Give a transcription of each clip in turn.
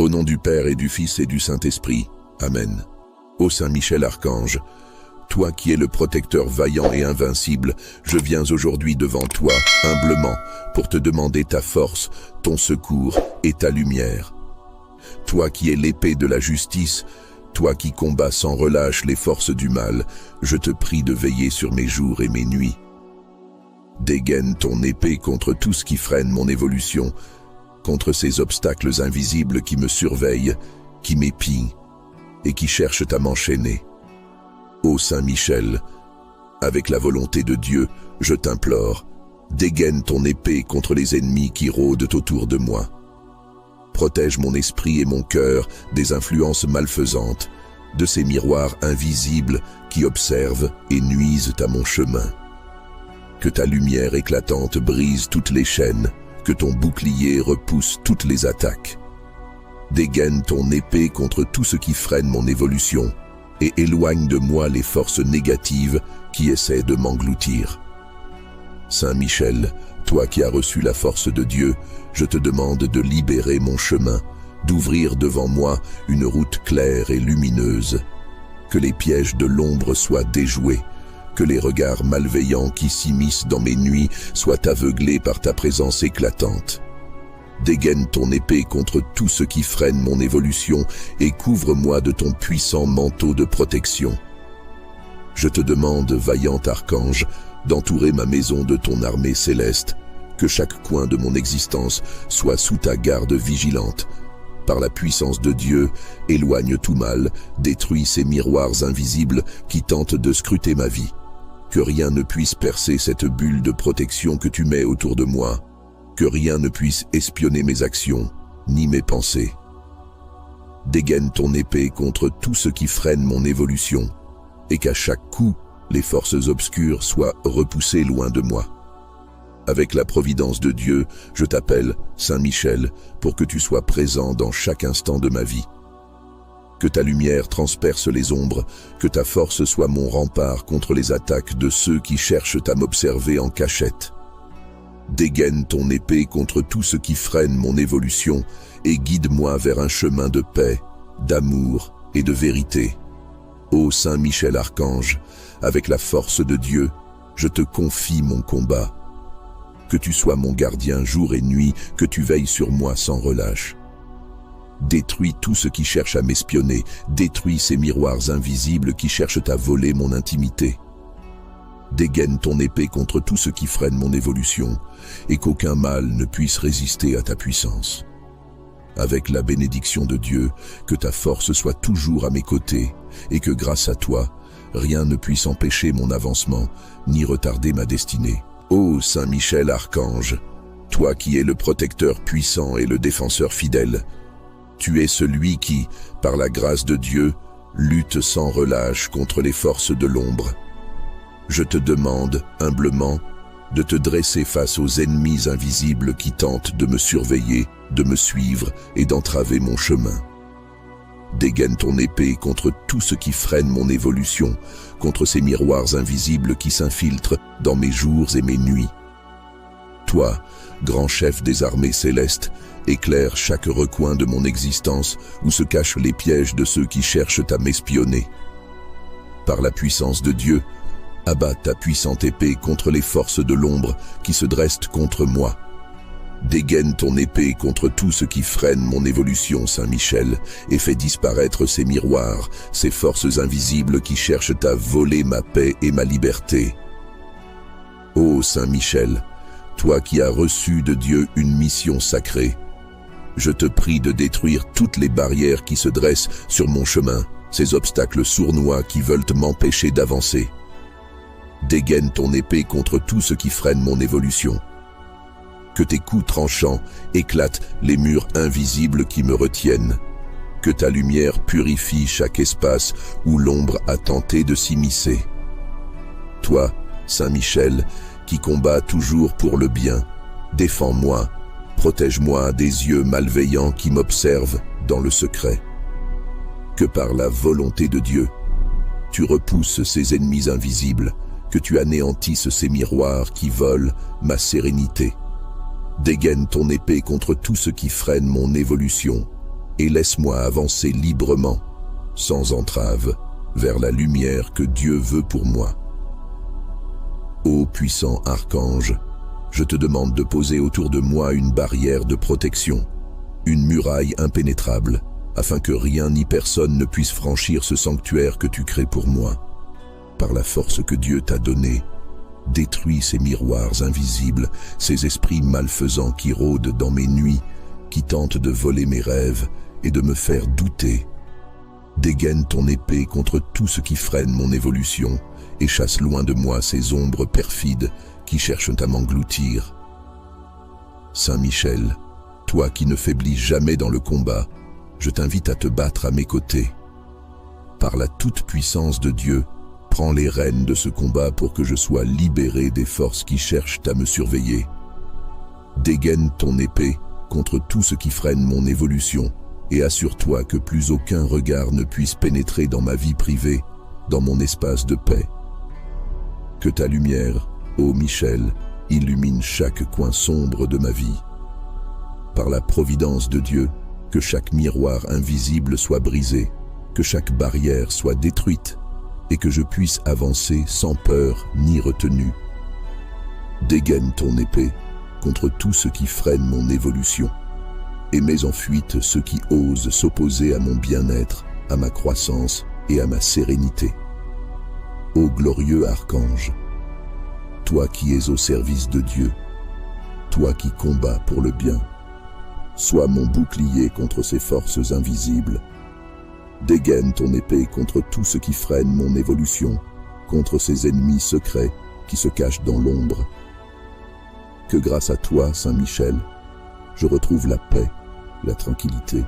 Au nom du Père et du Fils et du Saint-Esprit. Amen. Ô Saint Michel Archange, toi qui es le protecteur vaillant et invincible, je viens aujourd'hui devant toi, humblement, pour te demander ta force, ton secours et ta lumière. Toi qui es l'épée de la justice, toi qui combats sans relâche les forces du mal, je te prie de veiller sur mes jours et mes nuits. Dégaine ton épée contre tout ce qui freine mon évolution, contre ces obstacles invisibles qui me surveillent, qui m'épient et qui cherchent à m'enchaîner. Ô Saint Michel, avec la volonté de Dieu, je t'implore, dégaine ton épée contre les ennemis qui rôdent autour de moi. Protège mon esprit et mon cœur des influences malfaisantes, de ces miroirs invisibles qui observent et nuisent à mon chemin. Que ta lumière éclatante brise toutes les chaînes, que ton bouclier repousse toutes les attaques. Dégaine ton épée contre tout ce qui freine mon évolution et éloigne de moi les forces négatives qui essaient de m'engloutir. Saint Michel, toi qui as reçu la force de Dieu, je te demande de libérer mon chemin, d'ouvrir devant moi une route claire et lumineuse. Que les pièges de l'ombre soient déjoués, que les regards malveillants qui s'immiscent dans mes nuits soient aveuglés par ta présence éclatante. Dégaine ton épée contre tout ce qui freine mon évolution et couvre-moi de ton puissant manteau de protection. Je te demande, vaillant archange, d'entourer ma maison de ton armée céleste, que chaque coin de mon existence soit sous ta garde vigilante. Par la puissance de Dieu, éloigne tout mal, détruis ces miroirs invisibles qui tentent de scruter ma vie. Que rien ne puisse percer cette bulle de protection que tu mets autour de moi. Que rien ne puisse espionner mes actions, ni mes pensées. Dégaine ton épée contre tout ce qui freine mon évolution, et qu'à chaque coup, les forces obscures soient repoussées loin de moi. Avec la providence de Dieu, je t'appelle, Saint Michel, pour que tu sois présent dans chaque instant de ma vie. Que ta lumière transperce les ombres, que ta force soit mon rempart contre les attaques de ceux qui cherchent à m'observer en cachette. Dégaine ton épée contre tout ce qui freine mon évolution et guide-moi vers un chemin de paix, d'amour et de vérité. Ô Saint Michel Archange, avec la force de Dieu, je te confie mon combat. Que tu sois mon gardien jour et nuit, que tu veilles sur moi sans relâche. Détruis tout ce qui cherche à m'espionner, détruis ces miroirs invisibles qui cherchent à voler mon intimité. Dégaine ton épée contre tout ce qui freine mon évolution, et qu'aucun mal ne puisse résister à ta puissance. Avec la bénédiction de Dieu, que ta force soit toujours à mes côtés, et que grâce à toi, rien ne puisse empêcher mon avancement, ni retarder ma destinée. Ô Saint Michel Archange, toi qui es le protecteur puissant et le défenseur fidèle, tu es celui qui, par la grâce de Dieu, lutte sans relâche contre les forces de l'ombre. Je te demande, humblement, de te dresser face aux ennemis invisibles qui tentent de me surveiller, de me suivre et d'entraver mon chemin. Dégaine ton épée contre tout ce qui freine mon évolution, contre ces miroirs invisibles qui s'infiltrent dans mes jours et mes nuits. Toi, grand chef des armées célestes, éclaire chaque recoin de mon existence où se cachent les pièges de ceux qui cherchent à m'espionner. Par la puissance de Dieu, abat ta puissante épée contre les forces de l'ombre qui se dressent contre moi. Dégaine ton épée contre tout ce qui freine mon évolution, Saint Michel, et fais disparaître ces miroirs, ces forces invisibles qui cherchent à voler ma paix et ma liberté. Ô Saint Michel, toi qui as reçu de Dieu une mission sacrée, je te prie de détruire toutes les barrières qui se dressent sur mon chemin, ces obstacles sournois qui veulent m'empêcher d'avancer. Dégaine ton épée contre tout ce qui freine mon évolution. Que tes coups tranchants éclatent les murs invisibles qui me retiennent. Que ta lumière purifie chaque espace où l'ombre a tenté de s'immiscer. Toi, Saint Michel, qui combats toujours pour le bien, défends-moi, protège-moi des yeux malveillants qui m'observent dans le secret. Que par la volonté de Dieu, tu repousses ces ennemis invisibles, que tu anéantisses ces miroirs qui volent ma sérénité. Dégaine ton épée contre tout ce qui freine mon évolution, et laisse-moi avancer librement, sans entrave, vers la lumière que Dieu veut pour moi. Ô puissant archange, je te demande de poser autour de moi une barrière de protection, une muraille impénétrable, afin que rien ni personne ne puisse franchir ce sanctuaire que tu crées pour moi. Par la force que Dieu t'a donnée, détruis ces miroirs invisibles, ces esprits malfaisants qui rôdent dans mes nuits, qui tentent de voler mes rêves et de me faire douter. Dégaine ton épée contre tout ce qui freine mon évolution et chasse loin de moi ces ombres perfides qui cherchent à m'engloutir. Saint Michel, toi qui ne faiblis jamais dans le combat, je t'invite à te battre à mes côtés. Par la toute-puissance de Dieu, prends les rênes de ce combat pour que je sois libéré des forces qui cherchent à me surveiller. Dégaine ton épée contre tout ce qui freine mon évolution et assure-toi que plus aucun regard ne puisse pénétrer dans ma vie privée, dans mon espace de paix. Que ta lumière, ô Michel, illumine chaque coin sombre de ma vie. Par la providence de Dieu, que chaque miroir invisible soit brisé, que chaque barrière soit détruite, et que je puisse avancer sans peur ni retenue. Dégaine ton épée contre tout ce qui freine mon évolution, et mets en fuite ceux qui osent s'opposer à mon bien-être, à ma croissance et à ma sérénité. Ô glorieux archange, toi qui es au service de Dieu, toi qui combats pour le bien, sois mon bouclier contre ces forces invisibles. Dégaine ton épée contre tout ce qui freine mon évolution, contre ces ennemis secrets qui se cachent dans l'ombre. Que grâce à toi, Saint Michel, je retrouve la paix, la tranquillité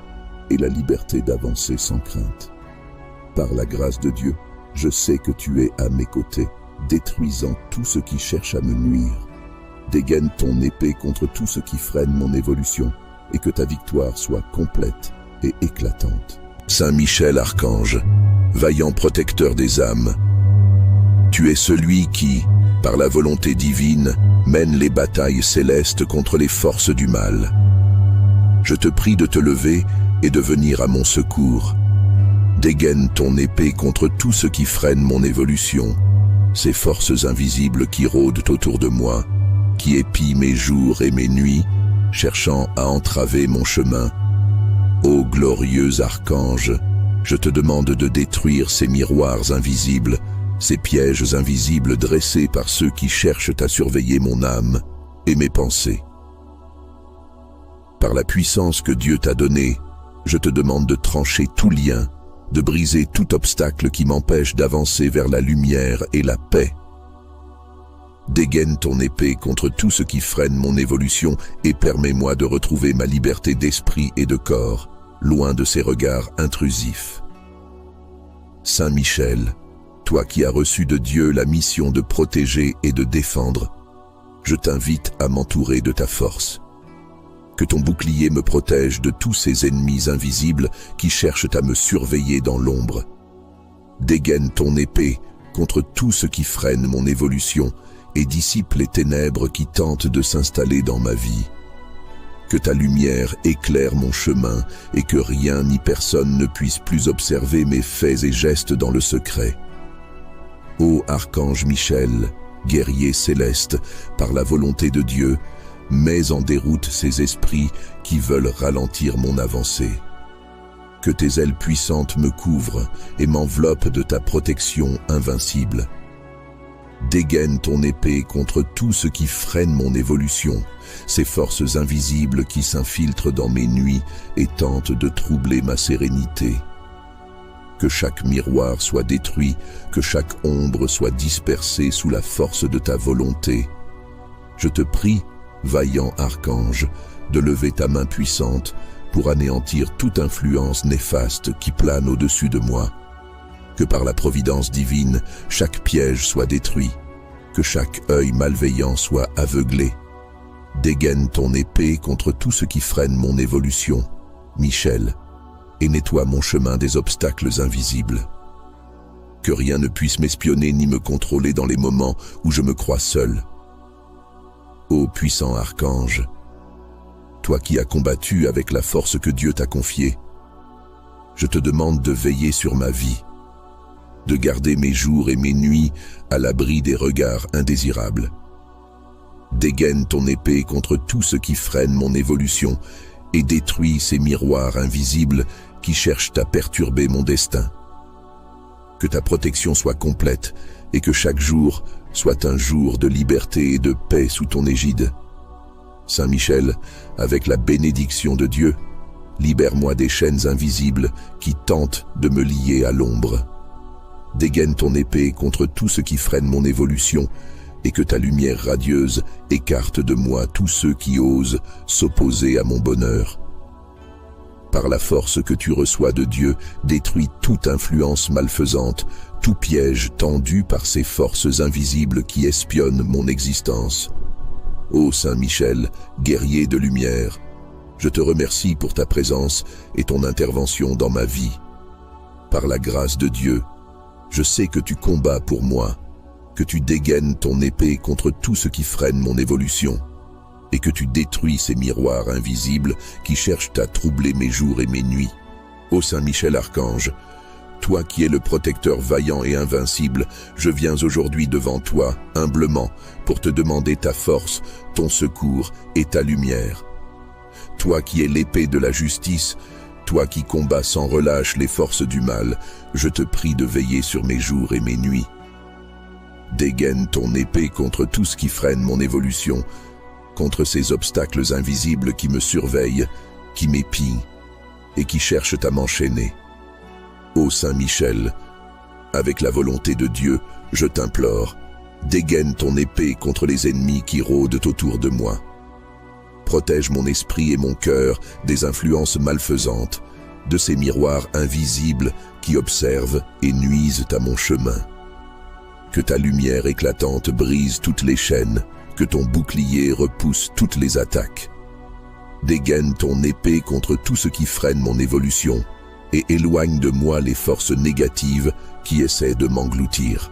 et la liberté d'avancer sans crainte. Par la grâce de Dieu, je sais que tu es à mes côtés, détruisant tout ce qui cherche à me nuire. Dégaine ton épée contre tout ce qui freine mon évolution, et que ta victoire soit complète et éclatante. Saint Michel Archange, vaillant protecteur des âmes, tu es celui qui, par la volonté divine, mène les batailles célestes contre les forces du mal. Je te prie de te lever et de venir à mon secours. Dégaine ton épée contre tout ce qui freine mon évolution, ces forces invisibles qui rôdent autour de moi, qui épient mes jours et mes nuits, cherchant à entraver mon chemin. Ô glorieux archange, je te demande de détruire ces miroirs invisibles, ces pièges invisibles dressés par ceux qui cherchent à surveiller mon âme et mes pensées. Par la puissance que Dieu t'a donnée, je te demande de trancher tout lien, de briser tout obstacle qui m'empêche d'avancer vers la lumière et la paix. Dégaine ton épée contre tout ce qui freine mon évolution et permets-moi de retrouver ma liberté d'esprit et de corps, loin de ces regards intrusifs. Saint Michel, toi qui as reçu de Dieu la mission de protéger et de défendre, je t'invite à m'entourer de ta force. Que ton bouclier me protège de tous ces ennemis invisibles qui cherchent à me surveiller dans l'ombre. Dégaine ton épée contre tout ce qui freine mon évolution et dissipe les ténèbres qui tentent de s'installer dans ma vie. Que ta lumière éclaire mon chemin et que rien ni personne ne puisse plus observer mes faits et gestes dans le secret. Ô Archange Michel, guerrier céleste, par la volonté de Dieu, mets en déroute ces esprits qui veulent ralentir mon avancée. Que tes ailes puissantes me couvrent et m'enveloppent de ta protection invincible. Dégaine ton épée contre tout ce qui freine mon évolution, ces forces invisibles qui s'infiltrent dans mes nuits et tentent de troubler ma sérénité. Que chaque miroir soit détruit, que chaque ombre soit dispersée sous la force de ta volonté. Je te prie, vaillant archange, de lever ta main puissante pour anéantir toute influence néfaste qui plane au-dessus de moi. Que par la providence divine, chaque piège soit détruit, que chaque œil malveillant soit aveuglé. Dégaine ton épée contre tout ce qui freine mon évolution, Michel, et nettoie mon chemin des obstacles invisibles. Que rien ne puisse m'espionner ni me contrôler dans les moments où je me crois seul. Ô puissant archange, toi qui as combattu avec la force que Dieu t'a confiée, Je te demande de veiller sur ma vie, de garder mes jours et mes nuits à l'abri des regards indésirables. Dégaine ton épée contre tout ce qui freine mon évolution et détruis ces miroirs invisibles qui cherchent à perturber mon destin. Que ta protection soit complète et que chaque jour soit un jour de liberté et de paix sous ton égide. Saint Michel, avec la bénédiction de Dieu, libère-moi des chaînes invisibles qui tentent de me lier à l'ombre. Dégaine ton épée contre tout ce qui freine mon évolution et que ta lumière radieuse écarte de moi tous ceux qui osent s'opposer à mon bonheur. Par la force que tu reçois de Dieu, détruis toute influence malfaisante, tout piège tendu par ces forces invisibles qui espionnent mon existence. Ô Saint Michel, guerrier de lumière, je te remercie pour ta présence et ton intervention dans ma vie. Par la grâce de Dieu, je sais que tu combats pour moi, que tu dégaines ton épée contre tout ce qui freine mon évolution, et que tu détruis ces miroirs invisibles qui cherchent à troubler mes jours et mes nuits. Ô Saint Michel Archange, toi qui es le protecteur vaillant et invincible, je viens aujourd'hui devant toi, humblement, pour te demander ta force, ton secours et ta lumière. Toi qui es l'épée de la justice, toi qui combats sans relâche les forces du mal, je te prie de veiller sur mes jours et mes nuits. Dégaine ton épée contre tout ce qui freine mon évolution, contre ces obstacles invisibles qui me surveillent, qui m'épient et qui cherchent à m'enchaîner. Ô Saint Michel, avec la volonté de Dieu, je t'implore, dégaine ton épée contre les ennemis qui rôdent autour de moi. Protège mon esprit et mon cœur des influences malfaisantes, de ces miroirs invisibles qui observent et nuisent à mon chemin. Que ta lumière éclatante brise toutes les chaînes, que ton bouclier repousse toutes les attaques. Dégaine ton épée contre tout ce qui freine mon évolution et éloigne de moi les forces négatives qui essaient de m'engloutir.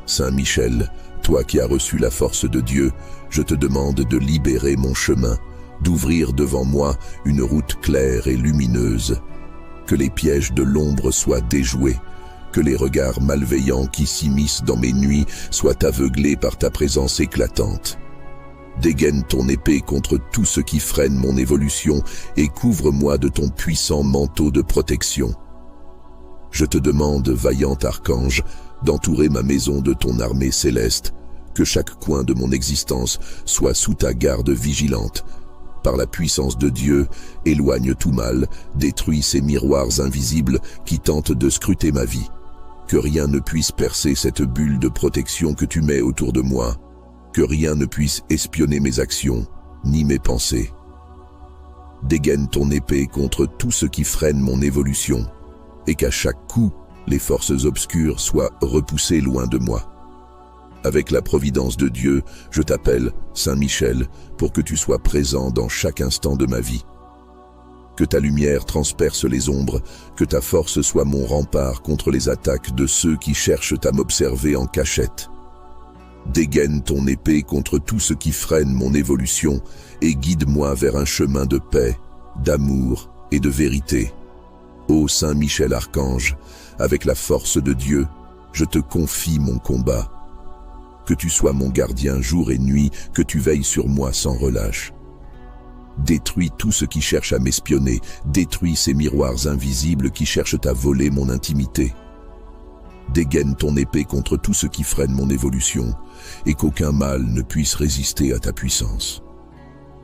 Saint Michel, toi qui as reçu la force de Dieu, je te demande de libérer mon chemin, d'ouvrir devant moi une route claire et lumineuse. Que les pièges de l'ombre soient déjoués, que les regards malveillants qui s'immiscent dans mes nuits soient aveuglés par ta présence éclatante. Dégaine ton épée contre tout ce qui freine mon évolution et couvre-moi de ton puissant manteau de protection. Je te demande, vaillant archange, d'entourer ma maison de ton armée céleste, que chaque coin de mon existence soit sous ta garde vigilante. Par la puissance de Dieu, éloigne tout mal, détruis ces miroirs invisibles qui tentent de scruter ma vie. Que rien ne puisse percer cette bulle de protection que tu mets autour de moi. Que rien ne puisse espionner mes actions, ni mes pensées. Dégaine ton épée contre tout ce qui freine mon évolution, et qu'à chaque coup, les forces obscures soient repoussées loin de moi. Avec la providence de Dieu, je t'appelle, Saint Michel, pour que tu sois présent dans chaque instant de ma vie. Que ta lumière transperce les ombres, que ta force soit mon rempart contre les attaques de ceux qui cherchent à m'observer en cachette. Dégaine ton épée contre tout ce qui freine mon évolution et guide-moi vers un chemin de paix, d'amour et de vérité. Ô Saint Michel Archange, avec la force de Dieu, je te confie mon combat. Que tu sois mon gardien jour et nuit, que tu veilles sur moi sans relâche. Détruis tout ce qui cherche à m'espionner, détruis ces miroirs invisibles qui cherchent à voler mon intimité. Dégaine ton épée contre tout ce qui freine mon évolution, et qu'aucun mal ne puisse résister à ta puissance.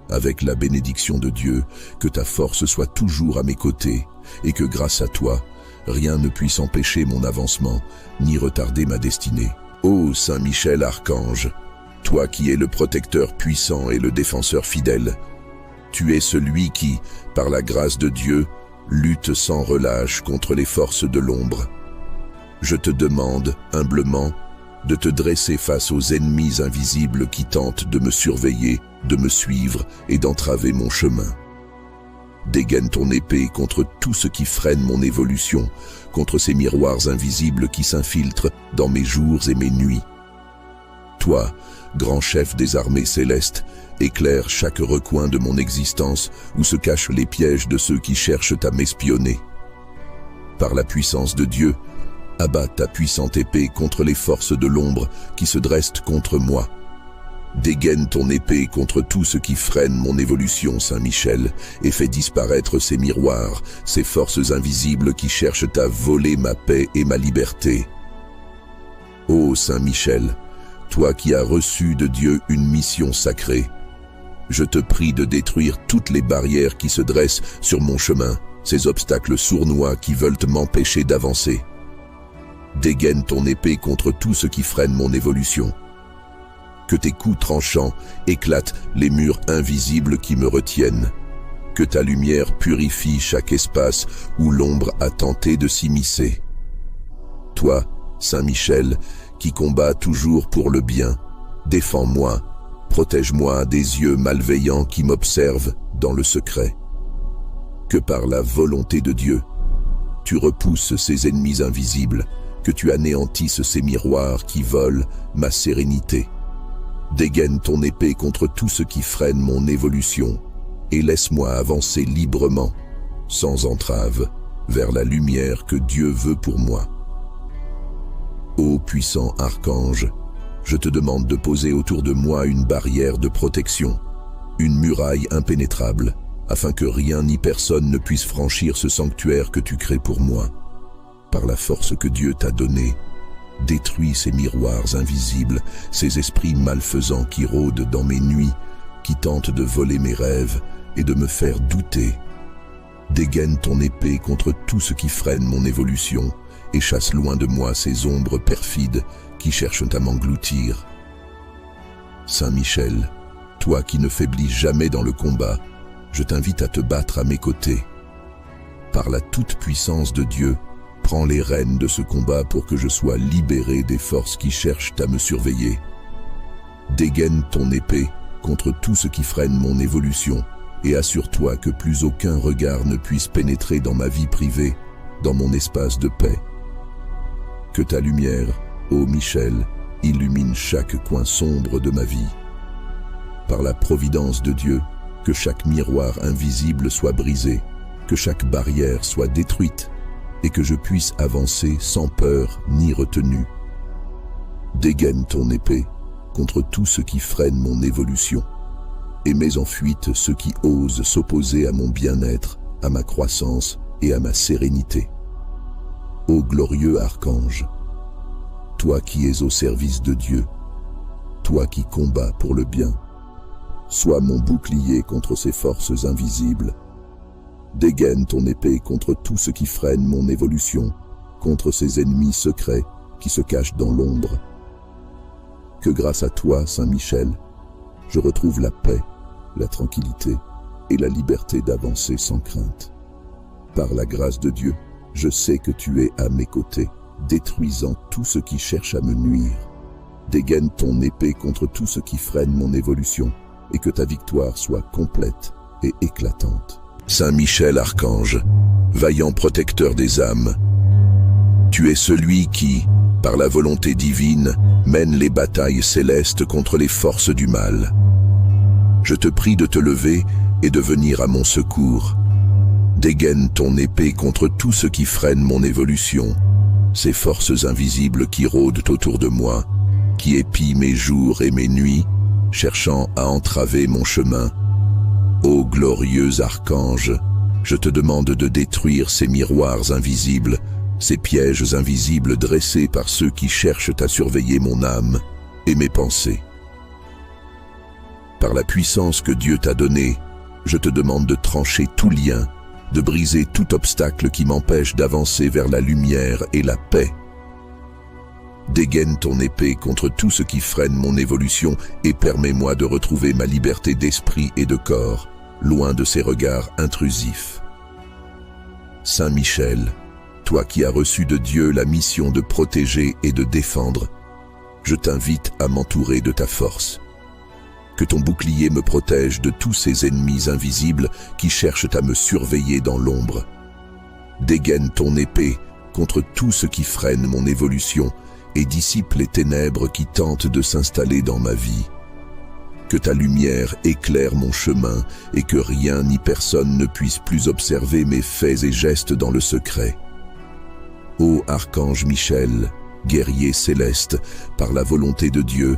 Avec la bénédiction de Dieu, que ta force soit toujours à mes côtés, et que grâce à toi, rien ne puisse empêcher mon avancement, ni retarder ma destinée. Ô Saint Michel Archange, toi qui es le protecteur puissant et le défenseur fidèle, tu es celui qui, par la grâce de Dieu, lutte sans relâche contre les forces de l'ombre. Je te demande, humblement, de te dresser face aux ennemis invisibles qui tentent de me surveiller, de me suivre et d'entraver mon chemin. Dégaine ton épée contre tout ce qui freine mon évolution, contre ces miroirs invisibles qui s'infiltrent dans mes jours et mes nuits. Toi, grand chef des armées célestes, éclaire chaque recoin de mon existence où se cachent les pièges de ceux qui cherchent à m'espionner. Par la puissance de Dieu, abat ta puissante épée contre les forces de l'ombre qui se dressent contre moi. Dégaine ton épée contre tout ce qui freine mon évolution, Saint-Michel, et fais disparaître ces miroirs, ces forces invisibles qui cherchent à voler ma paix et ma liberté. Ô Saint-Michel, toi qui as reçu de Dieu une mission sacrée, je te prie de détruire toutes les barrières qui se dressent sur mon chemin, ces obstacles sournois qui veulent m'empêcher d'avancer. Dégaine ton épée contre tout ce qui freine mon évolution. Que tes coups tranchants éclatent les murs invisibles qui me retiennent. Que ta lumière purifie chaque espace où l'ombre a tenté de s'immiscer. Toi, Saint-Michel, qui combats toujours pour le bien, défends-moi, protège-moi des yeux malveillants qui m'observent dans le secret. Que par la volonté de Dieu, tu repousses ces ennemis invisibles, que tu anéantisses ces miroirs qui volent ma sérénité. Dégaine ton épée contre tout ce qui freine mon évolution et laisse-moi avancer librement, sans entrave, vers la lumière que Dieu veut pour moi. Ô puissant archange, je te demande de poser autour de moi une barrière de protection, une muraille impénétrable, afin que rien ni personne ne puisse franchir ce sanctuaire que tu crées pour moi. Par la force que Dieu t'a donnée, détruis ces miroirs invisibles, ces esprits malfaisants qui rôdent dans mes nuits, qui tentent de voler mes rêves et de me faire douter. Dégaine ton épée contre tout ce qui freine mon évolution et chasse loin de moi ces ombres perfides qui cherchent à m'engloutir. Saint-Michel, toi qui ne faiblis jamais dans le combat, je t'invite à te battre à mes côtés. Par la toute-puissance de Dieu, prends les rênes de ce combat pour que je sois libéré des forces qui cherchent à me surveiller. Dégaine ton épée contre tout ce qui freine mon évolution et assure-toi que plus aucun regard ne puisse pénétrer dans ma vie privée, dans mon espace de paix. Que ta lumière, ô Michel, illumine chaque coin sombre de ma vie. Par la providence de Dieu, que chaque miroir invisible soit brisé, que chaque barrière soit détruite, et que je puisse avancer sans peur ni retenue. Dégaine ton épée contre tout ce qui freine mon évolution, et mets en fuite ceux qui osent s'opposer à mon bien-être, à ma croissance et à ma sérénité. Ô glorieux archange, toi qui es au service de Dieu, toi qui combats pour le bien, sois mon bouclier contre ces forces invisibles. Dégaine ton épée contre tout ce qui freine mon évolution, contre ces ennemis secrets qui se cachent dans l'ombre. Que grâce à toi, Saint-Michel, je retrouve la paix, la tranquillité et la liberté d'avancer sans crainte. Par la grâce de Dieu, je sais que tu es à mes côtés, détruisant tout ce qui cherche à me nuire. Dégaine ton épée contre tout ce qui freine mon évolution et que ta victoire soit complète et éclatante. Saint-Michel archange, vaillant protecteur des âmes, tu es celui qui, par la volonté divine, mène les batailles célestes contre les forces du mal. Je te prie de te lever et de venir à mon secours. Dégaine ton épée contre tout ce qui freine mon évolution, ces forces invisibles qui rôdent autour de moi, qui épient mes jours et mes nuits, cherchant à entraver mon chemin. Ô glorieux archange, je te demande de détruire ces miroirs invisibles, ces pièges invisibles dressés par ceux qui cherchent à surveiller mon âme et mes pensées. Par la puissance que Dieu t'a donnée, je te demande de trancher tout lien, de briser tout obstacle qui m'empêche d'avancer vers la lumière et la paix. Dégaine ton épée contre tout ce qui freine mon évolution et permets-moi de retrouver ma liberté d'esprit et de corps, loin de ces regards intrusifs. Saint-Michel, toi qui as reçu de Dieu la mission de protéger et de défendre, je t'invite à m'entourer de ta force. Que ton bouclier me protège de tous ces ennemis invisibles qui cherchent à me surveiller dans l'ombre. Dégaine ton épée contre tout ce qui freine mon évolution et dissipe les ténèbres qui tentent de s'installer dans ma vie. Que ta lumière éclaire mon chemin et que rien ni personne ne puisse plus observer mes faits et gestes dans le secret. Ô archange Michel, guerrier céleste, par la volonté de Dieu,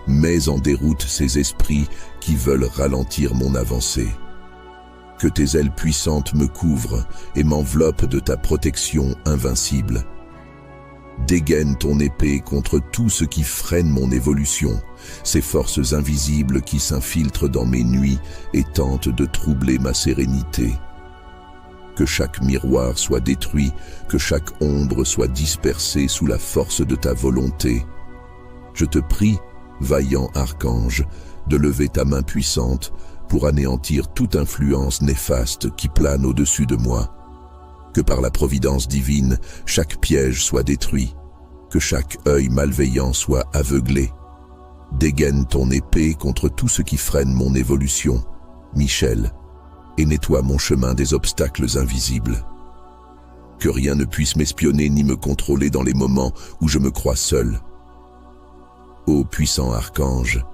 mets en déroute ces esprits qui veulent ralentir mon avancée. Que tes ailes puissantes me couvrent et m'enveloppent de ta protection invincible. Dégaine ton épée contre tout ce qui freine mon évolution, ces forces invisibles qui s'infiltrent dans mes nuits et tentent de troubler ma sérénité. Que chaque miroir soit détruit, que chaque ombre soit dispersée sous la force de ta volonté. Je te prie, vaillant archange, de lever ta main puissante pour anéantir toute influence néfaste qui plane au-dessus de moi. Que par la providence divine, chaque piège soit détruit, que chaque œil malveillant soit aveuglé. Dégaine ton épée contre tout ce qui freine mon évolution, Michel, et nettoie mon chemin des obstacles invisibles. Que rien ne puisse m'espionner ni me contrôler dans les moments où je me crois seul. Ô puissant archange,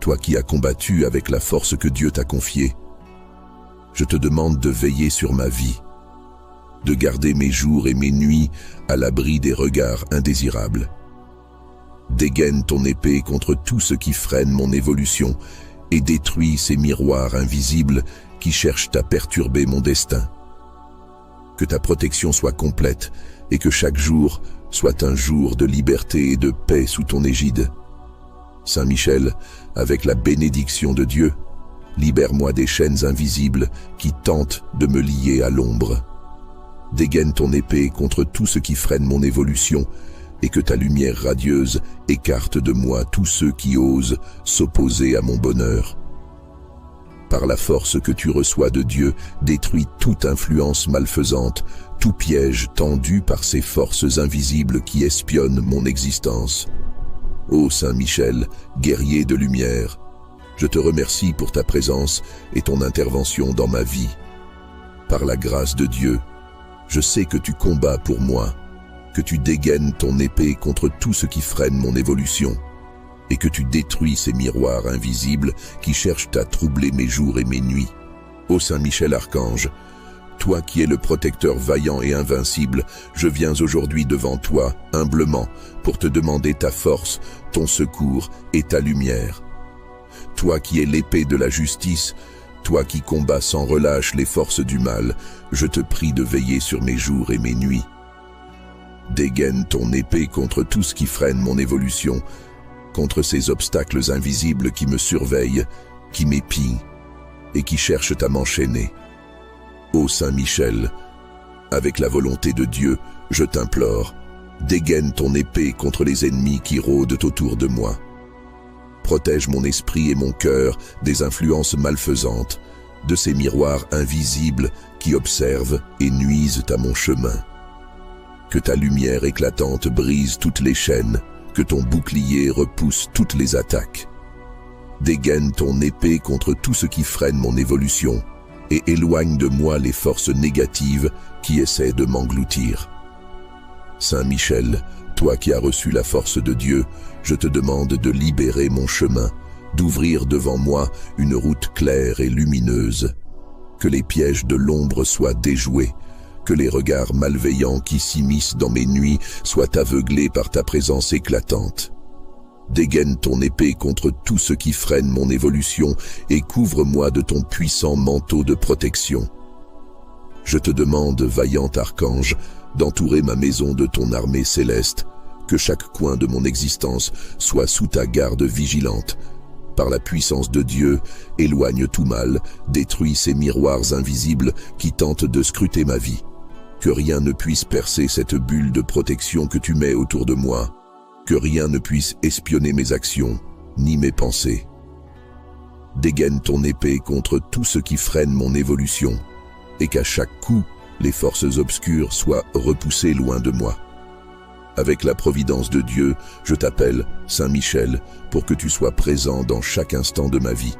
toi qui as combattu avec la force que Dieu t'a confiée, je te demande de veiller sur ma vie, de garder mes jours et mes nuits à l'abri des regards indésirables. Dégaine ton épée contre tout ce qui freine mon évolution et détruis ces miroirs invisibles qui cherchent à perturber mon destin. Que ta protection soit complète et que chaque jour soit un jour de liberté et de paix sous ton égide. Saint Michel, avec la bénédiction de Dieu, libère-moi des chaînes invisibles qui tentent de me lier à l'ombre. Dégaine ton épée contre tout ce qui freine mon évolution et que ta lumière radieuse écarte de moi tous ceux qui osent s'opposer à mon bonheur. Par la force que tu reçois de Dieu, détruis toute influence malfaisante, tout piège tendu par ces forces invisibles qui espionnent mon existence. Ô Saint Michel, guerrier de lumière, je te remercie pour ta présence et ton intervention dans ma vie. Par la grâce de Dieu, je sais que tu combats pour moi, que tu dégaines ton épée contre tout ce qui freine mon évolution, et que tu détruis ces miroirs invisibles qui cherchent à troubler mes jours et mes nuits. Ô Saint Michel Archange, toi qui es le protecteur vaillant et invincible, je viens aujourd'hui devant toi, humblement, pour te demander ta force, ton secours et ta lumière. Toi qui es l'épée de la justice, toi qui combats sans relâche les forces du mal, je te prie de veiller sur mes jours et mes nuits. Dégaine ton épée contre tout ce qui freine mon évolution, contre ces obstacles invisibles qui me surveillent, qui m'épient et qui cherchent à m'enchaîner. Ô Saint Michel, avec la volonté de Dieu, je t'implore, dégaine ton épée contre les ennemis qui rôdent autour de moi. Protège mon esprit et mon cœur des influences malfaisantes, de ces miroirs invisibles qui observent et nuisent à mon chemin. Que ta lumière éclatante brise toutes les chaînes, que ton bouclier repousse toutes les attaques. Dégaine ton épée contre tout ce qui freine mon évolution et éloigne de moi les forces négatives qui essaient de m'engloutir. Saint Michel, toi qui as reçu la force de Dieu, je te demande de libérer mon chemin, d'ouvrir devant moi une route claire et lumineuse. Que les pièges de l'ombre soient déjoués, que les regards malveillants qui s'immiscent dans mes nuits soient aveuglés par ta présence éclatante. Dégaine ton épée contre tout ce qui freine mon évolution et couvre-moi de ton puissant manteau de protection. Je te demande, vaillant archange, d'entourer ma maison de ton armée céleste, que chaque coin de mon existence soit sous ta garde vigilante. Par la puissance de Dieu, éloigne tout mal, détruis ces miroirs invisibles qui tentent de scruter ma vie. Que rien ne puisse percer cette bulle de protection que tu mets autour de moi. Que rien ne puisse espionner mes actions, ni mes pensées. Dégaine ton épée contre tout ce qui freine mon évolution, et qu'à chaque coup, les forces obscures soient repoussées loin de moi. Avec la providence de Dieu, je t'appelle, Saint Michel, pour que tu sois présent dans chaque instant de ma vie.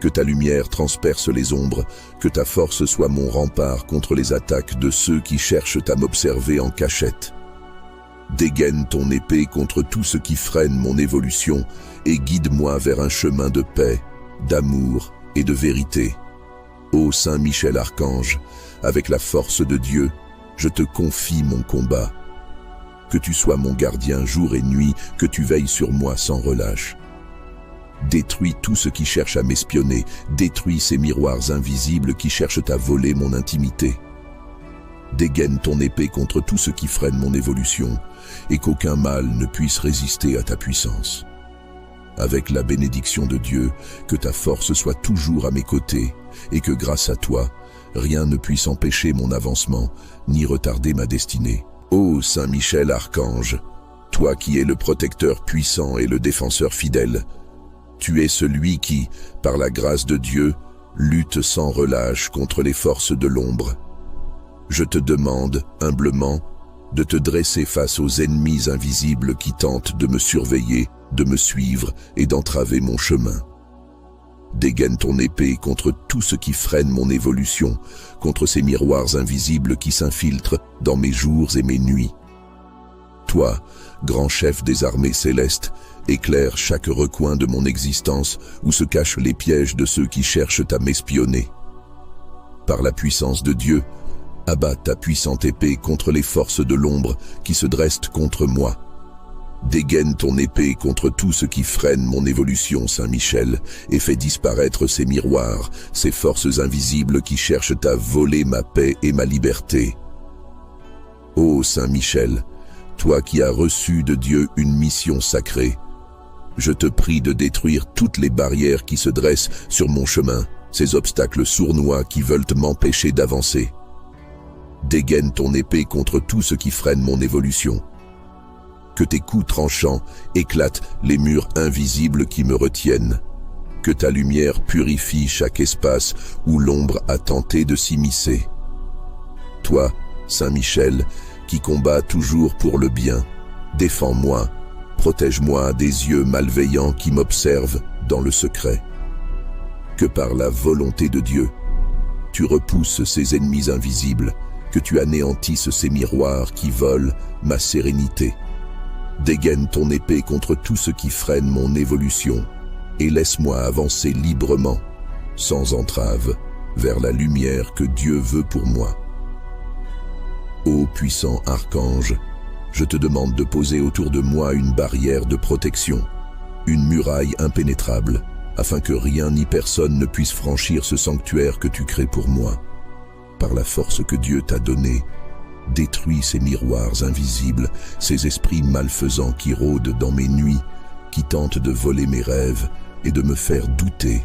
Que ta lumière transperce les ombres, que ta force soit mon rempart contre les attaques de ceux qui cherchent à m'observer en cachette. Dégaine ton épée contre tout ce qui freine mon évolution et guide-moi vers un chemin de paix, d'amour et de vérité. Ô Saint Michel Archange, avec la force de Dieu, je te confie mon combat. Que tu sois mon gardien jour et nuit, que tu veilles sur moi sans relâche. Détruis tout ce qui cherche à m'espionner, détruis ces miroirs invisibles qui cherchent à voler mon intimité. Dégaine ton épée contre tout ce qui freine mon évolution, et qu'aucun mal ne puisse résister à ta puissance. Avec la bénédiction de Dieu, que ta force soit toujours à mes côtés, et que grâce à toi, rien ne puisse empêcher mon avancement, ni retarder ma destinée. Ô Saint Michel Archange, toi qui es le protecteur puissant et le défenseur fidèle, tu es celui qui, par la grâce de Dieu, lutte sans relâche contre les forces de l'ombre. Je te demande, humblement, de te dresser face aux ennemis invisibles qui tentent de me surveiller, de me suivre et d'entraver mon chemin. Dégaine ton épée contre tout ce qui freine mon évolution, contre ces miroirs invisibles qui s'infiltrent dans mes jours et mes nuits. Toi, grand chef des armées célestes, éclaire chaque recoin de mon existence où se cachent les pièges de ceux qui cherchent à m'espionner. Par la puissance de Dieu, abat ta puissante épée contre les forces de l'ombre qui se dressent contre moi. Dégaine ton épée contre tout ce qui freine mon évolution, Saint Michel, et fais disparaître ces miroirs, ces forces invisibles qui cherchent à voler ma paix et ma liberté. Ô Saint Michel, toi qui as reçu de Dieu une mission sacrée, je te prie de détruire toutes les barrières qui se dressent sur mon chemin, ces obstacles sournois qui veulent m'empêcher d'avancer. Dégaine ton épée contre tout ce qui freine mon évolution. Que tes coups tranchants éclatent les murs invisibles qui me retiennent. Que ta lumière purifie chaque espace où l'ombre a tenté de s'immiscer. Toi, Saint Michel, qui combats toujours pour le bien, défends-moi, protège-moi des yeux malveillants qui m'observent dans le secret. Que par la volonté de Dieu, tu repousses ces ennemis invisibles, que tu anéantisses ces miroirs qui volent ma sérénité. Dégaine ton épée contre tout ce qui freine mon évolution et laisse-moi avancer librement, sans entrave, vers la lumière que Dieu veut pour moi. Ô puissant archange, je te demande de poser autour de moi une barrière de protection, une muraille impénétrable, afin que rien ni personne ne puisse franchir ce sanctuaire que tu crées pour moi. Par la force que Dieu t'a donnée, détruis ces miroirs invisibles, ces esprits malfaisants qui rôdent dans mes nuits, qui tentent de voler mes rêves et de me faire douter.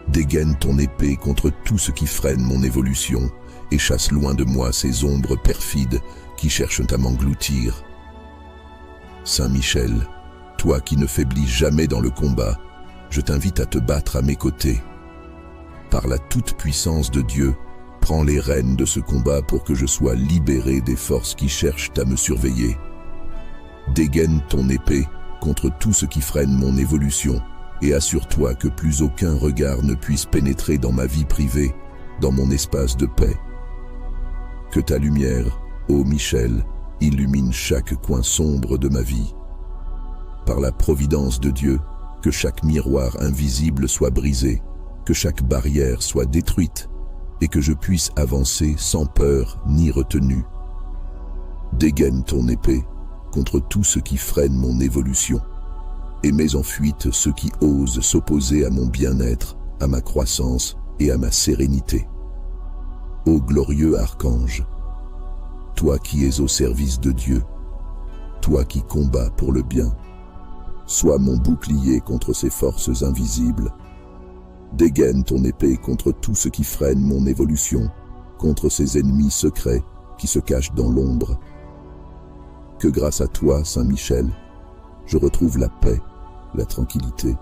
Dégaine ton épée contre tout ce qui freine mon évolution et chasse loin de moi ces ombres perfides qui cherchent à m'engloutir. Saint Michel, toi qui ne faiblis jamais dans le combat, je t'invite à te battre à mes côtés. Par la toute-puissance de Dieu, prends les rênes de ce combat pour que je sois libéré des forces qui cherchent à me surveiller. Dégaine ton épée contre tout ce qui freine mon évolution et assure-toi que plus aucun regard ne puisse pénétrer dans ma vie privée, dans mon espace de paix. Que ta lumière, ô Michel, illumine chaque coin sombre de ma vie. Par la providence de Dieu, que chaque miroir invisible soit brisé, que chaque barrière soit détruite, et que je puisse avancer sans peur ni retenue. Dégaine ton épée contre tout ce qui freine mon évolution, et mets en fuite ceux qui osent s'opposer à mon bien-être, à ma croissance et à ma sérénité. Ô glorieux archange, toi qui es au service de Dieu, toi qui combats pour le bien, sois mon bouclier contre ces forces invisibles. Dégaine ton épée contre tout ce qui freine mon évolution, contre ces ennemis secrets qui se cachent dans l'ombre. Que grâce à toi, Saint Michel, je retrouve la paix, la tranquillité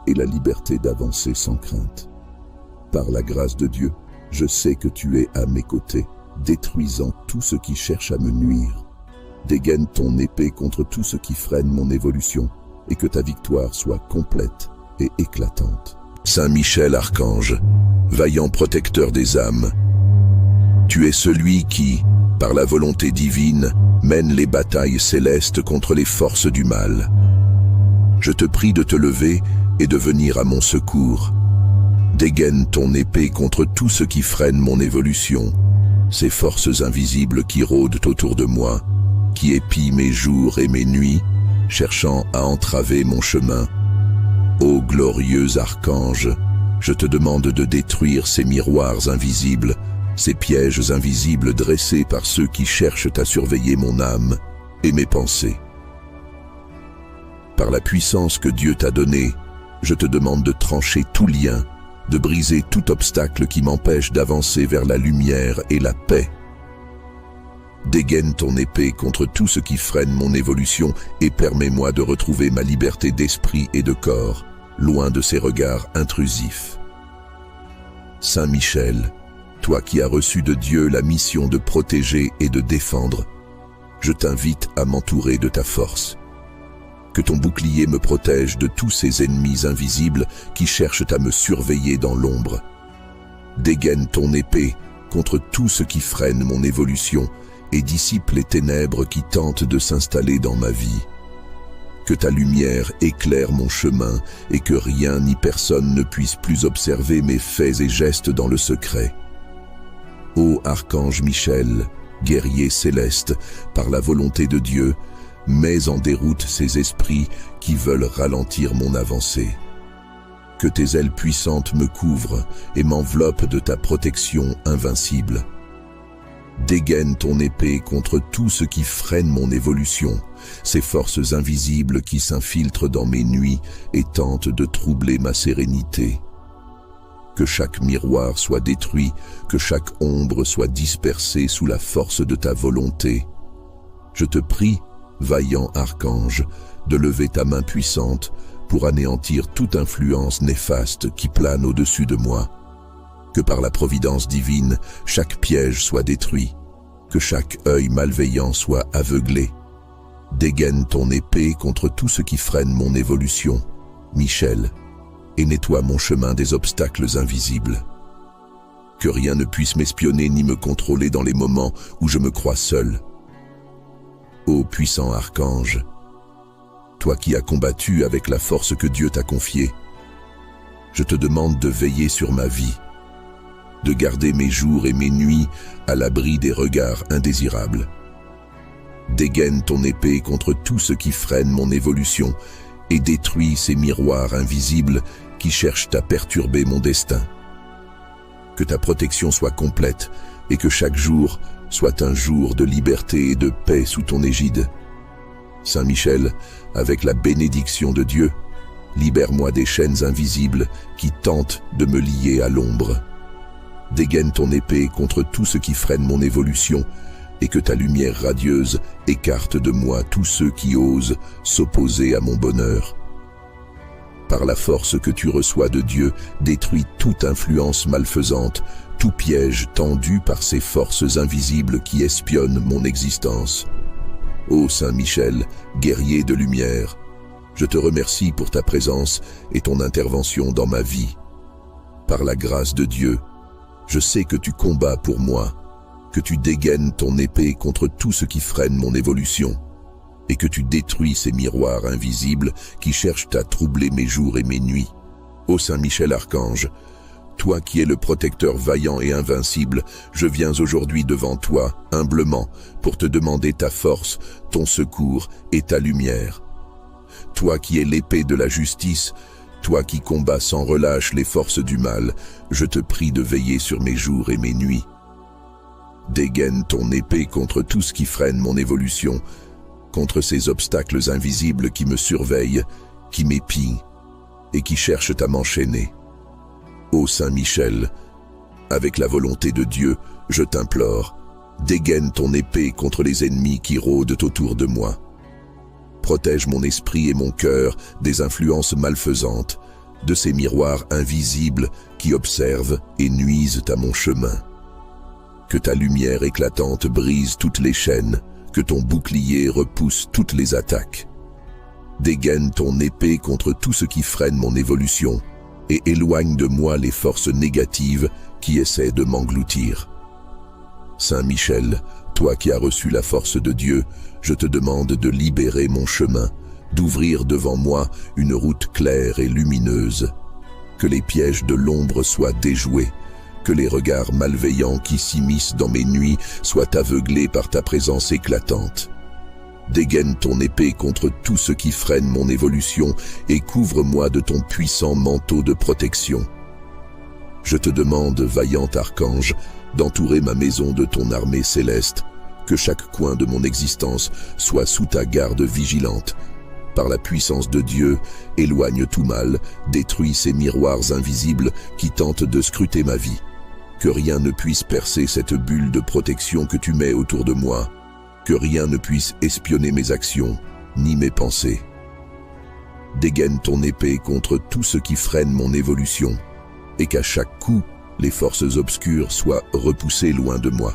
et la liberté d'avancer sans crainte. Par la grâce de Dieu, je sais que tu es à mes côtés, détruisant tout ce qui cherche à me nuire. Dégaine ton épée contre tout ce qui freine mon évolution, et que ta victoire soit complète et éclatante. Saint Michel Archange, vaillant protecteur des âmes, tu es celui qui, par la volonté divine, mène les batailles célestes contre les forces du mal. Je te prie de te lever et de venir à mon secours. Dégaine ton épée contre tout ce qui freine mon évolution, ces forces invisibles qui rôdent autour de moi, qui épient mes jours et mes nuits, cherchant à entraver mon chemin. Ô glorieux archange, je te demande de détruire ces miroirs invisibles, ces pièges invisibles dressés par ceux qui cherchent à surveiller mon âme et mes pensées. Par la puissance que Dieu t'a donnée, je te demande de trancher tout lien, de briser tout obstacle qui m'empêche d'avancer vers la lumière et la paix. Dégaine ton épée contre tout ce qui freine mon évolution et permets-moi de retrouver ma liberté d'esprit et de corps, loin de ces regards intrusifs. Saint Michel, toi qui as reçu de Dieu la mission de protéger et de défendre, je t'invite à m'entourer de ta force. Que ton bouclier me protège de tous ces ennemis invisibles qui cherchent à me surveiller dans l'ombre. Dégaine ton épée contre tout ce qui freine mon évolution et dissipe les ténèbres qui tentent de s'installer dans ma vie. Que ta lumière éclaire mon chemin et que rien ni personne ne puisse plus observer mes faits et gestes dans le secret. Ô Archange Michel, guerrier céleste, par la volonté de Dieu, mets en déroute ces esprits qui veulent ralentir mon avancée. Que tes ailes puissantes me couvrent et m'enveloppent de ta protection invincible. Dégaine ton épée contre tout ce qui freine mon évolution, ces forces invisibles qui s'infiltrent dans mes nuits et tentent de troubler ma sérénité. Que chaque miroir soit détruit, que chaque ombre soit dispersée sous la force de ta volonté. Je te prie, vaillant archange, de lever ta main puissante pour anéantir toute influence néfaste qui plane au-dessus de moi. Que par la providence divine, chaque piège soit détruit, que chaque œil malveillant soit aveuglé. Dégaine ton épée contre tout ce qui freine mon évolution, Michel, et nettoie mon chemin des obstacles invisibles. Que rien ne puisse m'espionner ni me contrôler dans les moments où je me crois seul. Ô puissant archange, toi qui as combattu avec la force que Dieu t'a confiée, je te demande de veiller sur ma vie, de garder mes jours et mes nuits à l'abri des regards indésirables. Dégaine ton épée contre tout ce qui freine mon évolution et détruis ces miroirs invisibles qui cherchent à perturber mon destin. Que ta protection soit complète et que chaque jour soit un jour de liberté et de paix sous ton égide. Saint Michel, avec la bénédiction de Dieu, libère-moi des chaînes invisibles qui tentent de me lier à l'ombre. Dégaine ton épée contre tout ce qui freine mon évolution et que ta lumière radieuse écarte de moi tous ceux qui osent s'opposer à mon bonheur. Par la force que tu reçois de Dieu, détruis toute influence malfaisante, tout piège tendu par ces forces invisibles qui espionnent mon existence. Ô Saint Michel, guerrier de lumière, je te remercie pour ta présence et ton intervention dans ma vie. Par la grâce de Dieu, je sais que tu combats pour moi, que tu dégaines ton épée contre tout ce qui freine mon évolution, et que tu détruis ces miroirs invisibles qui cherchent à troubler mes jours et mes nuits. Ô Saint Michel Archange, toi qui es le protecteur vaillant et invincible, je viens aujourd'hui devant toi, humblement, pour te demander ta force, ton secours et ta lumière. Toi qui es l'épée de la justice, toi qui combats sans relâche les forces du mal, je te prie de veiller sur mes jours et mes nuits. Dégaine ton épée contre tout ce qui freine mon évolution, contre ces obstacles invisibles qui me surveillent, qui m'épient et qui cherchent à m'enchaîner. Ô Saint Michel, avec la volonté de Dieu, je t'implore, dégaine ton épée contre les ennemis qui rôdent autour de moi. Protège mon esprit et mon cœur des influences malfaisantes, de ces miroirs invisibles qui observent et nuisent à mon chemin. Que ta lumière éclatante brise toutes les chaînes, que ton bouclier repousse toutes les attaques. Dégaine ton épée contre tout ce qui freine mon évolution et éloigne de moi les forces négatives qui essaient de m'engloutir. Saint Michel, toi qui as reçu la force de Dieu, je te demande de libérer mon chemin, d'ouvrir devant moi une route claire et lumineuse. Que les pièges de l'ombre soient déjoués, Que les regards malveillants qui s'immiscent dans mes nuits soient aveuglés par ta présence éclatante. Dégaine ton épée contre tout ce qui freine mon évolution et couvre-moi de ton puissant manteau de protection. Je te demande, vaillant archange, d'entourer ma maison de ton armée céleste, que chaque coin de mon existence soit sous ta garde vigilante. Par la puissance de Dieu, éloigne tout mal, détruis ces miroirs invisibles qui tentent de scruter ma vie. Que rien ne puisse percer cette bulle de protection que tu mets autour de moi. Que rien ne puisse espionner mes actions, ni mes pensées. Dégaine ton épée contre tout ce qui freine mon évolution, et qu'à chaque coup, les forces obscures soient repoussées loin de moi.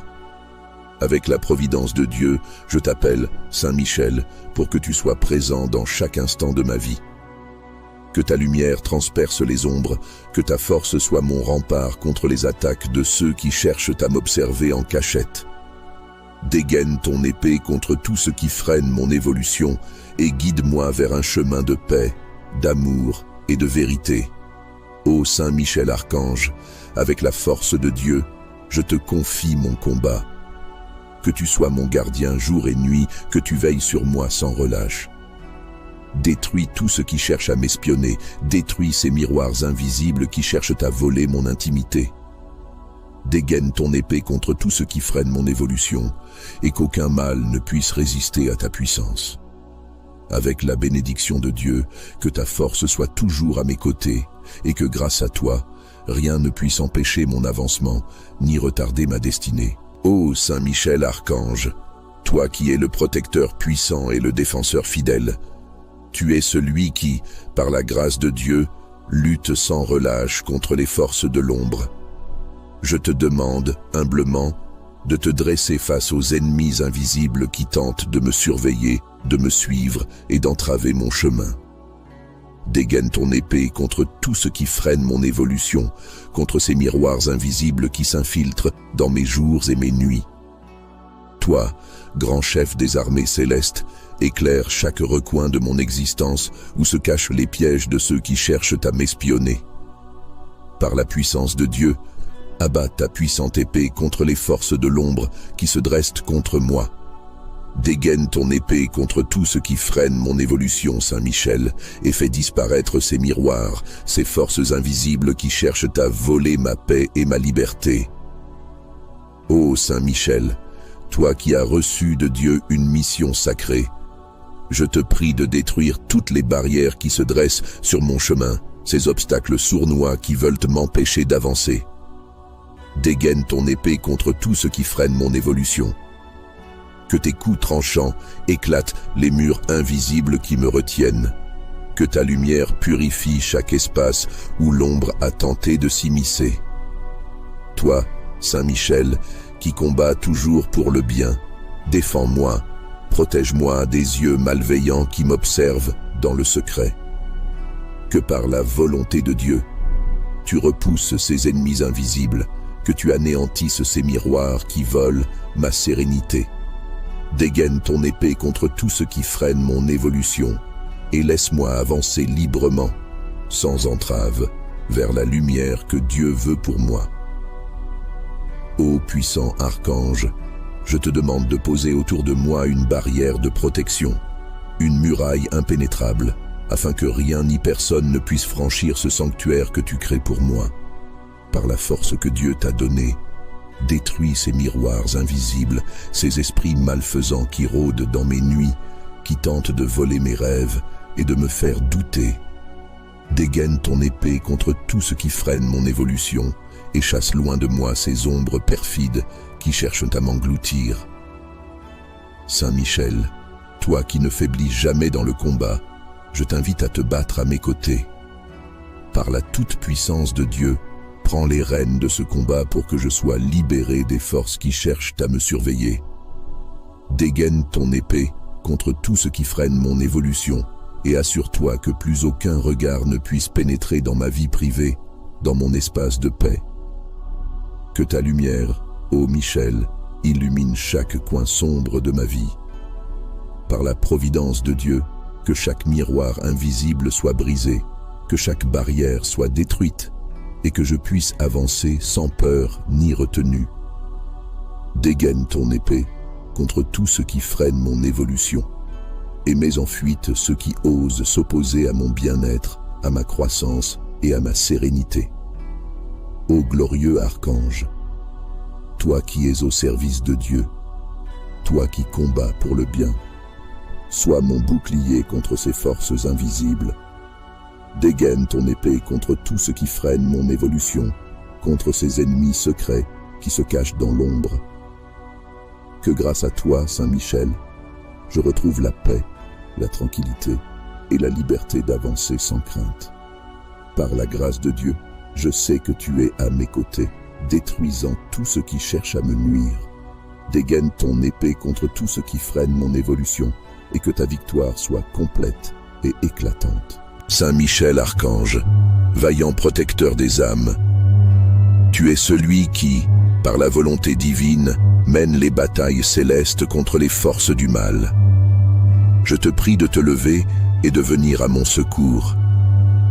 Avec la providence de Dieu, je t'appelle, Saint Michel, pour que tu sois présent dans chaque instant de ma vie. Que ta lumière transperce les ombres, que ta force soit mon rempart contre les attaques de ceux qui cherchent à m'observer en cachette. Dégaine ton épée contre tout ce qui freine mon évolution et guide-moi vers un chemin de paix, d'amour et de vérité. Ô Saint Michel Archange, avec la force de Dieu, je te confie mon combat. Que tu sois mon gardien jour et nuit, que tu veilles sur moi sans relâche. Détruis tout ce qui cherche à m'espionner, détruis ces miroirs invisibles qui cherchent à voler mon intimité. Dégaine ton épée contre tout ce qui freine mon évolution, et qu'aucun mal ne puisse résister à ta puissance. Avec la bénédiction de Dieu, que ta force soit toujours à mes côtés, et que grâce à toi, rien ne puisse empêcher mon avancement, ni retarder ma destinée. Ô Saint Michel Archange, toi qui es le protecteur puissant et le défenseur fidèle, tu es celui qui, par la grâce de Dieu, lutte sans relâche contre les forces de l'ombre. Je te demande, humblement, de te dresser face aux ennemis invisibles qui tentent de me surveiller, de me suivre et d'entraver mon chemin. Dégaine ton épée contre tout ce qui freine mon évolution, contre ces miroirs invisibles qui s'infiltrent dans mes jours et mes nuits. Toi, grand chef des armées célestes, éclaire chaque recoin de mon existence où se cachent les pièges de ceux qui cherchent à m'espionner. Par la puissance de Dieu, abat ta puissante épée contre les forces de l'ombre qui se dressent contre moi. Dégaine ton épée contre tout ce qui freine mon évolution, Saint Michel, et fais disparaître ces miroirs, ces forces invisibles qui cherchent à voler ma paix et ma liberté. Ô Saint Michel, toi qui as reçu de Dieu une mission sacrée, je te prie de détruire toutes les barrières qui se dressent sur mon chemin, ces obstacles sournois qui veulent m'empêcher d'avancer. Dégaine ton épée contre tout ce qui freine mon évolution. Que tes coups tranchants éclatent les murs invisibles qui me retiennent. Que ta lumière purifie chaque espace où l'ombre a tenté de s'immiscer. Toi, Saint Michel, qui combats toujours pour le bien, défends-moi, protège-moi des yeux malveillants qui m'observent dans le secret. Que par la volonté de Dieu, tu repousses ces ennemis invisibles, que tu anéantisses ces miroirs qui volent ma sérénité. Dégaine ton épée contre tout ce qui freine mon évolution et laisse-moi avancer librement, sans entrave, vers la lumière que Dieu veut pour moi. Ô puissant archange, je te demande de poser autour de moi une barrière de protection, une muraille impénétrable, afin que rien ni personne ne puisse franchir ce sanctuaire que tu crées pour moi. Par la force que Dieu t'a donnée, détruis ces miroirs invisibles, ces esprits malfaisants qui rôdent dans mes nuits, qui tentent de voler mes rêves et de me faire douter. Dégaine ton épée contre tout ce qui freine mon évolution et chasse loin de moi ces ombres perfides qui cherchent à m'engloutir. Saint Michel, toi qui ne faiblis jamais dans le combat, je t'invite à te battre à mes côtés. Par la toute-puissance de Dieu, prends les rênes de ce combat pour que je sois libéré des forces qui cherchent à me surveiller. Dégaine ton épée contre tout ce qui freine mon évolution et assure-toi que plus aucun regard ne puisse pénétrer dans ma vie privée, dans mon espace de paix. Que ta lumière, ô Michel, illumine chaque coin sombre de ma vie. Par la providence de Dieu, que chaque miroir invisible soit brisé, que chaque barrière soit détruite, et que je puisse avancer sans peur ni retenue. Dégaine ton épée contre tout ce qui freine mon évolution, et mets en fuite ceux qui osent s'opposer à mon bien-être, à ma croissance et à ma sérénité. Ô glorieux archange, toi qui es au service de Dieu, toi qui combats pour le bien, sois mon bouclier contre ces forces invisibles. Dégaine ton épée contre tout ce qui freine mon évolution, contre ces ennemis secrets qui se cachent dans l'ombre. Que grâce à toi, Saint Michel, je retrouve la paix, la tranquillité et la liberté d'avancer sans crainte. Par la grâce de Dieu, je sais que tu es à mes côtés, détruisant tout ce qui cherche à me nuire. Dégaine ton épée contre tout ce qui freine mon évolution, et que ta victoire soit complète et éclatante. Saint Michel Archange, vaillant protecteur des âmes, tu es celui qui, par la volonté divine, mène les batailles célestes contre les forces du mal. Je te prie de te lever et de venir à mon secours.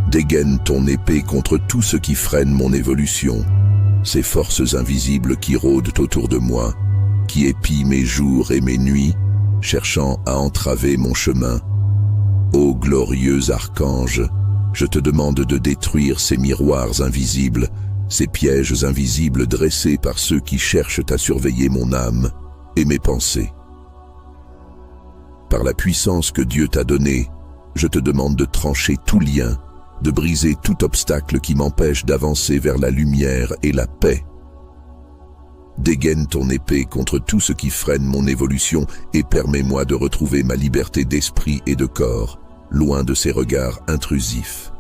Dégaine ton épée contre tout ce qui freine mon évolution, ces forces invisibles qui rôdent autour de moi, qui épient mes jours et mes nuits, cherchant à entraver mon chemin. Ô glorieux archange, je te demande de détruire ces miroirs invisibles, ces pièges invisibles dressés par ceux qui cherchent à surveiller mon âme et mes pensées. Par la puissance que Dieu t'a donnée, je te demande de trancher tout lien, de briser tout obstacle qui m'empêche d'avancer vers la lumière et la paix. Dégaine ton épée contre tout ce qui freine mon évolution et permets-moi de retrouver ma liberté d'esprit et de corps, loin de ces regards intrusifs.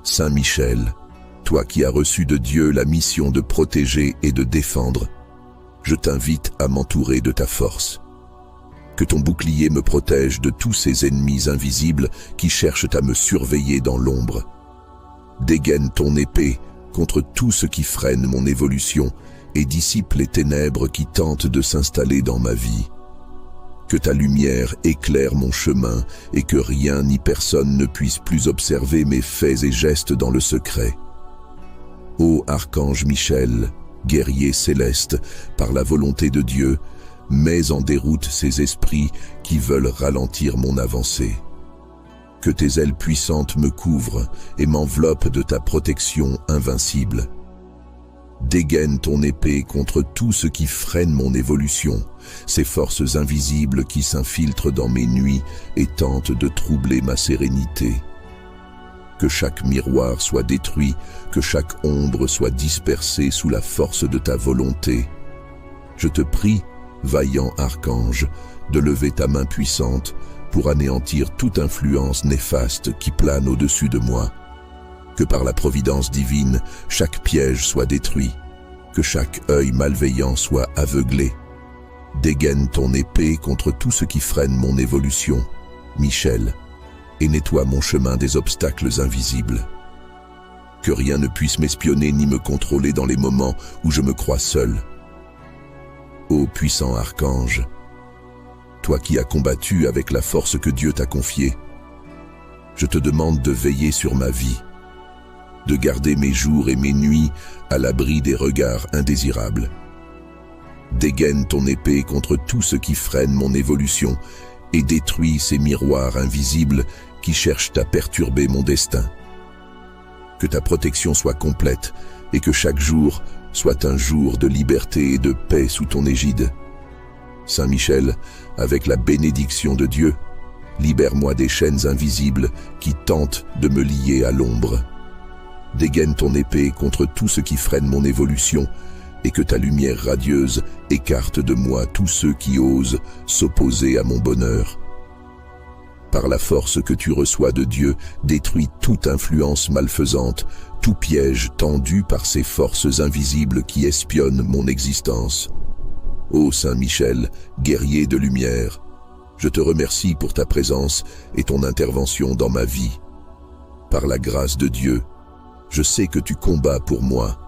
Saint Michel, toi qui as reçu de Dieu la mission de protéger et de défendre, je t'invite à m'entourer de ta force. Que ton bouclier me protège de tous ces ennemis invisibles qui cherchent à me surveiller dans l'ombre. Dégaine ton épée contre tout ce qui freine mon évolution et dissipe les ténèbres qui tentent de s'installer dans ma vie. Que ta lumière éclaire mon chemin et que rien ni personne ne puisse plus observer mes faits et gestes dans le secret. Ô Archange Michel, guerrier céleste, par la volonté de Dieu, mets en déroute ces esprits qui veulent ralentir mon avancée. Que tes ailes puissantes me couvrent et m'enveloppent de ta protection invincible. Dégaine ton épée contre tout ce qui freine mon évolution, ces forces invisibles qui s'infiltrent dans mes nuits et tentent de troubler ma sérénité. Que chaque miroir soit détruit, que chaque ombre soit dispersée sous la force de ta volonté. Je te prie, vaillant archange, de lever ta main puissante pour anéantir toute influence néfaste qui plane au-dessus de moi. Que par la providence divine, chaque piège soit détruit, que chaque œil malveillant soit aveuglé. Dégaine ton épée contre tout ce qui freine mon évolution, Michel, et nettoie mon chemin des obstacles invisibles. Que rien ne puisse m'espionner ni me contrôler dans les moments où je me crois seul. Ô puissant archange, toi qui as combattu avec la force que Dieu t'a confiée, je te demande de veiller sur ma vie, de garder mes jours et mes nuits à l'abri des regards indésirables. Dégaine ton épée contre tout ce qui freine mon évolution et détruis ces miroirs invisibles qui cherchent à perturber mon destin. Que ta protection soit complète et que chaque jour soit un jour de liberté et de paix sous ton égide. Saint Michel, avec la bénédiction de Dieu, libère-moi des chaînes invisibles qui tentent de me lier à l'ombre. Dégaine ton épée contre tout ce qui freine mon évolution et que ta lumière radieuse écarte de moi tous ceux qui osent s'opposer à mon bonheur. Par la force que tu reçois de Dieu, détruis toute influence malfaisante, tout piège tendu par ces forces invisibles qui espionnent mon existence. Ô Saint Michel, guerrier de lumière, je te remercie pour ta présence et ton intervention dans ma vie. Par la grâce de Dieu, je sais que tu combats pour moi,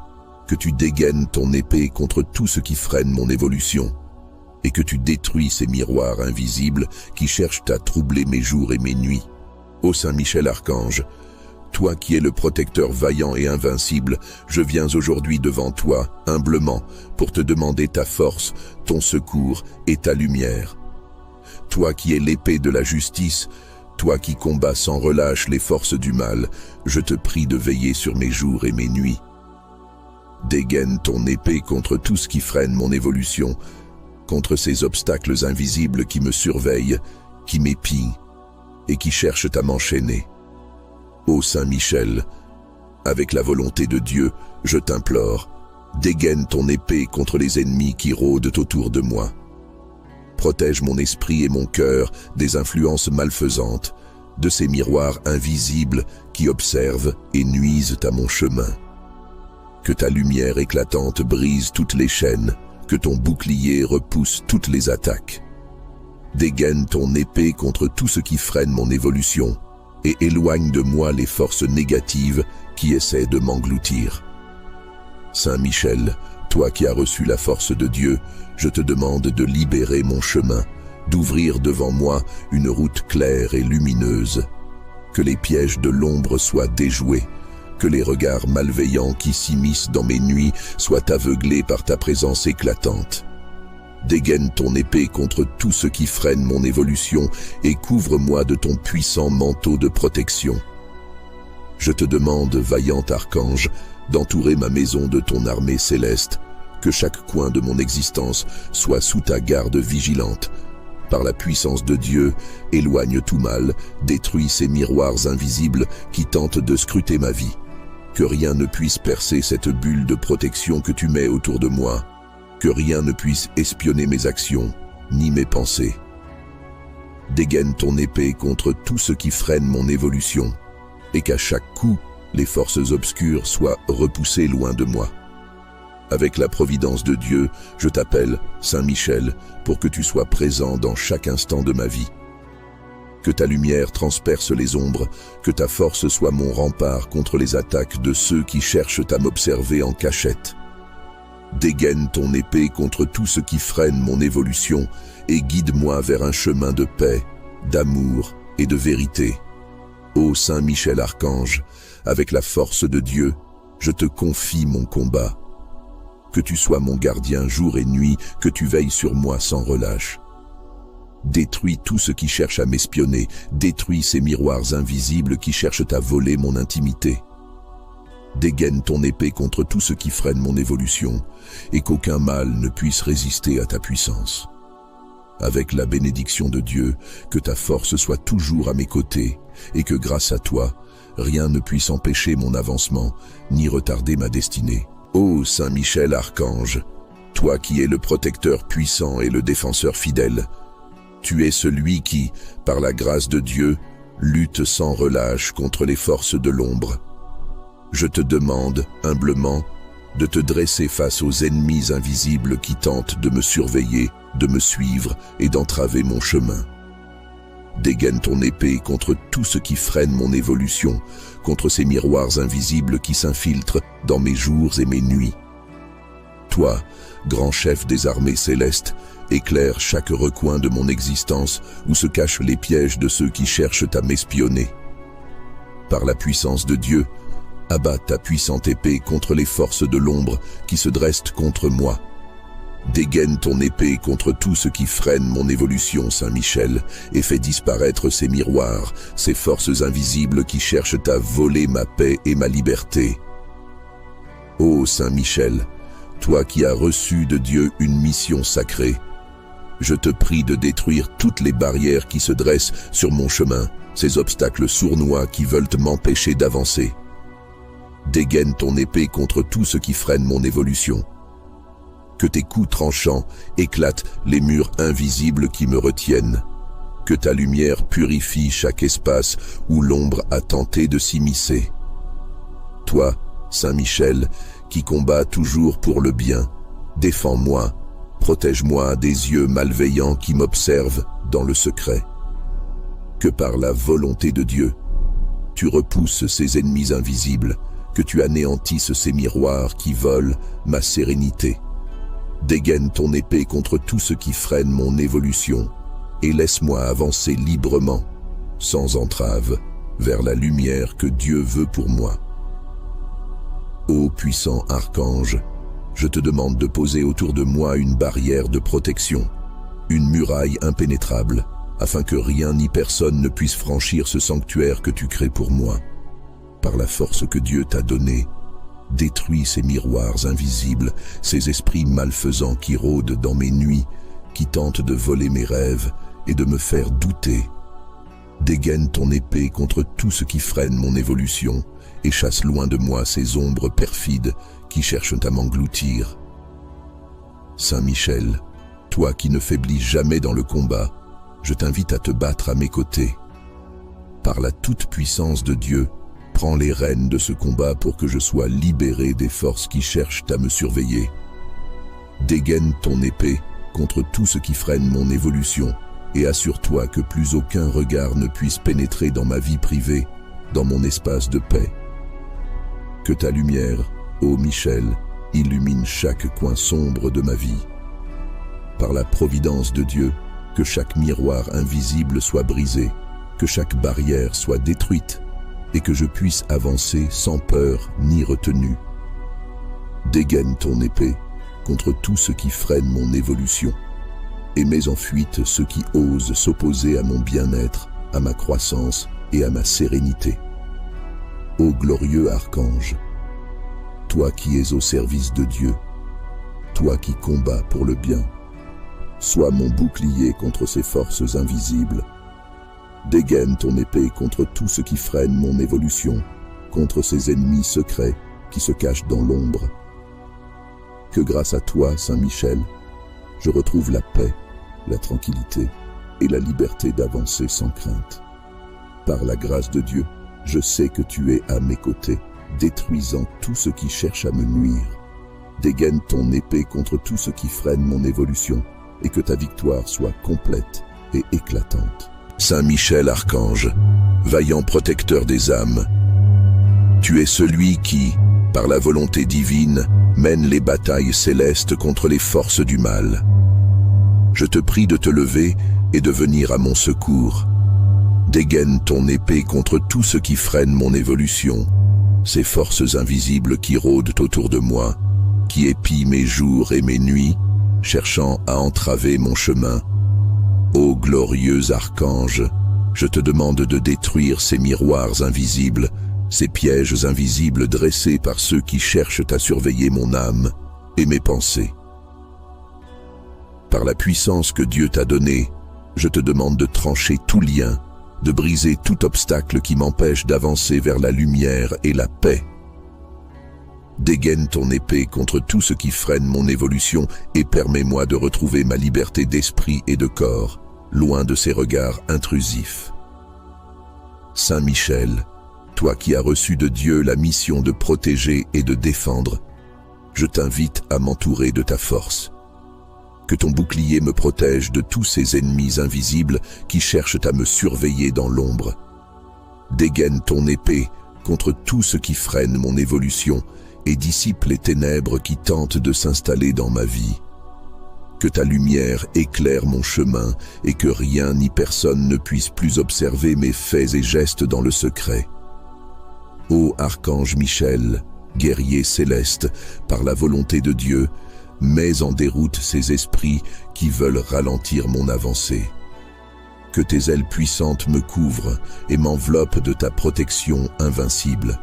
que tu dégaines ton épée contre tout ce qui freine mon évolution, et que tu détruis ces miroirs invisibles qui cherchent à troubler mes jours et mes nuits. Ô Saint Michel Archange, Toi qui es le protecteur vaillant et invincible, je viens aujourd'hui devant toi, humblement, pour te demander ta force, ton secours et ta lumière. Toi qui es l'épée de la justice, toi qui combats sans relâche les forces du mal, je te prie de veiller sur mes jours et mes nuits. Dégaine ton épée contre tout ce qui freine mon évolution, contre ces obstacles invisibles qui me surveillent, qui m'épient et qui cherchent à m'enchaîner. Ô Saint Michel, avec la volonté de Dieu, je t'implore, dégaine ton épée contre les ennemis qui rôdent autour de moi. Protège mon esprit et mon cœur des influences malfaisantes, de ces miroirs invisibles qui observent et nuisent à mon chemin. Que ta lumière éclatante brise toutes les chaînes, que ton bouclier repousse toutes les attaques. Dégaine ton épée contre tout ce qui freine mon évolution et éloigne de moi les forces négatives qui essaient de m'engloutir. Saint Michel, toi qui as reçu la force de Dieu, je te demande de libérer mon chemin, d'ouvrir devant moi une route claire et lumineuse. Que les pièges de l'ombre soient déjoués, que les regards malveillants qui s'immiscent dans mes nuits soient aveuglés par ta présence éclatante. Dégaine ton épée contre tout ce qui freine mon évolution et couvre-moi de ton puissant manteau de protection. Je te demande, vaillant archange, d'entourer ma maison de ton armée céleste, que chaque coin de mon existence soit sous ta garde vigilante. Par la puissance de Dieu, éloigne tout mal, détruis ces miroirs invisibles qui tentent de scruter ma vie. Que rien ne puisse percer cette bulle de protection que tu mets autour de moi. Que rien ne puisse espionner mes actions, ni mes pensées. Dégaine ton épée contre tout ce qui freine mon évolution, et qu'à chaque coup, les forces obscures soient repoussées loin de moi. Avec la providence de Dieu, je t'appelle, Saint Michel, pour que tu sois présent dans chaque instant de ma vie. Que ta lumière transperce les ombres, que ta force soit mon rempart contre les attaques de ceux qui cherchent à m'observer en cachette. Dégaine ton épée contre tout ce qui freine mon évolution et guide-moi vers un chemin de paix, d'amour et de vérité. Ô Saint Michel Archange, avec la force de Dieu, je te confie mon combat. Que tu sois mon gardien jour et nuit, que tu veilles sur moi sans relâche. Détruis tout ce qui cherche à m'espionner, détruis ces miroirs invisibles qui cherchent à voler mon intimité. Dégaine ton épée contre tout ce qui freine mon évolution, et qu'aucun mal ne puisse résister à ta puissance. Avec la bénédiction de Dieu, que ta force soit toujours à mes côtés, et que grâce à toi, rien ne puisse empêcher mon avancement, ni retarder ma destinée. Ô Saint Michel Archange, toi qui es le protecteur puissant et le défenseur fidèle, tu es celui qui, par la grâce de Dieu, lutte sans relâche contre les forces de l'ombre. Je te demande, humblement, de te dresser face aux ennemis invisibles qui tentent de me surveiller, de me suivre et d'entraver mon chemin. Dégaine ton épée contre tout ce qui freine mon évolution, contre ces miroirs invisibles qui s'infiltrent dans mes jours et mes nuits. Toi, grand chef des armées célestes, éclaire chaque recoin de mon existence où se cachent les pièges de ceux qui cherchent à m'espionner. Par la puissance de Dieu, abat ta puissante épée contre les forces de l'ombre qui se dressent contre moi. Dégaine ton épée contre tout ce qui freine mon évolution, Saint Michel, et fais disparaître ces miroirs, ces forces invisibles qui cherchent à voler ma paix et ma liberté. Ô Saint Michel, toi qui as reçu de Dieu une mission sacrée, je te prie de détruire toutes les barrières qui se dressent sur mon chemin, ces obstacles sournois qui veulent m'empêcher d'avancer. Dégaine ton épée contre tout ce qui freine mon évolution. Que tes coups tranchants éclatent les murs invisibles qui me retiennent. Que ta lumière purifie chaque espace où l'ombre a tenté de s'immiscer. Toi, Saint Michel, qui combats toujours pour le bien, défends-moi, protège-moi des yeux malveillants qui m'observent dans le secret. Que par la volonté de Dieu, tu repousses ces ennemis invisibles, que tu anéantisses ces miroirs qui volent ma sérénité. Dégaine ton épée contre tout ce qui freine mon évolution et laisse-moi avancer librement, sans entrave vers la lumière que Dieu veut pour moi. Ô puissant archange, je te demande de poser autour de moi une barrière de protection, une muraille impénétrable, afin que rien ni personne ne puisse franchir ce sanctuaire que tu crées pour moi. Par la force que Dieu t'a donnée, détruis ces miroirs invisibles, ces esprits malfaisants qui rôdent dans mes nuits, qui tentent de voler mes rêves et de me faire douter. Dégaine ton épée contre tout ce qui freine mon évolution et chasse loin de moi ces ombres perfides qui cherchent à m'engloutir. Saint Michel, toi qui ne faiblis jamais dans le combat, je t'invite à te battre à mes côtés. Par la toute-puissance de Dieu, prends les rênes de ce combat pour que je sois libéré des forces qui cherchent à me surveiller. Dégaine ton épée contre tout ce qui freine mon évolution et assure-toi que plus aucun regard ne puisse pénétrer dans ma vie privée, dans mon espace de paix. Que ta lumière, ô Michel, illumine chaque coin sombre de ma vie. Par la providence de Dieu, que chaque miroir invisible soit brisé, que chaque barrière soit détruite, et que je puisse avancer sans peur ni retenue. Dégaine ton épée contre tout ce qui freine mon évolution, et mets en fuite ceux qui osent s'opposer à mon bien-être, à ma croissance et à ma sérénité. Ô glorieux archange, toi qui es au service de Dieu, toi qui combats pour le bien, sois mon bouclier contre ces forces invisibles. Dégaine ton épée contre tout ce qui freine mon évolution, contre ces ennemis secrets qui se cachent dans l'ombre. Que grâce à toi, Saint Michel, je retrouve la paix, la tranquillité et la liberté d'avancer sans crainte. Par la grâce de Dieu, je sais que tu es à mes côtés, détruisant tout ce qui cherche à me nuire. Dégaine ton épée contre tout ce qui freine mon évolution, et que ta victoire soit complète et éclatante. Saint Michel Archange, vaillant protecteur des âmes, tu es celui qui, par la volonté divine, mène les batailles célestes contre les forces du mal. Je te prie de te lever et de venir à mon secours. Dégaine ton épée contre tout ce qui freine mon évolution, ces forces invisibles qui rôdent autour de moi, qui épient mes jours et mes nuits, cherchant à entraver mon chemin. Ô glorieux archange, je te demande de détruire ces miroirs invisibles, ces pièges invisibles dressés par ceux qui cherchent à surveiller mon âme et mes pensées. Par la puissance que Dieu t'a donnée, je te demande de trancher tout lien, de briser tout obstacle qui m'empêche d'avancer vers la lumière et la paix. Dégaine ton épée contre tout ce qui freine mon évolution et permets-moi de retrouver ma liberté d'esprit et de corps, loin de ces regards intrusifs. Saint Michel, toi qui as reçu de Dieu la mission de protéger et de défendre, je t'invite à m'entourer de ta force. Que ton bouclier me protège de tous ces ennemis invisibles qui cherchent à me surveiller dans l'ombre. Dégaine ton épée contre tout ce qui freine mon évolution et dissipe les ténèbres qui tentent de s'installer dans ma vie. Que ta lumière éclaire mon chemin et que rien ni personne ne puisse plus observer mes faits et gestes dans le secret. Ô Archange Michel, guerrier céleste, par la volonté de Dieu, mets en déroute ces esprits qui veulent ralentir mon avancée. Que tes ailes puissantes me couvrent et m'enveloppent de ta protection invincible.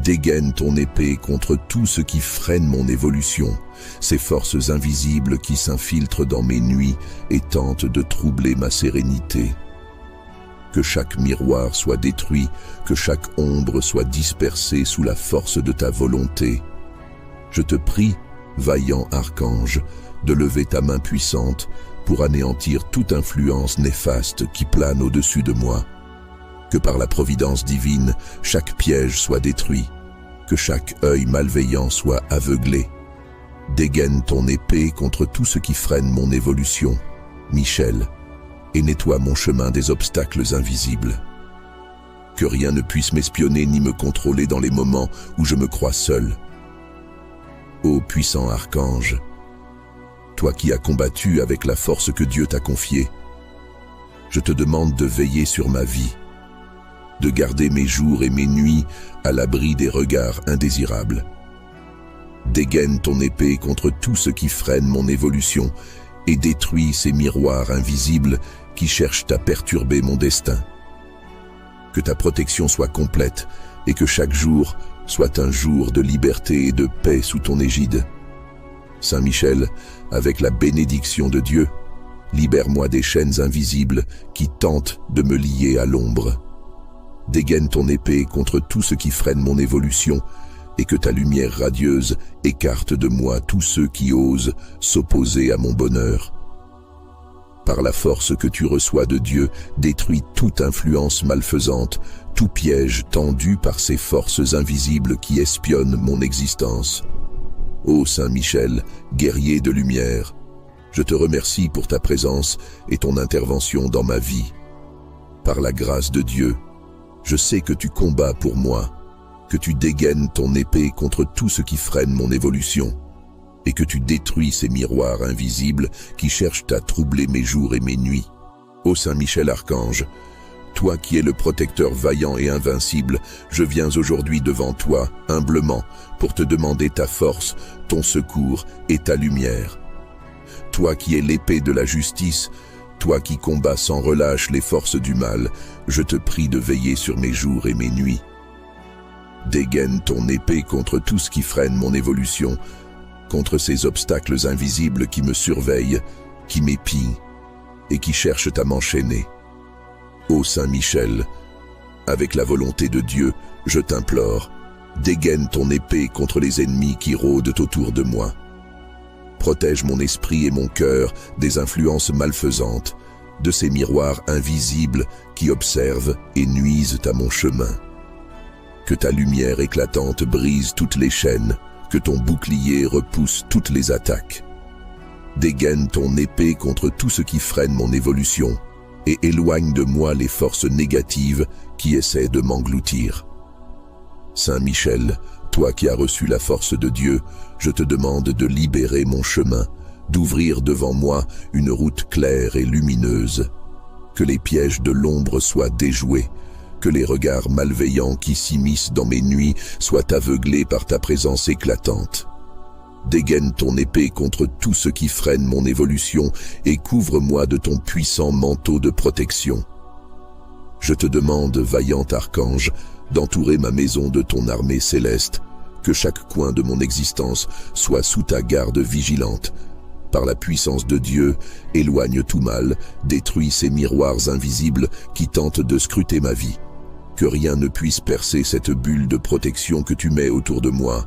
Dégaine ton épée contre tout ce qui freine mon évolution, ces forces invisibles qui s'infiltrent dans mes nuits et tentent de troubler ma sérénité. Que chaque miroir soit détruit, que chaque ombre soit dispersée sous la force de ta volonté. Je te prie, vaillant archange, de lever ta main puissante pour anéantir toute influence néfaste qui plane au-dessus de moi. Que par la providence divine, chaque piège soit détruit, que chaque œil malveillant soit aveuglé. Dégaine ton épée contre tout ce qui freine mon évolution, Michel, et nettoie mon chemin des obstacles invisibles. Que rien ne puisse m'espionner ni me contrôler dans les moments où je me crois seul. Ô puissant archange, toi qui as combattu avec la force que Dieu t'a confiée, je te demande de veiller sur ma vie. de garder mes jours et mes nuits à l'abri des regards indésirables. Dégaine ton épée contre tout ce qui freine mon évolution et détruis ces miroirs invisibles qui cherchent à perturber mon destin. Que ta protection soit complète et que chaque jour soit un jour de liberté et de paix sous ton égide. Saint Michel, avec la bénédiction de Dieu, libère-moi des chaînes invisibles qui tentent de me lier à l'ombre. Dégaine ton épée contre tout ce qui freine mon évolution et que ta lumière radieuse écarte de moi tous ceux qui osent s'opposer à mon bonheur. Par la force que tu reçois de Dieu, détruis toute influence malfaisante, tout piège tendu par ces forces invisibles qui espionnent mon existence. Ô Saint Michel, guerrier de lumière, je te remercie pour ta présence et ton intervention dans ma vie. Par la grâce de Dieu, je sais que tu combats pour moi, que tu dégaines ton épée contre tout ce qui freine mon évolution, et que tu détruis ces miroirs invisibles qui cherchent à troubler mes jours et mes nuits. Ô Saint Michel Archange, toi qui es le protecteur vaillant et invincible, je viens aujourd'hui devant toi, humblement, pour te demander ta force, ton secours et ta lumière. Toi qui es l'épée de la justice, toi qui combats sans relâche les forces du mal, je te prie de veiller sur mes jours et mes nuits. Dégaine ton épée contre tout ce qui freine mon évolution, contre ces obstacles invisibles qui me surveillent, qui m'épient et qui cherchent à m'enchaîner. Ô Saint Michel, avec la volonté de Dieu, je t'implore, dégaine ton épée contre les ennemis qui rôdent autour de moi. Protège mon esprit et mon cœur des influences malfaisantes, de ces miroirs invisibles qui observent et nuisent à mon chemin. Que ta lumière éclatante brise toutes les chaînes, que ton bouclier repousse toutes les attaques. Dégaine ton épée contre tout ce qui freine mon évolution et éloigne de moi les forces négatives qui essaient de m'engloutir. Saint Michel, toi qui as reçu la force de Dieu, je te demande de libérer mon chemin, d'ouvrir devant moi une route claire et lumineuse. Que les pièges de l'ombre soient déjoués, que les regards malveillants qui s'immiscent dans mes nuits soient aveuglés par ta présence éclatante. Dégaine ton épée contre tout ce qui freine mon évolution et couvre-moi de ton puissant manteau de protection. Je te demande, vaillant archange, d'entourer ma maison de ton armée céleste, que chaque coin de mon existence soit sous ta garde vigilante. Par la puissance de Dieu, éloigne tout mal, détruis ces miroirs invisibles qui tentent de scruter ma vie. Que rien ne puisse percer cette bulle de protection que tu mets autour de moi,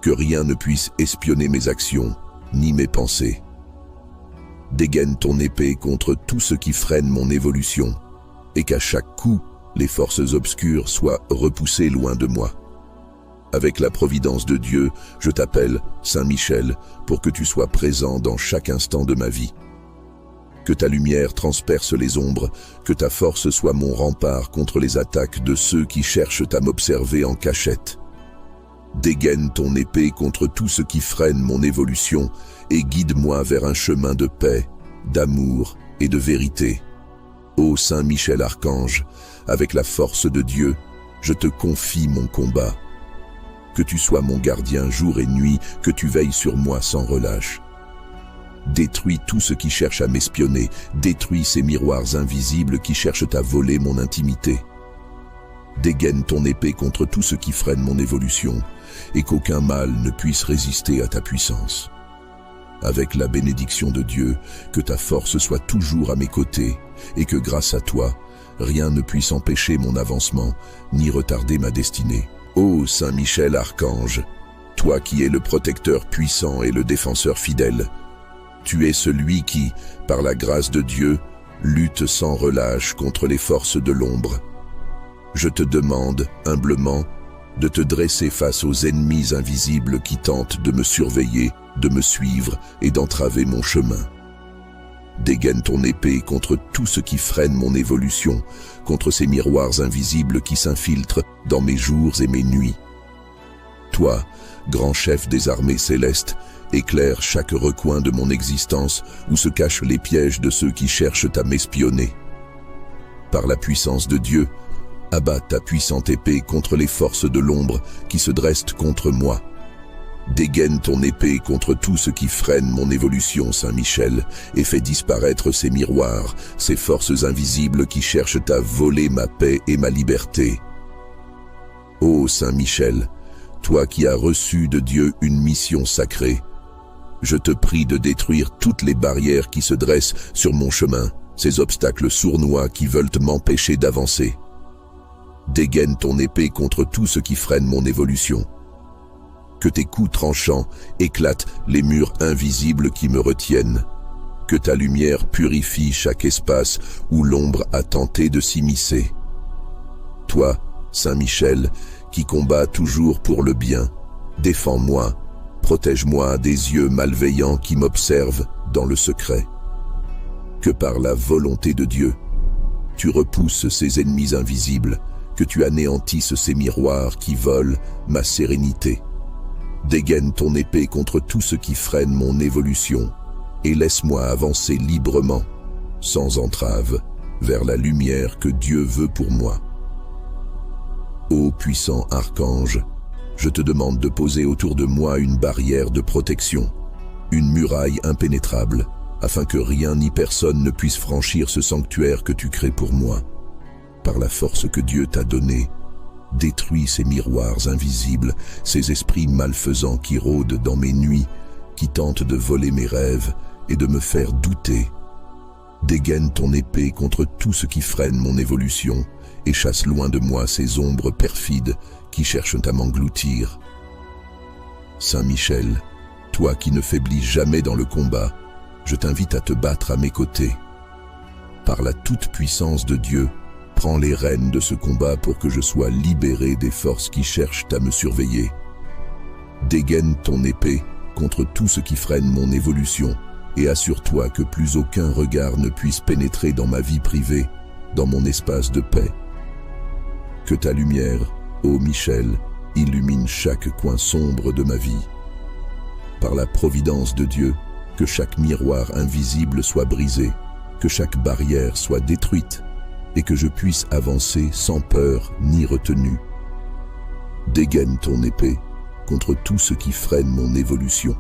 que rien ne puisse espionner mes actions, ni mes pensées. Dégaine ton épée contre tout ce qui freine mon évolution, et qu'à chaque coup, les forces obscures soient repoussées loin de moi. Avec la providence de Dieu, je t'appelle, Saint Michel, pour que tu sois présent dans chaque instant de ma vie. Que ta lumière transperce les ombres, que ta force soit mon rempart contre les attaques de ceux qui cherchent à m'observer en cachette. Dégaine ton épée contre tout ce qui freine mon évolution et guide-moi vers un chemin de paix, d'amour et de vérité. Ô Saint Michel Archange, avec la force de Dieu, je te confie mon combat. Que tu sois mon gardien jour et nuit, que tu veilles sur moi sans relâche. Détruis tout ce qui cherche à m'espionner, détruis ces miroirs invisibles qui cherchent à voler mon intimité. Dégaine ton épée contre tout ce qui freine mon évolution, et qu'aucun mal ne puisse résister à ta puissance. Avec la bénédiction de Dieu, que ta force soit toujours à mes côtés, et que grâce à toi, rien ne puisse empêcher mon avancement, ni retarder ma destinée. Ô Saint Michel Archange, toi qui es le protecteur puissant et le défenseur fidèle, tu es celui qui, par la grâce de Dieu, lutte sans relâche contre les forces de l'ombre. Je te demande, humblement, de te dresser face aux ennemis invisibles qui tentent de me surveiller, de me suivre et d'entraver mon chemin. Dégaine ton épée contre tout ce qui freine mon évolution, contre ces miroirs invisibles qui s'infiltrent dans mes jours et mes nuits. Toi, grand chef des armées célestes, éclaire chaque recoin de mon existence où se cachent les pièges de ceux qui cherchent à m'espionner. Par la puissance de Dieu, Abat ta puissante épée contre les forces de l'ombre qui se dressent contre moi. Dégaine ton épée contre tout ce qui freine mon évolution, Saint-Michel, et fais disparaître ces miroirs, ces forces invisibles qui cherchent à voler ma paix et ma liberté. Ô Saint-Michel, toi qui as reçu de Dieu une mission sacrée, je te prie de détruire toutes les barrières qui se dressent sur mon chemin, ces obstacles sournois qui veulent m'empêcher d'avancer. Dégaine ton épée contre tout ce qui freine mon évolution. Que tes coups tranchants éclatent les murs invisibles qui me retiennent. Que ta lumière purifie chaque espace où l'ombre a tenté de s'immiscer. Toi, Saint-Michel, qui combats toujours pour le bien, défends-moi, protège-moi des yeux malveillants qui m'observent dans le secret. Que par la volonté de Dieu, tu repousses ces ennemis invisibles, que tu anéantisses ces miroirs qui volent ma sérénité. Dégaine ton épée contre tout ce qui freine mon évolution et laisse-moi avancer librement, sans entrave, vers la lumière que Dieu veut pour moi. Ô puissant archange, je te demande de poser autour de moi une barrière de protection, une muraille impénétrable, afin que rien ni personne ne puisse franchir ce sanctuaire que tu crées pour moi. Par la force que Dieu t'a donnée, détruis ces miroirs invisibles, ces esprits malfaisants qui rôdent dans mes nuits, qui tentent de voler mes rêves et de me faire douter. Dégaine ton épée contre tout ce qui freine mon évolution et chasse loin de moi ces ombres perfides qui cherchent à m'engloutir. Saint-Michel, toi qui ne faiblis jamais dans le combat, je t'invite à te battre à mes côtés. Par la toute-puissance de Dieu, prends les rênes de ce combat pour que je sois libéré des forces qui cherchent à me surveiller. Dégaine ton épée contre tout ce qui freine mon évolution et assure-toi que plus aucun regard ne puisse pénétrer dans ma vie privée, dans mon espace de paix. Que ta lumière, ô Michel, illumine chaque coin sombre de ma vie. Par la providence de Dieu, que chaque miroir invisible soit brisé, que chaque barrière soit détruite, et que je puisse avancer sans peur ni retenue. Dégaine ton épée contre tout ce qui freine mon évolution,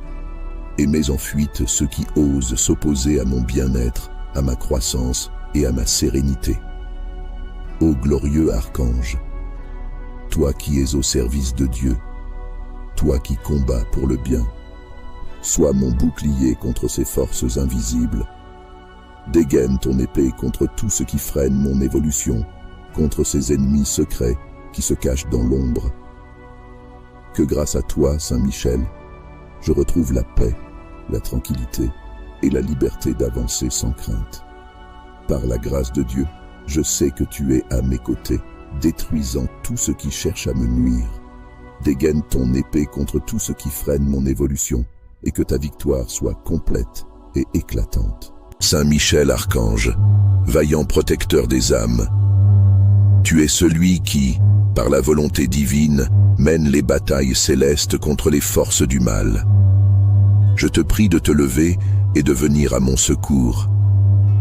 et mets en fuite ceux qui osent s'opposer à mon bien-être, à ma croissance et à ma sérénité. Ô glorieux archange, toi qui es au service de Dieu, toi qui combats pour le bien, sois mon bouclier contre ces forces invisibles. Dégaine ton épée contre tout ce qui freine mon évolution, contre ces ennemis secrets qui se cachent dans l'ombre. Que grâce à toi, Saint-Michel, je retrouve la paix, la tranquillité et la liberté d'avancer sans crainte. Par la grâce de Dieu, je sais que tu es à mes côtés, détruisant tout ce qui cherche à me nuire. Dégaine ton épée contre tout ce qui freine mon évolution et que ta victoire soit complète et éclatante. Saint-Michel Archange, vaillant protecteur des âmes, tu es celui qui, par la volonté divine, mène les batailles célestes contre les forces du mal. Je te prie de te lever et de venir à mon secours.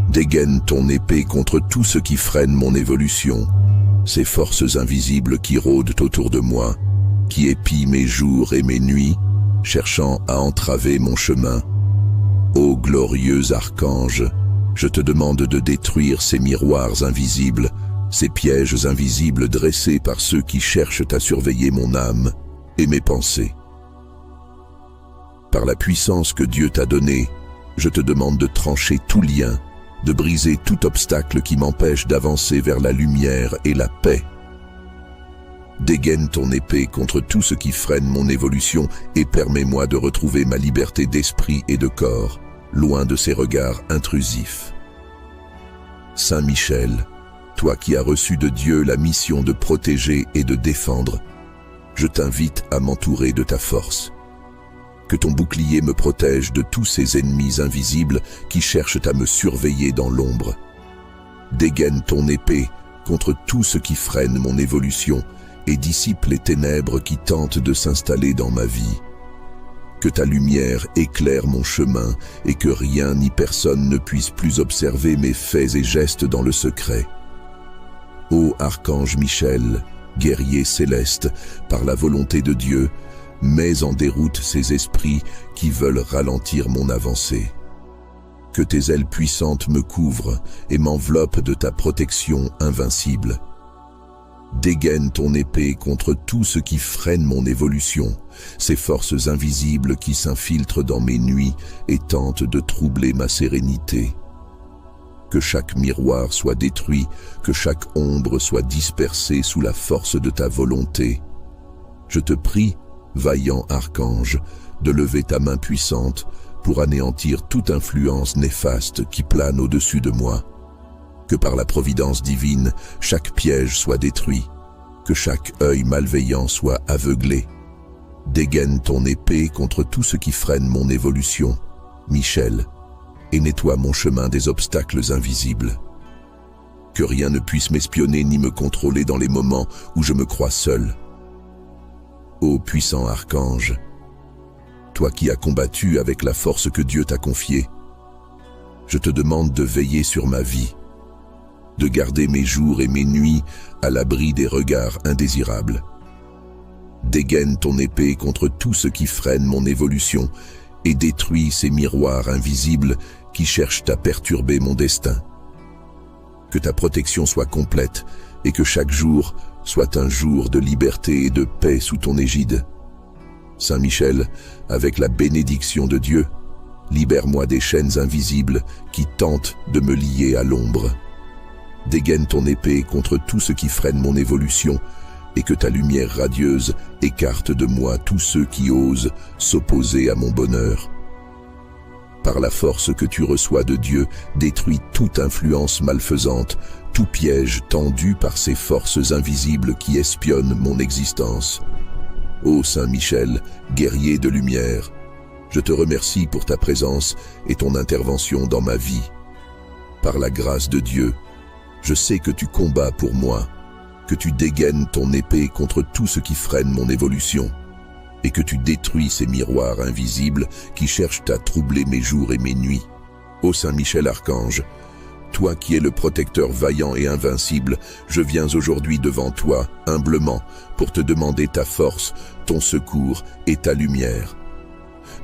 Dégaine ton épée contre tout ce qui freine mon évolution, ces forces invisibles qui rôdent autour de moi, qui épient mes jours et mes nuits, cherchant à entraver mon chemin. Ô glorieux archange, je te demande de détruire ces miroirs invisibles, ces pièges invisibles dressés par ceux qui cherchent à surveiller mon âme et mes pensées. Par la puissance que Dieu t'a donnée, je te demande de trancher tout lien, de briser tout obstacle qui m'empêche d'avancer vers la lumière et la paix. Dégaine ton épée contre tout ce qui freine mon évolution et permets-moi de retrouver ma liberté d'esprit et de corps, loin de ces regards intrusifs. Saint-Michel, toi qui as reçu de Dieu la mission de protéger et de défendre, je t'invite à m'entourer de ta force. Que ton bouclier me protège de tous ces ennemis invisibles qui cherchent à me surveiller dans l'ombre. Dégaine ton épée contre tout ce qui freine mon évolution et dissipe les ténèbres qui tentent de s'installer dans ma vie. Que ta lumière éclaire mon chemin et que rien ni personne ne puisse plus observer mes faits et gestes dans le secret. Ô archange Michel, guerrier céleste, par la volonté de Dieu, mets en déroute ces esprits qui veulent ralentir mon avancée. Que tes ailes puissantes me couvrent et m'enveloppent de ta protection invincible. Dégaine ton épée contre tout ce qui freine mon évolution, ces forces invisibles qui s'infiltrent dans mes nuits et tentent de troubler ma sérénité. Que chaque miroir soit détruit, que chaque ombre soit dispersée sous la force de ta volonté. Je te prie, vaillant archange, de lever ta main puissante pour anéantir toute influence néfaste qui plane au-dessus de moi. Que par la providence divine, chaque piège soit détruit, que chaque œil malveillant soit aveuglé. Dégaine ton épée contre tout ce qui freine mon évolution, Michel, et nettoie mon chemin des obstacles invisibles. Que rien ne puisse m'espionner ni me contrôler dans les moments où je me crois seul. Ô puissant archange, toi qui as combattu avec la force que Dieu t'a confiée, je te demande de veiller sur ma vie, de garder mes jours et mes nuits à l'abri des regards indésirables. Dégaine ton épée contre tout ce qui freine mon évolution et détruis ces miroirs invisibles qui cherchent à perturber mon destin. Que ta protection soit complète et que chaque jour soit un jour de liberté et de paix sous ton égide. Saint Michel, avec la bénédiction de Dieu, libère-moi des chaînes invisibles qui tentent de me lier à l'ombre. Dégaine ton épée contre tout ce qui freine mon évolution et que ta lumière radieuse écarte de moi tous ceux qui osent s'opposer à mon bonheur. Par la force que tu reçois de Dieu, détruis toute influence malfaisante, tout piège tendu par ces forces invisibles qui espionnent mon existence. Ô Saint Michel, guerrier de lumière, je te remercie pour ta présence et ton intervention dans ma vie. Par la grâce de Dieu, je sais que tu combats pour moi, que tu dégaines ton épée contre tout ce qui freine mon évolution, et que tu détruis ces miroirs invisibles qui cherchent à troubler mes jours et mes nuits. Ô Saint Michel Archange, toi qui es le protecteur vaillant et invincible, je viens aujourd'hui devant toi, humblement, pour te demander ta force, ton secours et ta lumière.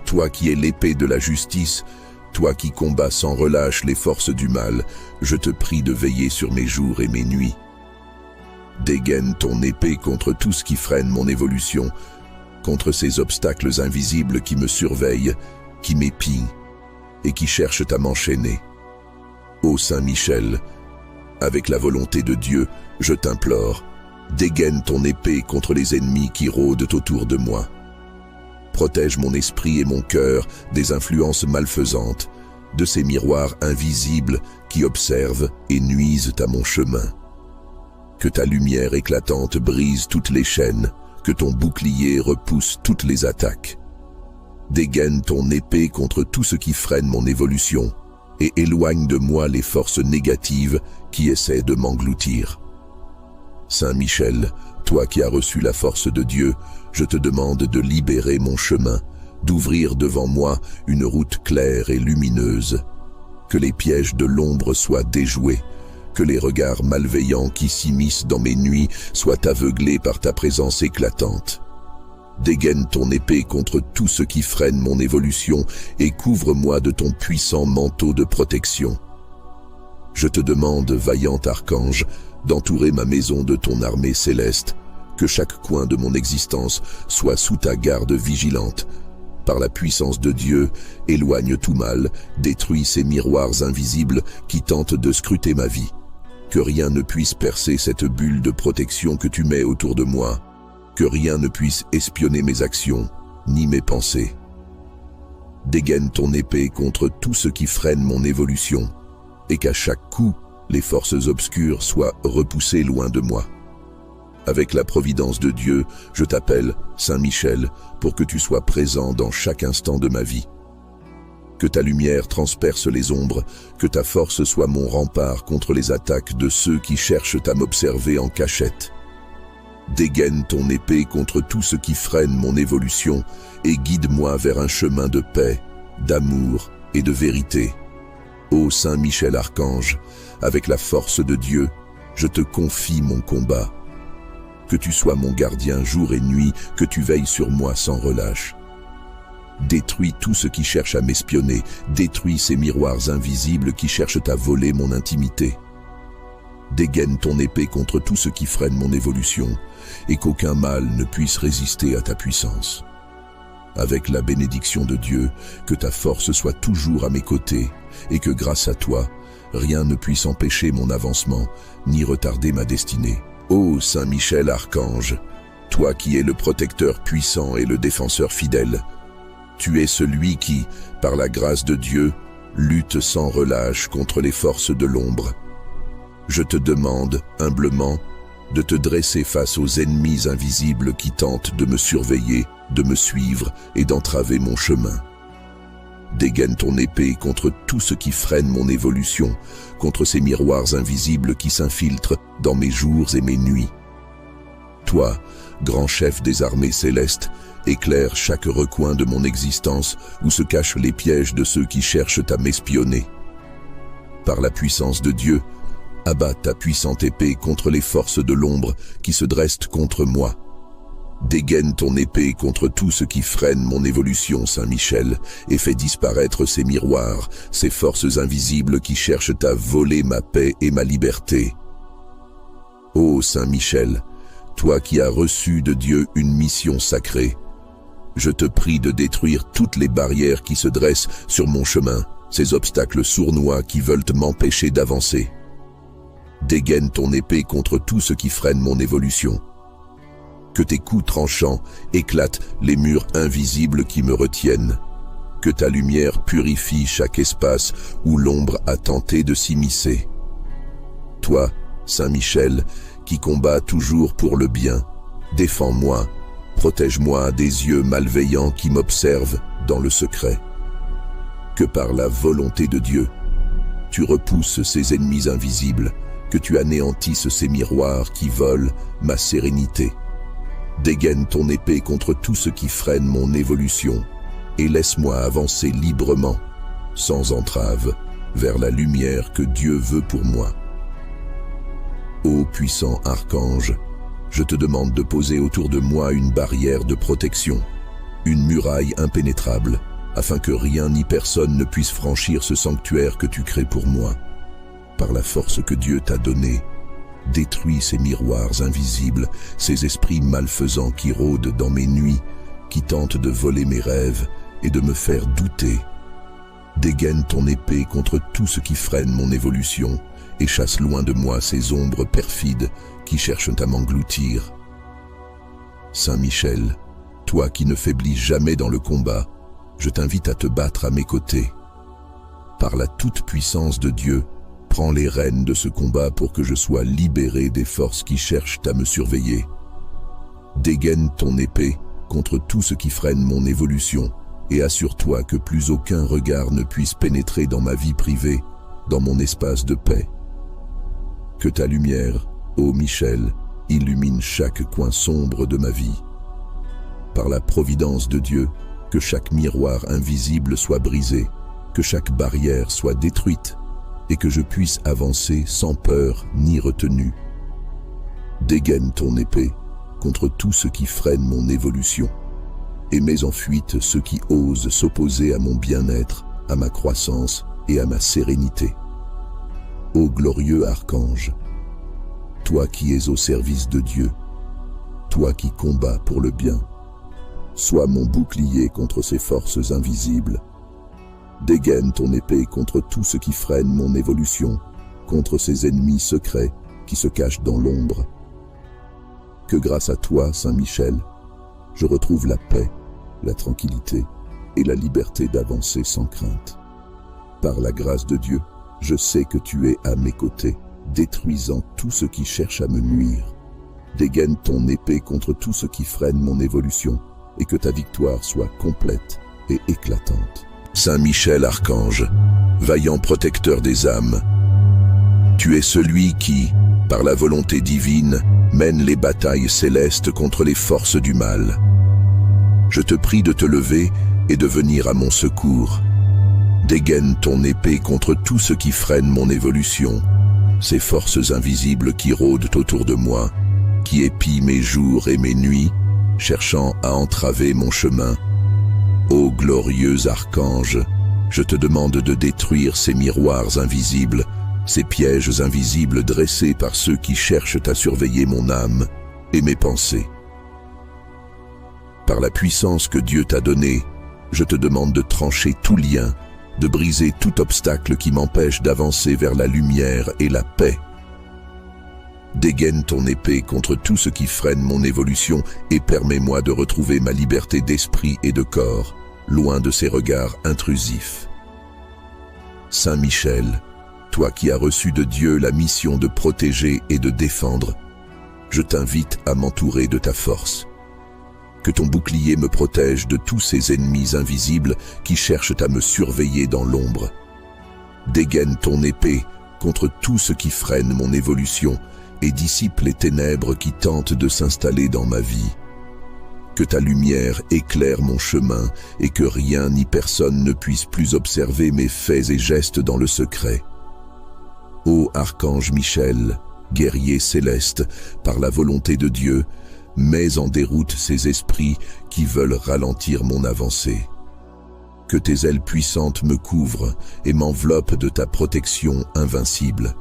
Toi qui es l'épée de la justice, toi qui combats sans relâche les forces du mal, je te prie de veiller sur mes jours et mes nuits. Dégaine ton épée contre tout ce qui freine mon évolution, contre ces obstacles invisibles qui me surveillent, qui m'épient et qui cherchent à m'enchaîner. Ô Saint Michel, avec la volonté de Dieu, je t'implore, dégaine ton épée contre les ennemis qui rôdent autour de moi. Protège mon esprit et mon cœur des influences malfaisantes, de ces miroirs invisibles qui observent et nuisent à mon chemin. Que ta lumière éclatante brise toutes les chaînes, que ton bouclier repousse toutes les attaques. Dégaine ton épée contre tout ce qui freine mon évolution et éloigne de moi les forces négatives qui essaient de m'engloutir. Saint Michel, toi qui as reçu la force de Dieu, je te demande de libérer mon chemin, d'ouvrir devant moi une route claire et lumineuse. Que les pièges de l'ombre soient déjoués, que les regards malveillants qui s'immiscent dans mes nuits soient aveuglés par ta présence éclatante. Dégaine ton épée contre tout ce qui freine mon évolution et couvre-moi de ton puissant manteau de protection. Je te demande, vaillant archange, d'entourer ma maison de ton armée céleste, que chaque coin de mon existence soit sous ta garde vigilante. Par la puissance de Dieu, éloigne tout mal, détruis ces miroirs invisibles qui tentent de scruter ma vie. Que rien ne puisse percer cette bulle de protection que tu mets autour de moi. Que rien ne puisse espionner mes actions, ni mes pensées. Dégaine ton épée contre tout ce qui freine mon évolution, et qu'à chaque coup, les forces obscures soient repoussées loin de moi. Avec la providence de Dieu, je t'appelle, Saint Michel, pour que tu sois présent dans chaque instant de ma vie. Que ta lumière transperce les ombres, que ta force soit mon rempart contre les attaques de ceux qui cherchent à m'observer en cachette. Dégaine ton épée contre tout ce qui freine mon évolution et guide-moi vers un chemin de paix, d'amour et de vérité. Ô Saint Michel Archange, avec la force de Dieu, je te confie mon combat. Que tu sois mon gardien jour et nuit, que tu veilles sur moi sans relâche. Détruis tout ce qui cherche à m'espionner, détruis ces miroirs invisibles qui cherchent à voler mon intimité. Dégaine ton épée contre tout ce qui freine mon évolution, et qu'aucun mal ne puisse résister à ta puissance. Avec la bénédiction de Dieu, que ta force soit toujours à mes côtés, et que grâce à toi, rien ne puisse empêcher mon avancement, ni retarder ma destinée. Ô Saint Michel Archange, toi qui es le protecteur puissant et le défenseur fidèle, tu es celui qui, par la grâce de Dieu, lutte sans relâche contre les forces de l'ombre. Je te demande, humblement, de te dresser face aux ennemis invisibles qui tentent de me surveiller, de me suivre et d'entraver mon chemin. Dégaine ton épée contre tout ce qui freine mon évolution, contre ces miroirs invisibles qui s'infiltrent dans mes jours et mes nuits. Toi, grand chef des armées célestes, éclaire chaque recoin de mon existence où se cachent les pièges de ceux qui cherchent à m'espionner. Par la puissance de Dieu, abat ta puissante épée contre les forces de l'ombre qui se dressent contre moi. Dégaine ton épée contre tout ce qui freine mon évolution, Saint Michel, et fais disparaître ces miroirs, ces forces invisibles qui cherchent à voler ma paix et ma liberté. Ô Saint Michel, toi qui as reçu de Dieu une mission sacrée, je te prie de détruire toutes les barrières qui se dressent sur mon chemin, ces obstacles sournois qui veulent m'empêcher d'avancer. Dégaine ton épée contre tout ce qui freine mon évolution. Que tes coups tranchants éclatent les murs invisibles qui me retiennent. Que ta lumière purifie chaque espace où l'ombre a tenté de s'immiscer. Toi, Saint Michel, qui combats toujours pour le bien, défends-moi, protège-moi des yeux malveillants qui m'observent dans le secret. Que par la volonté de Dieu, tu repousses ces ennemis invisibles, que tu anéantisses ces miroirs qui volent ma sérénité. Dégaine ton épée contre tout ce qui freine mon évolution et laisse-moi avancer librement, sans entrave, vers la lumière que Dieu veut pour moi. Ô puissant archange, je te demande de poser autour de moi une barrière de protection, une muraille impénétrable, afin que rien ni personne ne puisse franchir ce sanctuaire que tu crées pour moi. Par la force que Dieu t'a donnée, détruis ces miroirs invisibles, ces esprits malfaisants qui rôdent dans mes nuits, qui tentent de voler mes rêves et de me faire douter. Dégaine ton épée contre tout ce qui freine mon évolution et chasse loin de moi ces ombres perfides qui cherchent à m'engloutir. Saint Michel, toi qui ne faiblis jamais dans le combat, je t'invite à te battre à mes côtés. Par la toute-puissance de Dieu, prends les rênes de ce combat pour que je sois libéré des forces qui cherchent à me surveiller. Dégaine ton épée contre tout ce qui freine mon évolution et assure-toi que plus aucun regard ne puisse pénétrer dans ma vie privée, dans mon espace de paix. Que ta lumière, ô Michel, illumine chaque coin sombre de ma vie. Par la providence de Dieu, que chaque miroir invisible soit brisé, que chaque barrière soit détruite, et que je puisse avancer sans peur ni retenue. Dégaine ton épée contre tout ce qui freine mon évolution, et mets en fuite ceux qui osent s'opposer à mon bien-être, à ma croissance et à ma sérénité. Ô glorieux archange, toi qui es au service de Dieu, toi qui combats pour le bien, sois mon bouclier contre ces forces invisibles. Dégaine ton épée contre tout ce qui freine mon évolution, contre ces ennemis secrets qui se cachent dans l'ombre. Que grâce à toi, Saint Michel, je retrouve la paix, la tranquillité et la liberté d'avancer sans crainte. Par la grâce de Dieu, je sais que tu es à mes côtés, détruisant tout ce qui cherche à me nuire. Dégaine ton épée contre tout ce qui freine mon évolution, et que ta victoire soit complète et éclatante. Saint Michel Archange, vaillant protecteur des âmes, tu es celui qui, par la volonté divine, mène les batailles célestes contre les forces du mal. Je te prie de te lever et de venir à mon secours. Dégaine ton épée contre tout ce qui freine mon évolution ces forces invisibles qui rôdent autour de moi, qui épient mes jours et mes nuits, cherchant à entraver mon chemin. Ô glorieux archange, je te demande de détruire ces miroirs invisibles, ces pièges invisibles dressés par ceux qui cherchent à surveiller mon âme et mes pensées. Par la puissance que Dieu t'a donnée, je te demande de trancher tout lien, de briser tout obstacle qui m'empêche d'avancer vers la lumière et la paix. Dégaine ton épée contre tout ce qui freine mon évolution et permets-moi de retrouver ma liberté d'esprit et de corps, loin de ces regards intrusifs. Saint Michel, toi qui as reçu de Dieu la mission de protéger et de défendre, je t'invite à m'entourer de ta force. Que ton bouclier me protège de tous ces ennemis invisibles qui cherchent à me surveiller dans l'ombre. Dégaine ton épée contre tout ce qui freine mon évolution et dissipe les ténèbres qui tentent de s'installer dans ma vie. Que ta lumière éclaire mon chemin et que rien ni personne ne puisse plus observer mes faits et gestes dans le secret. Ô Archange Michel, guerrier céleste, par la volonté de Dieu, mets en déroute ces esprits qui veulent ralentir mon avancée. Que tes ailes puissantes me couvrent et m'enveloppent de ta protection invincible.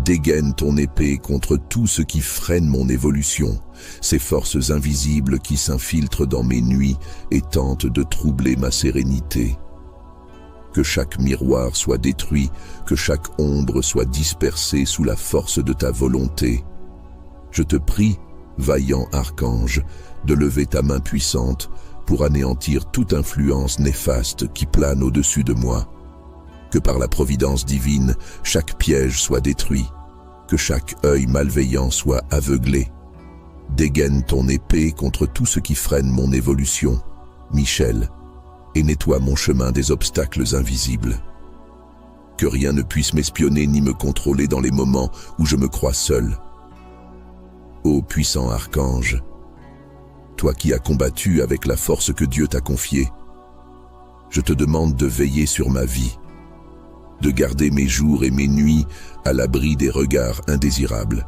Dégaine ton épée contre tout ce qui freine mon évolution, ces forces invisibles qui s'infiltrent dans mes nuits et tentent de troubler ma sérénité. Que chaque miroir soit détruit, que chaque ombre soit dispersée sous la force de ta volonté. Je te prie, vaillant archange, de lever ta main puissante pour anéantir toute influence néfaste qui plane au-dessus de moi. Que par la providence divine, chaque piège soit détruit, que chaque œil malveillant soit aveuglé. Dégaine ton épée contre tout ce qui freine mon évolution, Michel, et nettoie mon chemin des obstacles invisibles. Que rien ne puisse m'espionner ni me contrôler dans les moments où je me crois seul. Ô puissant archange, toi qui as combattu avec la force que Dieu t'a confiée, je te demande de veiller sur ma vie, de garder mes jours et mes nuits à l'abri des regards indésirables.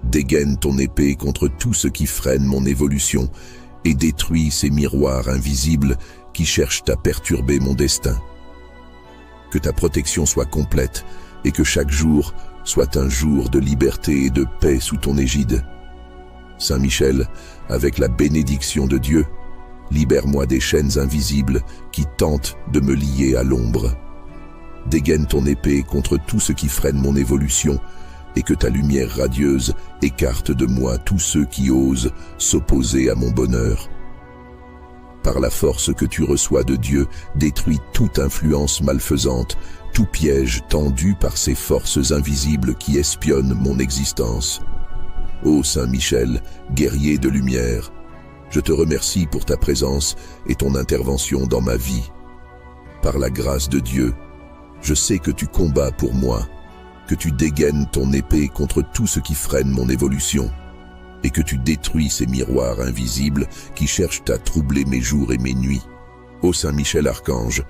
Dégaine ton épée contre tout ce qui freine mon évolution et détruis ces miroirs invisibles qui cherchent à perturber mon destin. Que ta protection soit complète et que chaque jour soit un jour de liberté et de paix sous ton égide. Saint Michel, avec la bénédiction de Dieu, libère-moi des chaînes invisibles qui tentent de me lier à l'ombre. Dégaine ton épée contre tout ce qui freine mon évolution et que ta lumière radieuse écarte de moi tous ceux qui osent s'opposer à mon bonheur. Par la force que tu reçois de Dieu, détruis toute influence malfaisante, tout piège tendu par ces forces invisibles qui espionnent mon existence. Ô Saint Michel, guerrier de lumière, je te remercie pour ta présence et ton intervention dans ma vie. Par la grâce de Dieu, je sais que tu combats pour moi, que tu dégaines ton épée contre tout ce qui freine mon évolution, et que tu détruis ces miroirs invisibles qui cherchent à troubler mes jours et mes nuits. Ô Saint Michel Archange,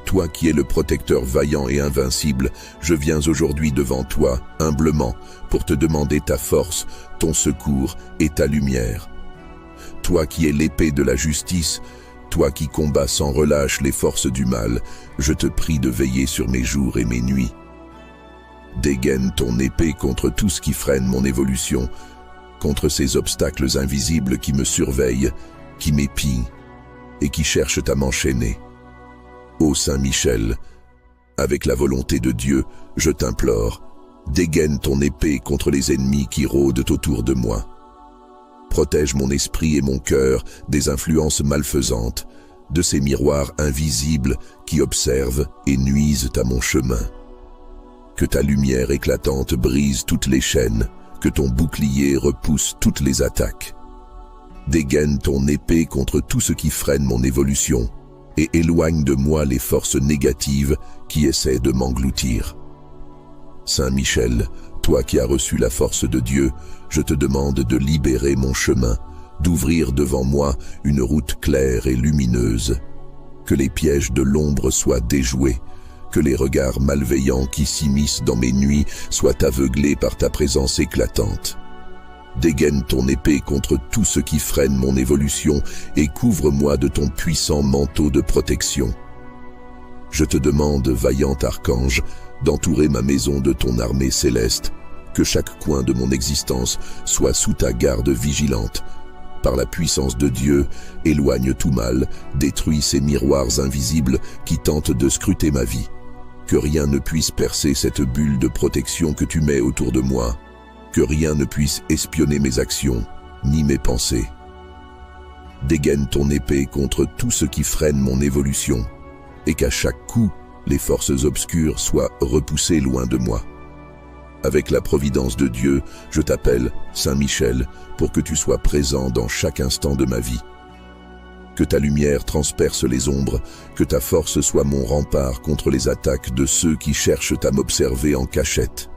toi qui es le protecteur vaillant et invincible, je viens aujourd'hui devant toi, humblement, pour te demander ta force, ton secours et ta lumière. Toi qui es l'épée de la justice, toi qui combats sans relâche les forces du mal, je te prie de veiller sur mes jours et mes nuits. Dégaine ton épée contre tout ce qui freine mon évolution, contre ces obstacles invisibles qui me surveillent, qui m'épient et qui cherchent à m'enchaîner. Ô Saint Michel, avec la volonté de Dieu, je t'implore, dégaine ton épée contre les ennemis qui rôdent autour de moi. Protège mon esprit et mon cœur des influences malfaisantes, de ces miroirs invisibles qui observent et nuisent à mon chemin. Que ta lumière éclatante brise toutes les chaînes, que ton bouclier repousse toutes les attaques. Dégaine ton épée contre tout ce qui freine mon évolution et éloigne de moi les forces négatives qui essaient de m'engloutir. Saint Michel, toi qui as reçu la force de Dieu, je te demande de libérer mon chemin, d'ouvrir devant moi une route claire et lumineuse. Que les pièges de l'ombre soient déjoués, que les regards malveillants qui s'immiscent dans mes nuits soient aveuglés par ta présence éclatante. Dégaine ton épée contre tout ce qui freine mon évolution et couvre-moi de ton puissant manteau de protection. Je te demande, vaillant archange, d'entourer ma maison de ton armée céleste, que chaque coin de mon existence soit sous ta garde vigilante. Par la puissance de Dieu, éloigne tout mal, détruis ces miroirs invisibles qui tentent de scruter ma vie. Que rien ne puisse percer cette bulle de protection que tu mets autour de moi. Que rien ne puisse espionner mes actions, ni mes pensées. Dégaine ton épée contre tout ce qui freine mon évolution, et qu'à chaque coup, les forces obscures soient repoussées loin de moi. Avec la providence de Dieu, je t'appelle, Saint Michel, pour que tu sois présent dans chaque instant de ma vie. Que ta lumière transperce les ombres, que ta force soit mon rempart contre les attaques de ceux qui cherchent à m'observer en cachette.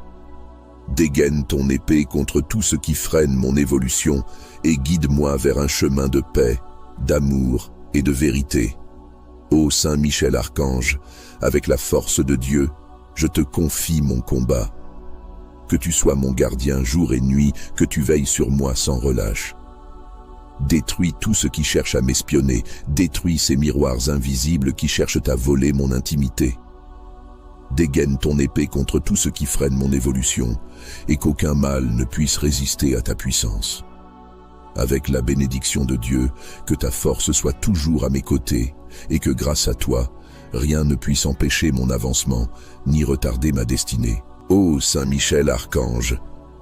Dégaine ton épée contre tout ce qui freine mon évolution et guide-moi vers un chemin de paix, d'amour et de vérité. Ô Saint Michel Archange, avec la force de Dieu, je te confie mon combat. Que tu sois mon gardien jour et nuit, que tu veilles sur moi sans relâche. Détruis tout ce qui cherche à m'espionner, détruis ces miroirs invisibles qui cherchent à voler mon intimité. Dégaine ton épée contre tout ce qui freine mon évolution, et qu'aucun mal ne puisse résister à ta puissance. Avec la bénédiction de Dieu, que ta force soit toujours à mes côtés, et que grâce à toi, rien ne puisse empêcher mon avancement, ni retarder ma destinée. Ô Saint Michel Archange,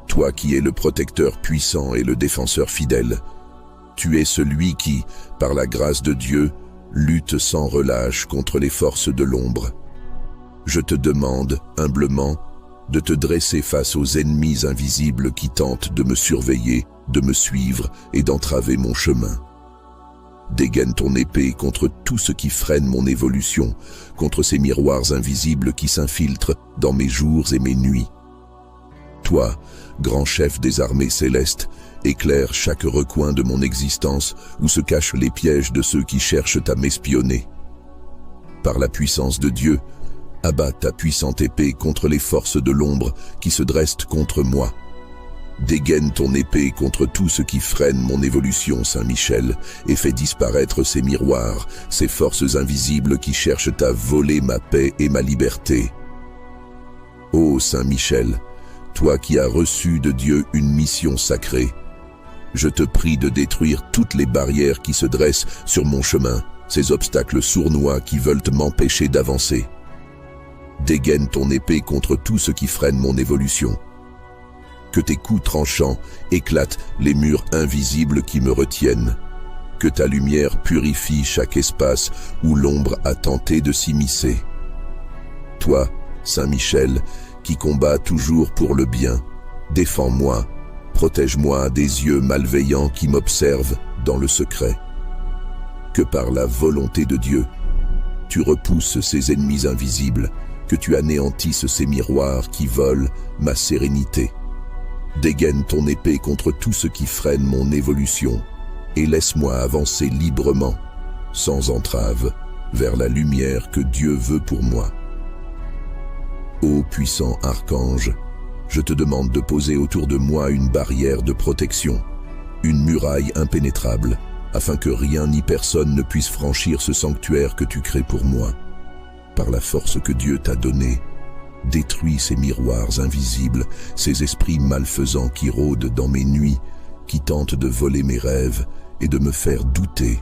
toi qui es le protecteur puissant et le défenseur fidèle, tu es celui qui, par la grâce de Dieu, lutte sans relâche contre les forces de l'ombre. Je te demande, humblement, de te dresser face aux ennemis invisibles qui tentent de me surveiller, de me suivre et d'entraver mon chemin. Dégaine ton épée contre tout ce qui freine mon évolution, contre ces miroirs invisibles qui s'infiltrent dans mes jours et mes nuits. Toi, grand chef des armées célestes, éclaire chaque recoin de mon existence où se cachent les pièges de ceux qui cherchent à m'espionner. Par la puissance de Dieu, abat ta puissante épée contre les forces de l'ombre qui se dressent contre moi. Dégaine ton épée contre tout ce qui freine mon évolution, Saint Michel, et fais disparaître ces miroirs, ces forces invisibles qui cherchent à voler ma paix et ma liberté. Ô Saint Michel, toi qui as reçu de Dieu une mission sacrée, je te prie de détruire toutes les barrières qui se dressent sur mon chemin, ces obstacles sournois qui veulent m'empêcher d'avancer. Dégaine ton épée contre tout ce qui freine mon évolution. Que tes coups tranchants éclatent les murs invisibles qui me retiennent. Que ta lumière purifie chaque espace où l'ombre a tenté de s'immiscer. Toi, Saint Michel, qui combats toujours pour le bien, défends-moi, protège-moi des yeux malveillants qui m'observent dans le secret. Que par la volonté de Dieu, tu repousses ces ennemis invisibles, que tu anéantisses ces miroirs qui volent ma sérénité. Dégaine ton épée contre tout ce qui freine mon évolution et laisse-moi avancer librement, sans entrave, vers la lumière que Dieu veut pour moi. Ô puissant archange, je te demande de poser autour de moi une barrière de protection, une muraille impénétrable, afin que rien ni personne ne puisse franchir ce sanctuaire que tu crées pour moi. Par la force que Dieu t'a donnée, détruis ces miroirs invisibles, ces esprits malfaisants qui rôdent dans mes nuits, qui tentent de voler mes rêves et de me faire douter.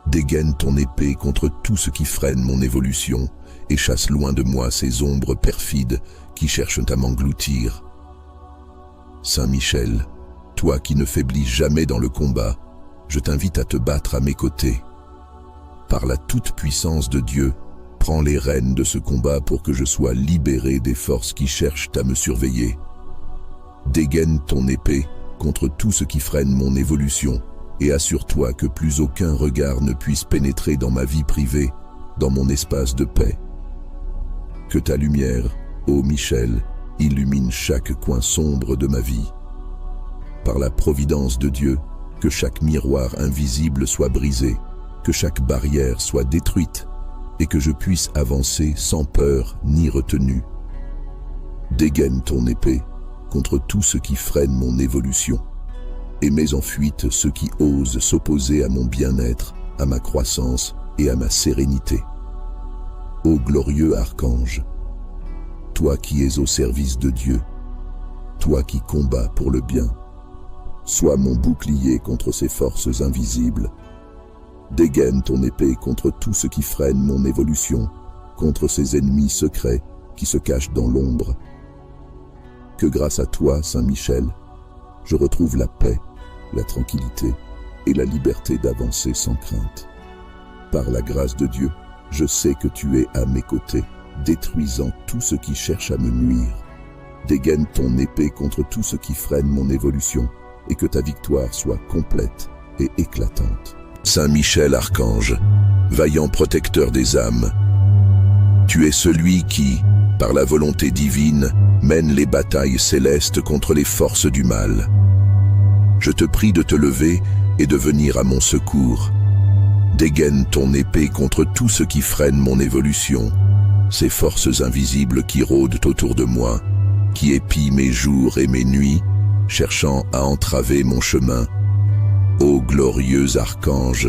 Dégaine ton épée contre tout ce qui freine mon évolution et chasse loin de moi ces ombres perfides qui cherchent à m'engloutir. Saint Michel, toi qui ne faiblis jamais dans le combat, je t'invite à te battre à mes côtés. Par la toute-puissance de Dieu, prends les rênes de ce combat pour que je sois libéré des forces qui cherchent à me surveiller. Dégaine ton épée contre tout ce qui freine mon évolution et assure-toi que plus aucun regard ne puisse pénétrer dans ma vie privée, dans mon espace de paix. Que ta lumière, ô Michel, illumine chaque coin sombre de ma vie. Par la providence de Dieu, que chaque miroir invisible soit brisé, que chaque barrière soit détruite, et que je puisse avancer sans peur ni retenue. Dégaine ton épée contre tout ce qui freine mon évolution, et mets en fuite ceux qui osent s'opposer à mon bien-être, à ma croissance et à ma sérénité. Ô glorieux archange, toi qui es au service de Dieu, toi qui combats pour le bien, sois mon bouclier contre ces forces invisibles. Dégaine ton épée contre tout ce qui freine mon évolution, contre ces ennemis secrets qui se cachent dans l'ombre. Que grâce à toi, Saint Michel, je retrouve la paix, la tranquillité et la liberté d'avancer sans crainte. Par la grâce de Dieu, je sais que tu es à mes côtés, détruisant tout ce qui cherche à me nuire. Dégaine ton épée contre tout ce qui freine mon évolution, et que ta victoire soit complète et éclatante. Saint Michel Archange, vaillant protecteur des âmes, tu es celui qui, par la volonté divine, mène les batailles célestes contre les forces du mal. Je te prie de te lever et de venir à mon secours. Dégaine ton épée contre tout ce qui freine mon évolution, ces forces invisibles qui rôdent autour de moi, qui épient mes jours et mes nuits, cherchant à entraver mon chemin. Ô glorieux archange,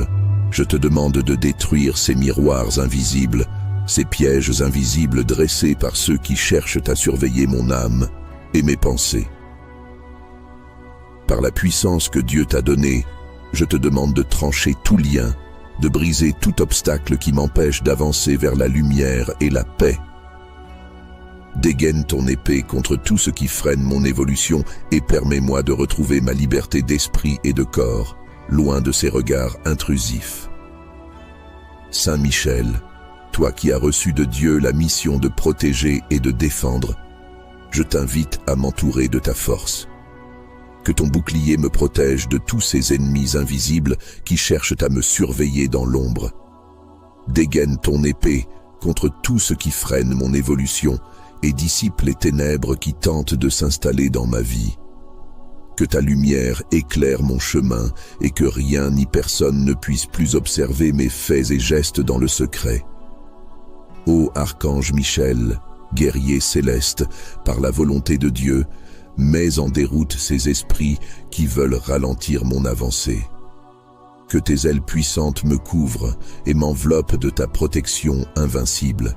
je te demande de détruire ces miroirs invisibles, ces pièges invisibles dressés par ceux qui cherchent à surveiller mon âme et mes pensées. Par la puissance que Dieu t'a donnée, je te demande de trancher tout lien, de briser tout obstacle qui m'empêche d'avancer vers la lumière et la paix. Dégaine ton épée contre tout ce qui freine mon évolution et permets-moi de retrouver ma liberté d'esprit et de corps, loin de ces regards intrusifs. Saint Michel, toi qui as reçu de Dieu la mission de protéger et de défendre, je t'invite à m'entourer de ta force. Que ton bouclier me protège de tous ces ennemis invisibles qui cherchent à me surveiller dans l'ombre. Dégaine ton épée contre tout ce qui freine mon évolution et dissipe les ténèbres qui tentent de s'installer dans ma vie. Que ta lumière éclaire mon chemin et que rien ni personne ne puisse plus observer mes faits et gestes dans le secret. Ô Archange Michel, guerrier céleste, par la volonté de Dieu, mets en déroute ces esprits qui veulent ralentir mon avancée. Que tes ailes puissantes me couvrent et m'enveloppent de ta protection invincible.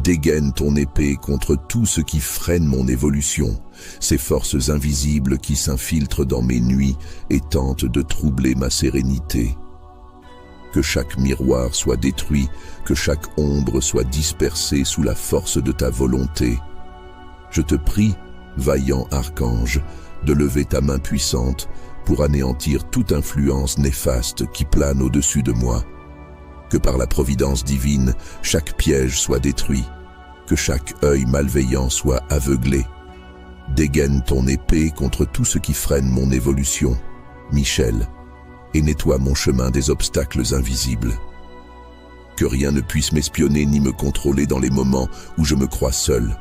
Dégaine ton épée contre tout ce qui freine mon évolution, ces forces invisibles qui s'infiltrent dans mes nuits et tentent de troubler ma sérénité. Que chaque miroir soit détruit, que chaque ombre soit dispersée sous la force de ta volonté. Je te prie, vaillant archange, de lever ta main puissante pour anéantir toute influence néfaste qui plane au-dessus de moi. Que par la providence divine, chaque piège soit détruit, que chaque œil malveillant soit aveuglé. Dégaine ton épée contre tout ce qui freine mon évolution, Michel, et nettoie mon chemin des obstacles invisibles. Que rien ne puisse m'espionner ni me contrôler dans les moments où je me crois seul.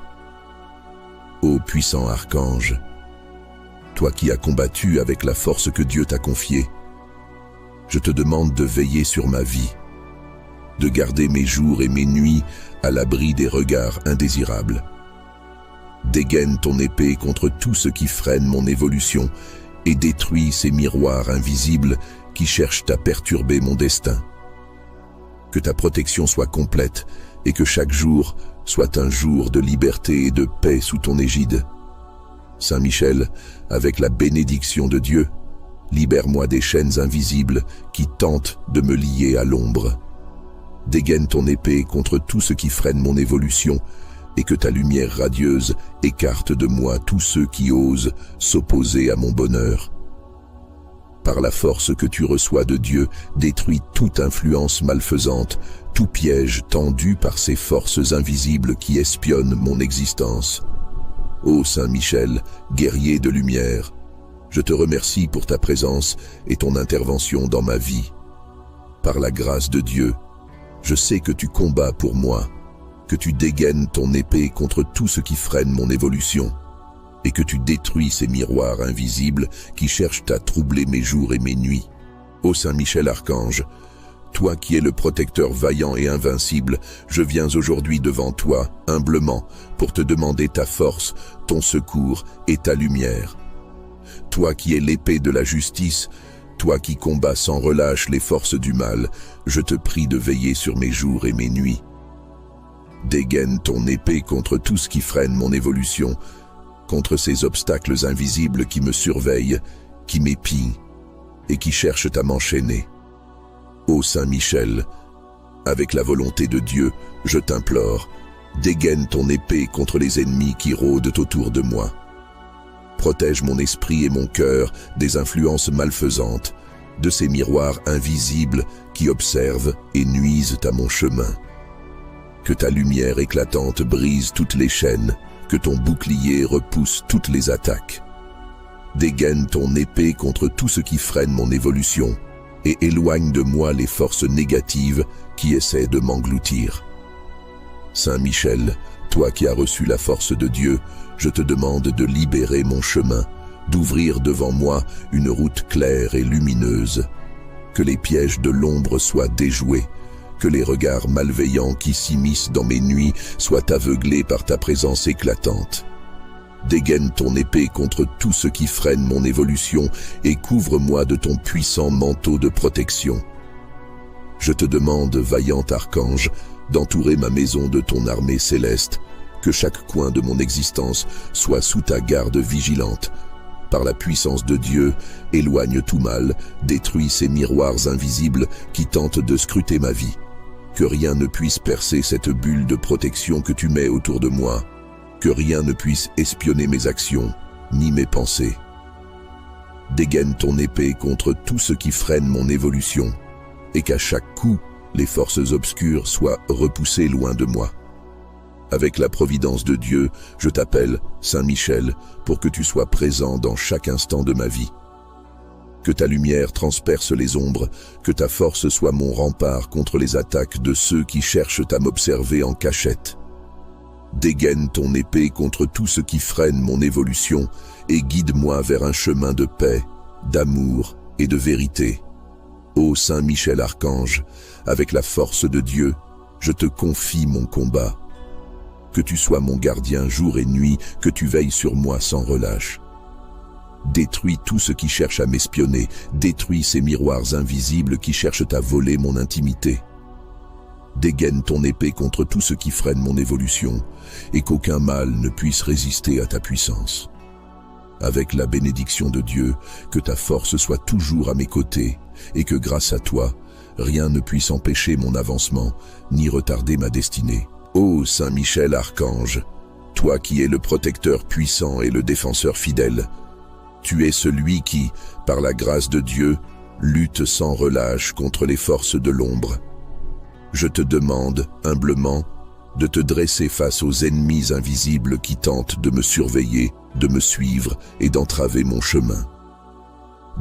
Ô puissant archange, toi qui as combattu avec la force que Dieu t'a confiée, je te demande de veiller sur ma vie, de garder mes jours et mes nuits à l'abri des regards indésirables. Dégaine ton épée contre tout ce qui freine mon évolution et détruis ces miroirs invisibles qui cherchent à perturber mon destin. Que ta protection soit complète et que chaque jour soit un jour de liberté et de paix sous ton égide. Saint Michel, avec la bénédiction de Dieu, libère-moi des chaînes invisibles qui tentent de me lier à l'ombre. Dégaine ton épée contre tout ce qui freine mon évolution et que ta lumière radieuse écarte de moi tous ceux qui osent s'opposer à mon bonheur. Par la force que tu reçois de Dieu, détruis toute influence malfaisante, tout piège tendu par ces forces invisibles qui espionnent mon existence. Ô Saint Michel, guerrier de lumière, je te remercie pour ta présence et ton intervention dans ma vie. Par la grâce de Dieu, je sais que tu combats pour moi, que tu dégaines ton épée contre tout ce qui freine mon évolution, et que tu détruis ces miroirs invisibles qui cherchent à troubler mes jours et mes nuits. Ô Saint Michel Archange, Toi qui es le protecteur vaillant et invincible, je viens aujourd'hui devant toi, humblement, pour te demander ta force, ton secours et ta lumière. Toi qui es l'épée de la justice, toi qui combats sans relâche les forces du mal, je te prie de veiller sur mes jours et mes nuits. Dégaine ton épée contre tout ce qui freine mon évolution, contre ces obstacles invisibles qui me surveillent, qui m'épient et qui cherchent à m'enchaîner. Ô Saint Michel, avec la volonté de Dieu, je t'implore, dégaine ton épée contre les ennemis qui rôdent autour de moi. Protège mon esprit et mon cœur des influences malfaisantes, de ces miroirs invisibles qui observent et nuisent à mon chemin. Que ta lumière éclatante brise toutes les chaînes, que ton bouclier repousse toutes les attaques. Dégaine ton épée contre tout ce qui freine mon évolution et éloigne de moi les forces négatives qui essaient de m'engloutir. Saint Michel, toi qui as reçu la force de Dieu, je te demande de libérer mon chemin, d'ouvrir devant moi une route claire et lumineuse. Que les pièges de l'ombre soient déjoués, que les regards malveillants qui s'immiscent dans mes nuits soient aveuglés par ta présence éclatante. Dégaine ton épée contre tout ce qui freine mon évolution et couvre-moi de ton puissant manteau de protection. Je te demande, vaillant archange, d'entourer ma maison de ton armée céleste, que chaque coin de mon existence soit sous ta garde vigilante. Par la puissance de Dieu, éloigne tout mal, détruis ces miroirs invisibles qui tentent de scruter ma vie. Que rien ne puisse percer cette bulle de protection que tu mets autour de moi. Que rien ne puisse espionner mes actions, ni mes pensées. Dégaine ton épée contre tout ce qui freine mon évolution, et qu'à chaque coup, les forces obscures soient repoussées loin de moi. Avec la providence de Dieu, je t'appelle, Saint Michel, pour que tu sois présent dans chaque instant de ma vie. Que ta lumière transperce les ombres, que ta force soit mon rempart contre les attaques de ceux qui cherchent à m'observer en cachette. Dégaine ton épée contre tout ce qui freine mon évolution et guide-moi vers un chemin de paix, d'amour et de vérité. Ô Saint Michel Archange, avec la force de Dieu, je te confie mon combat. Que tu sois mon gardien jour et nuit, que tu veilles sur moi sans relâche. Détruis tout ce qui cherche à m'espionner, détruis ces miroirs invisibles qui cherchent à voler mon intimité. Dégaine ton épée contre tout ce qui freine mon évolution, et qu'aucun mal ne puisse résister à ta puissance. Avec la bénédiction de Dieu, que ta force soit toujours à mes côtés, et que grâce à toi, rien ne puisse empêcher mon avancement, ni retarder ma destinée. Ô Saint Michel Archange, toi qui es le protecteur puissant et le défenseur fidèle, tu es celui qui, par la grâce de Dieu, lutte sans relâche contre les forces de l'ombre. Je te demande, humblement, de te dresser face aux ennemis invisibles qui tentent de me surveiller, de me suivre et d'entraver mon chemin.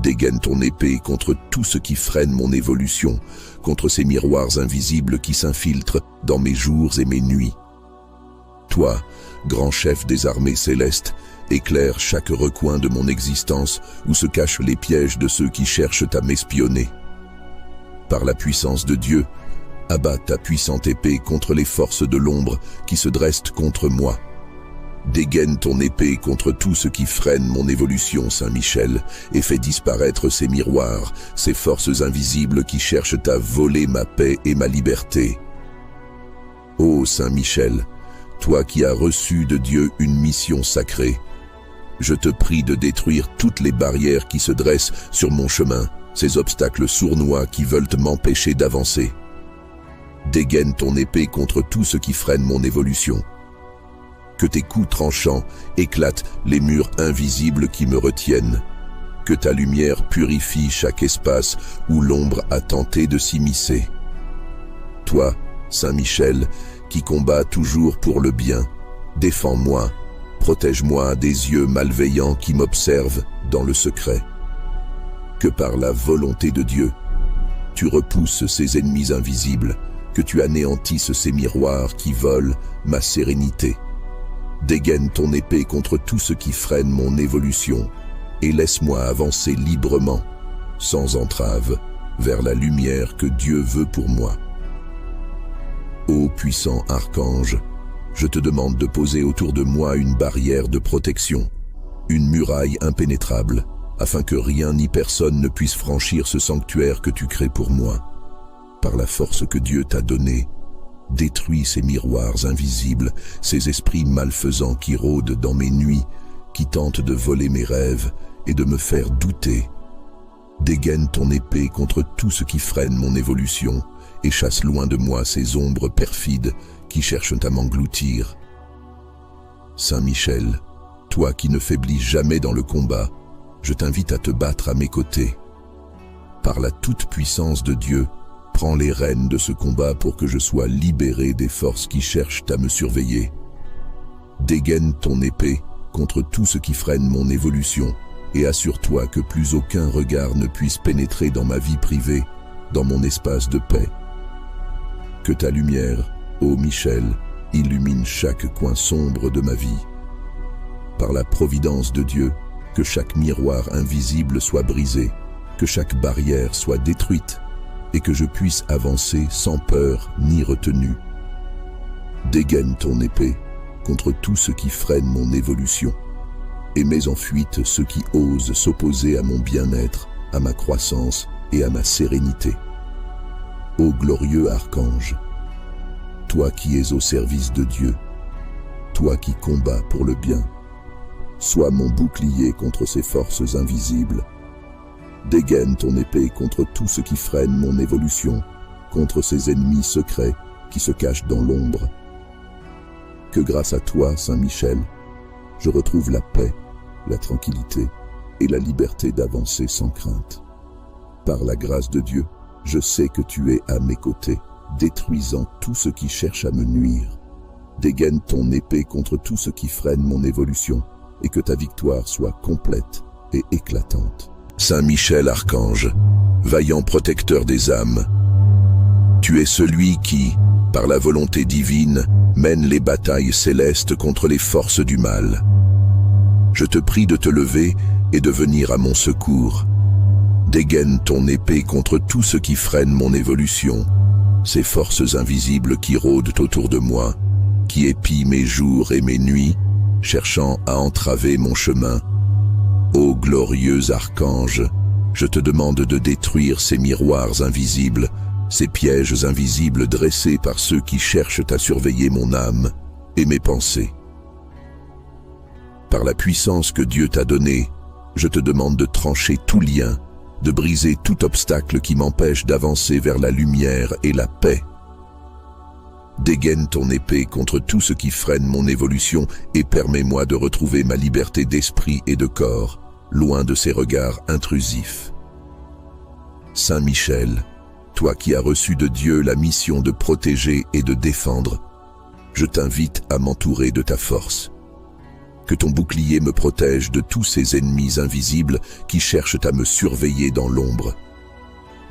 Dégaine ton épée contre tout ce qui freine mon évolution, contre ces miroirs invisibles qui s'infiltrent dans mes jours et mes nuits. Toi, grand chef des armées célestes, éclaire chaque recoin de mon existence où se cachent les pièges de ceux qui cherchent à m'espionner. Par la puissance de Dieu, abat ta puissante épée contre les forces de l'ombre qui se dressent contre moi. Dégaine ton épée contre tout ce qui freine mon évolution, Saint Michel, et fais disparaître ces miroirs, ces forces invisibles qui cherchent à voler ma paix et ma liberté. Ô Saint Michel, toi qui as reçu de Dieu une mission sacrée, je te prie de détruire toutes les barrières qui se dressent sur mon chemin, ces obstacles sournois qui veulent m'empêcher d'avancer. Dégaine ton épée contre tout ce qui freine mon évolution. Que tes coups tranchants éclatent les murs invisibles qui me retiennent. Que ta lumière purifie chaque espace où l'ombre a tenté de s'immiscer. Toi, Saint Michel, qui combats toujours pour le bien, défends-moi, protège-moi des yeux malveillants qui m'observent dans le secret. Que par la volonté de Dieu, tu repousses ces ennemis invisibles, que tu anéantisses ces miroirs qui volent ma sérénité. Dégaine ton épée contre tout ce qui freine mon évolution et laisse-moi avancer librement, sans entrave, vers la lumière que Dieu veut pour moi. Ô puissant archange, je te demande de poser autour de moi une barrière de protection, une muraille impénétrable, afin que rien ni personne ne puisse franchir ce sanctuaire que tu crées pour moi. Par la force que Dieu t'a donnée, détruis ces miroirs invisibles, ces esprits malfaisants qui rôdent dans mes nuits, qui tentent de voler mes rêves et de me faire douter. Dégaine ton épée contre tout ce qui freine mon évolution et chasse loin de moi ces ombres perfides qui cherchent à m'engloutir. Saint Michel, toi qui ne faiblis jamais dans le combat, je t'invite à te battre à mes côtés. Par la toute-puissance de Dieu, prends les rênes de ce combat pour que je sois libéré des forces qui cherchent à me surveiller. Dégaine ton épée contre tout ce qui freine mon évolution et assure-toi que plus aucun regard ne puisse pénétrer dans ma vie privée, dans mon espace de paix. Que ta lumière, ô Michel, illumine chaque coin sombre de ma vie. Par la providence de Dieu, que chaque miroir invisible soit brisé, que chaque barrière soit détruite, et que je puisse avancer sans peur ni retenue. Dégaine ton épée contre tout ce qui freine mon évolution, et mets en fuite ceux qui osent s'opposer à mon bien-être, à ma croissance et à ma sérénité. Ô glorieux archange, toi qui es au service de Dieu, toi qui combats pour le bien, sois mon bouclier contre ces forces invisibles. Dégaine ton épée contre tout ce qui freine mon évolution, contre ces ennemis secrets qui se cachent dans l'ombre. Que grâce à toi, Saint Michel, je retrouve la paix, la tranquillité et la liberté d'avancer sans crainte. Par la grâce de Dieu, je sais que tu es à mes côtés, détruisant tout ce qui cherche à me nuire. Dégaine ton épée contre tout ce qui freine mon évolution, et que ta victoire soit complète et éclatante. Saint Michel Archange, vaillant protecteur des âmes, tu es celui qui, par la volonté divine, mène les batailles célestes contre les forces du mal. Je te prie de te lever et de venir à mon secours. Dégaine ton épée contre tout ce qui freine mon évolution, ces forces invisibles qui rôdent autour de moi, qui épient mes jours et mes nuits, cherchant à entraver mon chemin. Ô glorieux archange, je te demande de détruire ces miroirs invisibles, ces pièges invisibles dressés par ceux qui cherchent à surveiller mon âme et mes pensées. Par la puissance que Dieu t'a donnée, je te demande de trancher tout lien, de briser tout obstacle qui m'empêche d'avancer vers la lumière et la paix. Dégaine ton épée contre tout ce qui freine mon évolution et permets-moi de retrouver ma liberté d'esprit et de corps, loin de ces regards intrusifs. Saint Michel, toi qui as reçu de Dieu la mission de protéger et de défendre, je t'invite à m'entourer de ta force. Que ton bouclier me protège de tous ces ennemis invisibles qui cherchent à me surveiller dans l'ombre.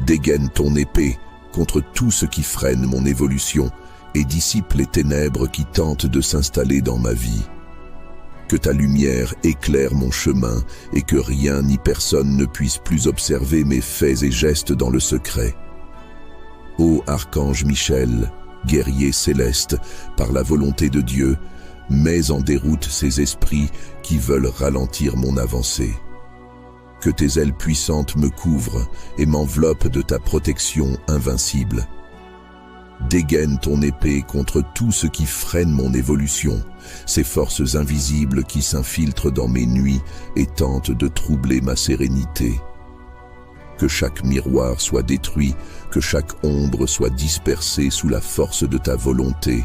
Dégaine ton épée contre tout ce qui freine mon évolution et dissipe les ténèbres qui tentent de s'installer dans ma vie. Que ta lumière éclaire mon chemin et que rien ni personne ne puisse plus observer mes faits et gestes dans le secret. Ô Archange Michel, guerrier céleste, par la volonté de Dieu, mets en déroute ces esprits qui veulent ralentir mon avancée. Que tes ailes puissantes me couvrent et m'enveloppent de ta protection invincible. Dégaine ton épée contre tout ce qui freine mon évolution, ces forces invisibles qui s'infiltrent dans mes nuits et tentent de troubler ma sérénité. Que chaque miroir soit détruit, que chaque ombre soit dispersée sous la force de ta volonté.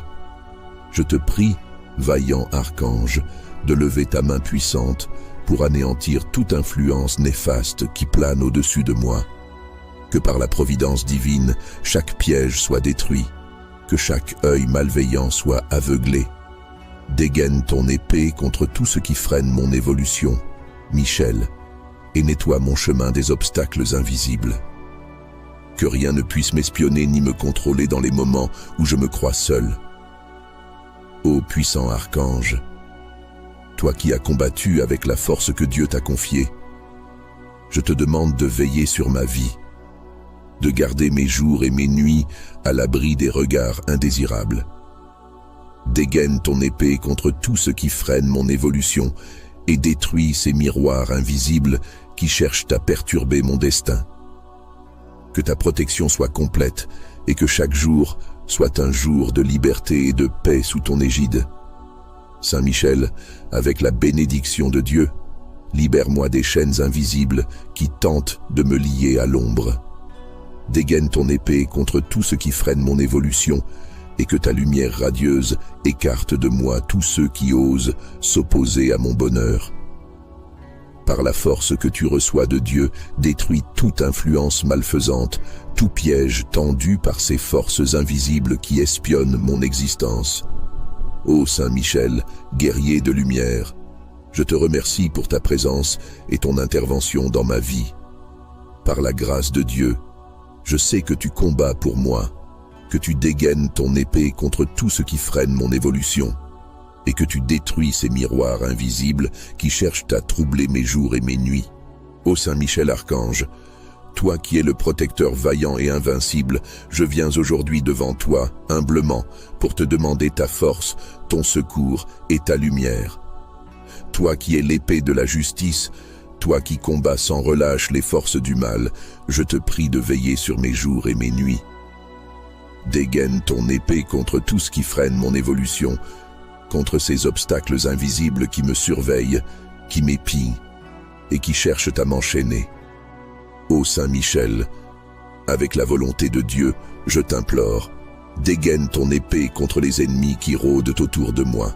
Je te prie, vaillant archange, de lever ta main puissante pour anéantir toute influence néfaste qui plane au-dessus de moi. Que par la providence divine, chaque piège soit détruit, que chaque œil malveillant soit aveuglé. Dégaine ton épée contre tout ce qui freine mon évolution, Michel, et nettoie mon chemin des obstacles invisibles. Que rien ne puisse m'espionner ni me contrôler dans les moments où je me crois seul. Ô puissant archange, toi qui as combattu avec la force que Dieu t'a confiée, je te demande de veiller sur ma vie. de garder mes jours et mes nuits à l'abri des regards indésirables. Dégaine ton épée contre tout ce qui freine mon évolution et détruis ces miroirs invisibles qui cherchent à perturber mon destin. Que ta protection soit complète et que chaque jour soit un jour de liberté et de paix sous ton égide. Saint Michel, avec la bénédiction de Dieu, libère-moi des chaînes invisibles qui tentent de me lier à l'ombre. Dégaine ton épée contre tout ce qui freine mon évolution et que ta lumière radieuse écarte de moi tous ceux qui osent s'opposer à mon bonheur. Par la force que tu reçois de Dieu, détruis toute influence malfaisante, tout piège tendu par ces forces invisibles qui espionnent mon existence. Ô Saint Michel, guerrier de lumière, je te remercie pour ta présence et ton intervention dans ma vie. Par la grâce de Dieu, je sais que tu combats pour moi, que tu dégaines ton épée contre tout ce qui freine mon évolution, et que tu détruis ces miroirs invisibles qui cherchent à troubler mes jours et mes nuits. Ô Saint Michel Archange, toi qui es le protecteur vaillant et invincible, je viens aujourd'hui devant toi, humblement, pour te demander ta force, ton secours et ta lumière. Toi qui es l'épée de la justice, toi qui combats sans relâche les forces du mal, je te prie de veiller sur mes jours et mes nuits. Dégaine ton épée contre tout ce qui freine mon évolution, contre ces obstacles invisibles qui me surveillent, qui m'épient et qui cherchent à m'enchaîner. Ô Saint Michel, avec la volonté de Dieu, je t'implore, dégaine ton épée contre les ennemis qui rôdent autour de moi.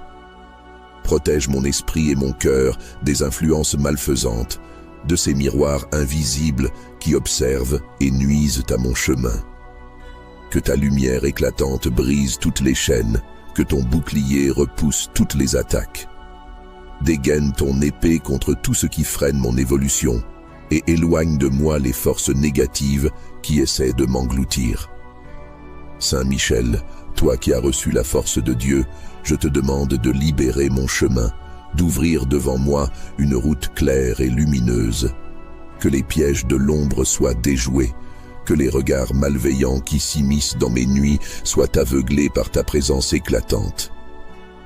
Protège mon esprit et mon cœur des influences malfaisantes, de ces miroirs invisibles qui observent et nuisent à mon chemin. Que ta lumière éclatante brise toutes les chaînes, que ton bouclier repousse toutes les attaques. Dégaine ton épée contre tout ce qui freine mon évolution et éloigne de moi les forces négatives qui essaient de m'engloutir. Saint Michel, toi qui as reçu la force de Dieu, je te demande de libérer mon chemin, d'ouvrir devant moi une route claire et lumineuse. Que les pièges de l'ombre soient déjoués, que les regards malveillants qui s'immiscent dans mes nuits soient aveuglés par ta présence éclatante.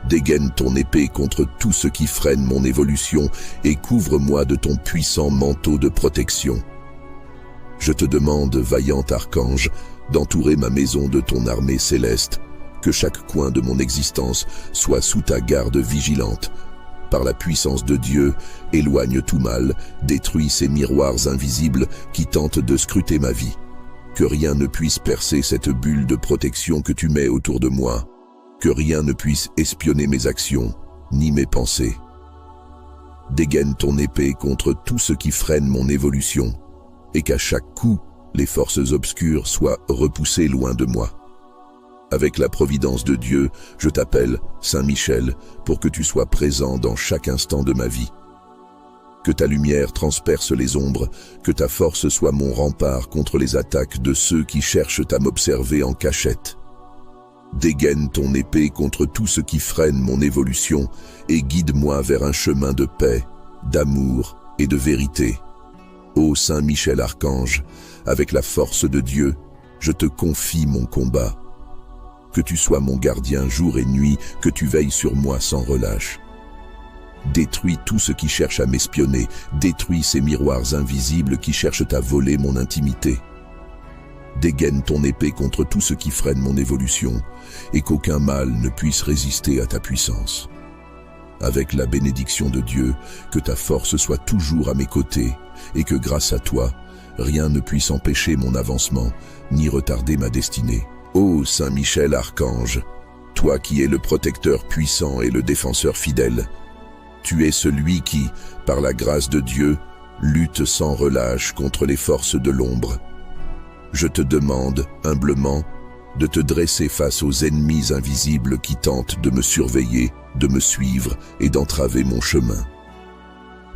Dégaine ton épée contre tout ce qui freine mon évolution et couvre-moi de ton puissant manteau de protection. Je te demande, vaillant archange, d'entourer ma maison de ton armée céleste, que chaque coin de mon existence soit sous ta garde vigilante. Par la puissance de Dieu, éloigne tout mal, détruis ces miroirs invisibles qui tentent de scruter ma vie. Que rien ne puisse percer cette bulle de protection que tu mets autour de moi. Que rien ne puisse espionner mes actions, ni mes pensées. Dégaine ton épée contre tout ce qui freine mon évolution, et qu'à chaque coup, les forces obscures soient repoussées loin de moi. Avec la providence de Dieu, je t'appelle, Saint Michel, pour que tu sois présent dans chaque instant de ma vie. Que ta lumière transperce les ombres, que ta force soit mon rempart contre les attaques de ceux qui cherchent à m'observer en cachette. Dégaine ton épée contre tout ce qui freine mon évolution et guide-moi vers un chemin de paix, d'amour et de vérité. Ô Saint Michel Archange, avec la force de Dieu, je te confie mon combat. Que tu sois mon gardien jour et nuit, que tu veilles sur moi sans relâche. Détruis tout ce qui cherche à m'espionner, détruis ces miroirs invisibles qui cherchent à voler mon intimité. Dégaine ton épée contre tout ce qui freine mon évolution, et qu'aucun mal ne puisse résister à ta puissance. Avec la bénédiction de Dieu, que ta force soit toujours à mes côtés, et que grâce à toi, rien ne puisse empêcher mon avancement, ni retarder ma destinée. Ô Saint Michel Archange, toi qui es le protecteur puissant et le défenseur fidèle, tu es celui qui, par la grâce de Dieu, lutte sans relâche contre les forces de l'ombre. Je te demande, humblement, de te dresser face aux ennemis invisibles qui tentent de me surveiller, de me suivre et d'entraver mon chemin.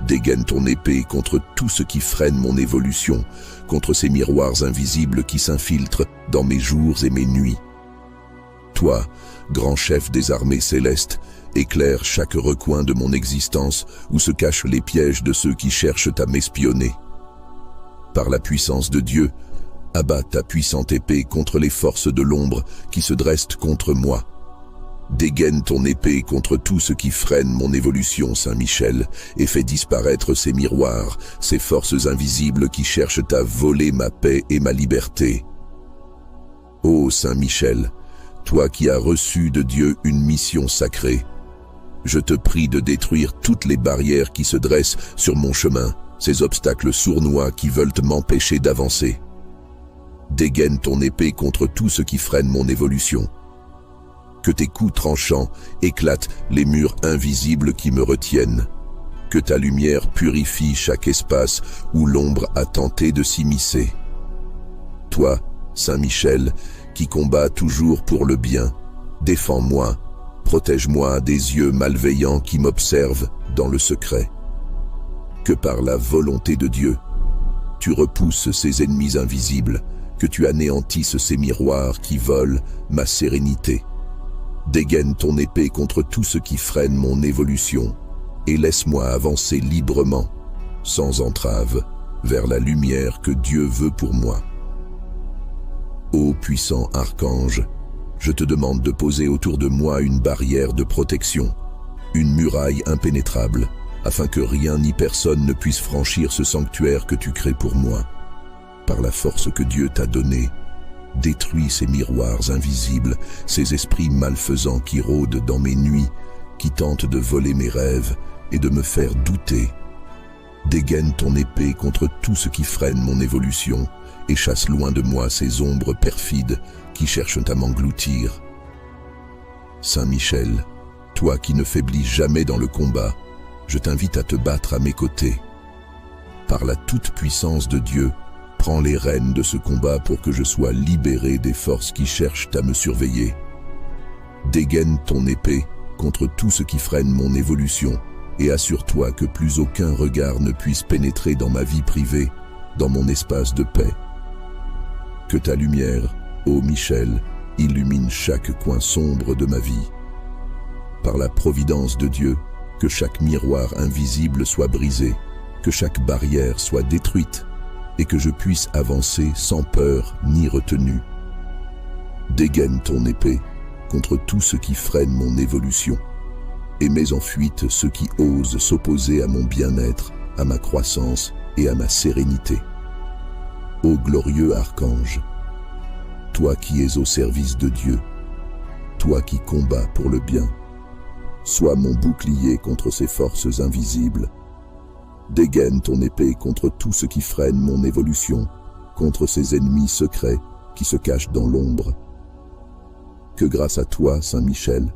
Dégaine ton épée contre tout ce qui freine mon évolution, contre ces miroirs invisibles qui s'infiltrent dans mes jours et mes nuits. Toi, grand chef des armées célestes, éclaire chaque recoin de mon existence où se cachent les pièges de ceux qui cherchent à m'espionner. Par la puissance de Dieu, Abat ta puissante épée contre les forces de l'ombre qui se dressent contre moi. Dégaine ton épée contre tout ce qui freine mon évolution, Saint-Michel, et fais disparaître ces miroirs, ces forces invisibles qui cherchent à voler ma paix et ma liberté. Ô Saint-Michel, toi qui as reçu de Dieu une mission sacrée, je te prie de détruire toutes les barrières qui se dressent sur mon chemin, ces obstacles sournois qui veulent m'empêcher d'avancer. Dégaine ton épée contre tout ce qui freine mon évolution. Que tes coups tranchants éclatent les murs invisibles qui me retiennent. Que ta lumière purifie chaque espace où l'ombre a tenté de s'immiscer. Toi, Saint-Michel, qui combats toujours pour le bien, défends-moi, protège-moi des yeux malveillants qui m'observent dans le secret. Que par la volonté de Dieu, tu repousses ces ennemis invisibles, que tu anéantisses ces miroirs qui volent ma sérénité. Dégaine ton épée contre tout ce qui freine mon évolution et laisse-moi avancer librement, sans entrave, vers la lumière que Dieu veut pour moi. Ô puissant archange, je te demande de poser autour de moi une barrière de protection, une muraille impénétrable, afin que rien ni personne ne puisse franchir ce sanctuaire que tu crées pour moi. Par la force que Dieu t'a donnée, détruis ces miroirs invisibles, ces esprits malfaisants qui rôdent dans mes nuits, qui tentent de voler mes rêves et de me faire douter. Dégaine ton épée contre tout ce qui freine mon évolution et chasse loin de moi ces ombres perfides qui cherchent à m'engloutir. Saint-Michel, toi qui ne faiblis jamais dans le combat, je t'invite à te battre à mes côtés. Par la toute-puissance de Dieu, prends les rênes de ce combat pour que je sois libéré des forces qui cherchent à me surveiller. Dégaine ton épée contre tout ce qui freine mon évolution et assure-toi que plus aucun regard ne puisse pénétrer dans ma vie privée, dans mon espace de paix. Que ta lumière, ô Michel, illumine chaque coin sombre de ma vie. Par la providence de Dieu, que chaque miroir invisible soit brisé, que chaque barrière soit détruite, et que je puisse avancer sans peur ni retenue. Dégaine ton épée contre tout ce qui freine mon évolution, et mets en fuite ceux qui osent s'opposer à mon bien-être, à ma croissance et à ma sérénité. Ô glorieux archange, toi qui es au service de Dieu, toi qui combats pour le bien, sois mon bouclier contre ces forces invisibles. Dégaine ton épée contre tout ce qui freine mon évolution, contre ces ennemis secrets qui se cachent dans l'ombre. Que grâce à toi, Saint-Michel,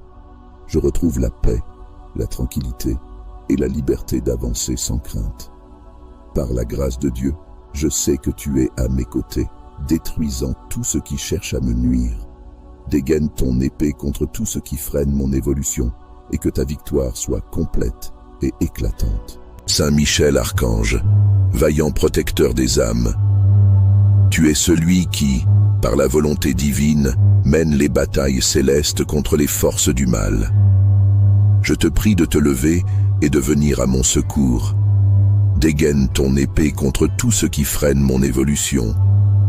je retrouve la paix, la tranquillité et la liberté d'avancer sans crainte. Par la grâce de Dieu, je sais que tu es à mes côtés, détruisant tout ce qui cherche à me nuire. Dégaine ton épée contre tout ce qui freine mon évolution et que ta victoire soit complète et éclatante. Saint-Michel Archange, vaillant protecteur des âmes, tu es celui qui, par la volonté divine, mène les batailles célestes contre les forces du mal. Je te prie de te lever et de venir à mon secours. Dégaine ton épée contre tout ce qui freine mon évolution,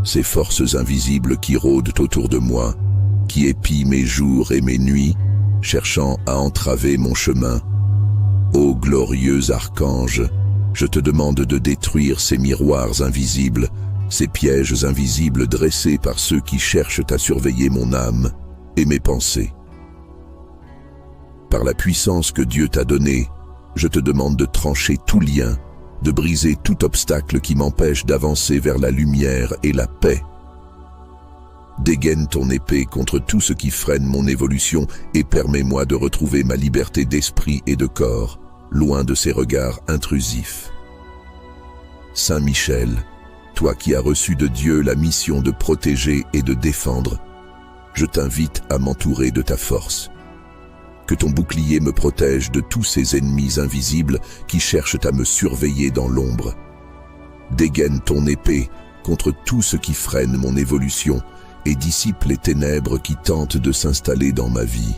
ces forces invisibles qui rôdent autour de moi, qui épient mes jours et mes nuits, cherchant à entraver mon chemin. Ô glorieux archange, je te demande de détruire ces miroirs invisibles, ces pièges invisibles dressés par ceux qui cherchent à surveiller mon âme et mes pensées. Par la puissance que Dieu t'a donnée, je te demande de trancher tout lien, de briser tout obstacle qui m'empêche d'avancer vers la lumière et la paix. Dégaine ton épée contre tout ce qui freine mon évolution et permets-moi de retrouver ma liberté d'esprit et de corps, loin de ces regards intrusifs. Saint-Michel, toi qui as reçu de Dieu la mission de protéger et de défendre, je t'invite à m'entourer de ta force. Que ton bouclier me protège de tous ces ennemis invisibles qui cherchent à me surveiller dans l'ombre. Dégaine ton épée contre tout ce qui freine mon évolution et dissipe les ténèbres qui tentent de s'installer dans ma vie.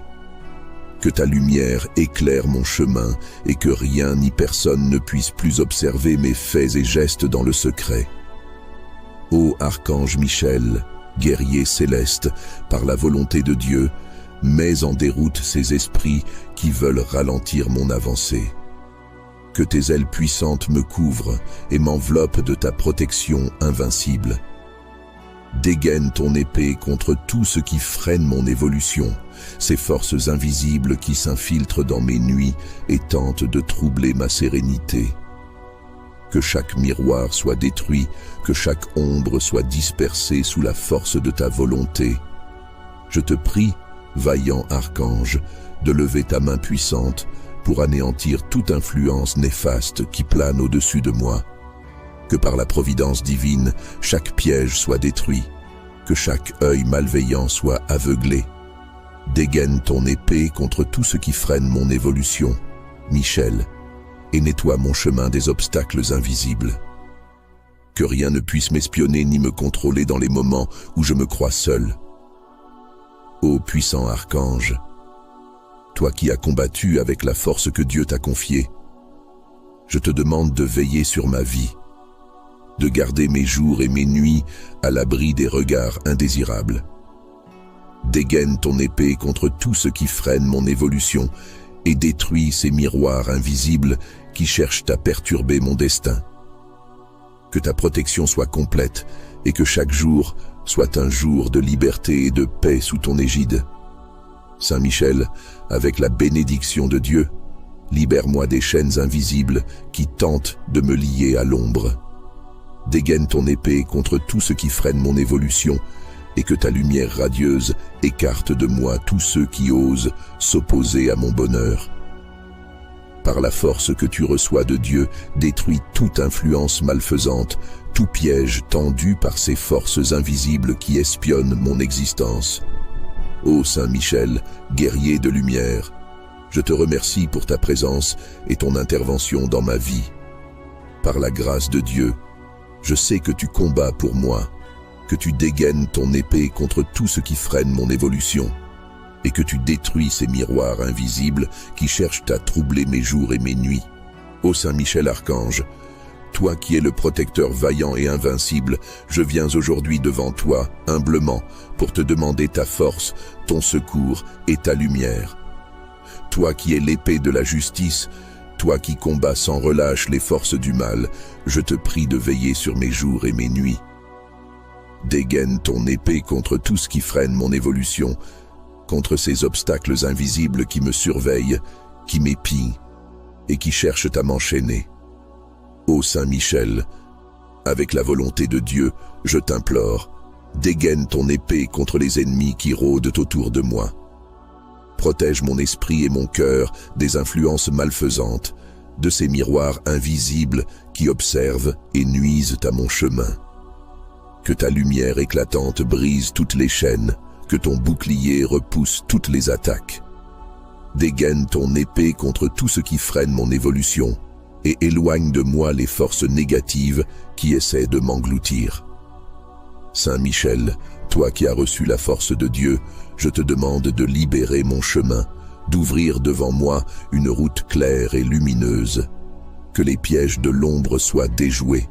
Que ta lumière éclaire mon chemin et que rien ni personne ne puisse plus observer mes faits et gestes dans le secret. Ô archange Michel, guerrier céleste, par la volonté de Dieu, mets en déroute ces esprits qui veulent ralentir mon avancée. Que tes ailes puissantes me couvrent et m'enveloppent de ta protection invincible. Dégaine ton épée contre tout ce qui freine mon évolution, ces forces invisibles qui s'infiltrent dans mes nuits et tentent de troubler ma sérénité. Que chaque miroir soit détruit, que chaque ombre soit dispersée sous la force de ta volonté. Je te prie, vaillant archange, de lever ta main puissante pour anéantir toute influence néfaste qui plane au-dessus de moi. Que par la providence divine, chaque piège soit détruit, que chaque œil malveillant soit aveuglé. Dégaine ton épée contre tout ce qui freine mon évolution, Michel, et nettoie mon chemin des obstacles invisibles. Que rien ne puisse m'espionner ni me contrôler dans les moments où je me crois seul. Ô puissant archange, toi qui as combattu avec la force que Dieu t'a confiée, je te demande de veiller sur ma vie, de garder mes jours et mes nuits à l'abri des regards indésirables. Dégaine ton épée contre tout ce qui freine mon évolution et détruis ces miroirs invisibles qui cherchent à perturber mon destin. Que ta protection soit complète et que chaque jour soit un jour de liberté et de paix sous ton égide. Saint Michel, avec la bénédiction de Dieu, libère-moi des chaînes invisibles qui tentent de me lier à l'ombre. Dégaine ton épée contre tout ce qui freine mon évolution et que ta lumière radieuse écarte de moi tous ceux qui osent s'opposer à mon bonheur. Par la force que tu reçois de Dieu, détruis toute influence malfaisante, tout piège tendu par ces forces invisibles qui espionnent mon existence. Ô Saint Michel, guerrier de lumière, je te remercie pour ta présence et ton intervention dans ma vie. Par la grâce de Dieu, je sais que tu combats pour moi, que tu dégaines ton épée contre tout ce qui freine mon évolution, et que tu détruis ces miroirs invisibles qui cherchent à troubler mes jours et mes nuits. Ô Saint Michel Archange, toi qui es le protecteur vaillant et invincible, je viens aujourd'hui devant toi, humblement, pour te demander ta force, ton secours et ta lumière. Toi qui es l'épée de la justice, toi qui combats sans relâche les forces du mal, je te prie de veiller sur mes jours et mes nuits. Dégaine ton épée contre tout ce qui freine mon évolution, contre ces obstacles invisibles qui me surveillent, qui m'épient et qui cherchent à m'enchaîner. Ô Saint Michel, avec la volonté de Dieu, je t'implore, dégaine ton épée contre les ennemis qui rôdent autour de moi. Protège mon esprit et mon cœur des influences malfaisantes, de ces miroirs invisibles qui observent et nuisent à mon chemin. Que ta lumière éclatante brise toutes les chaînes, que ton bouclier repousse toutes les attaques. Dégaine ton épée contre tout ce qui freine mon évolution et éloigne de moi les forces négatives qui essaient de m'engloutir. Saint Michel, toi qui as reçu la force de Dieu, je te demande de libérer mon chemin, d'ouvrir devant moi une route claire et lumineuse. Que les pièges de l'ombre soient déjoués,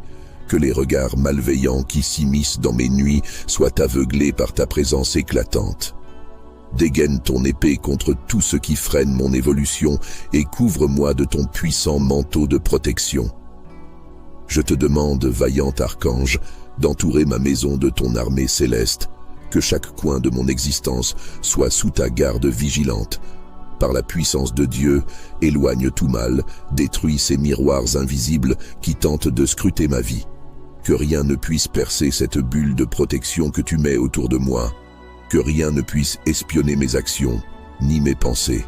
que les regards malveillants qui s'immiscent dans mes nuits soient aveuglés par ta présence éclatante. Dégaine ton épée contre tout ce qui freine mon évolution et couvre-moi de ton puissant manteau de protection. Je te demande, vaillant archange, d'entourer ma maison de ton armée céleste, que chaque coin de mon existence soit sous ta garde vigilante. Par la puissance de Dieu, éloigne tout mal, détruis ces miroirs invisibles qui tentent de scruter ma vie. Que rien ne puisse percer cette bulle de protection que tu mets autour de moi. Que rien ne puisse espionner mes actions, ni mes pensées.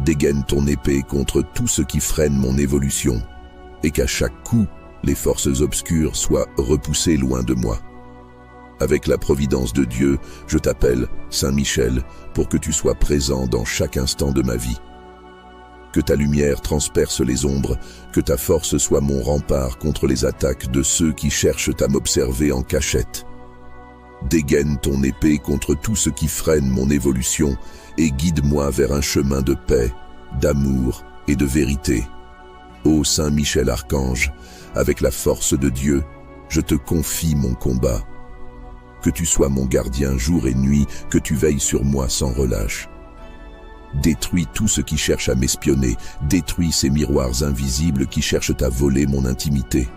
Dégaine ton épée contre tout ce qui freine mon évolution, et qu'à chaque coup, les forces obscures soient repoussées loin de moi. Avec la providence de Dieu, je t'appelle, Saint Michel, pour que tu sois présent dans chaque instant de ma vie. Que ta lumière transperce les ombres, que ta force soit mon rempart contre les attaques de ceux qui cherchent à m'observer en cachette. Dégaine ton épée contre tout ce qui freine mon évolution et guide-moi vers un chemin de paix, d'amour et de vérité. Ô Saint Michel Archange, avec la force de Dieu, Je te confie mon combat. Que tu sois mon gardien jour et nuit, que tu veilles sur moi sans relâche. Détruis tout ce qui cherche à m'espionner, détruis ces miroirs invisibles qui cherchent à voler mon intimité.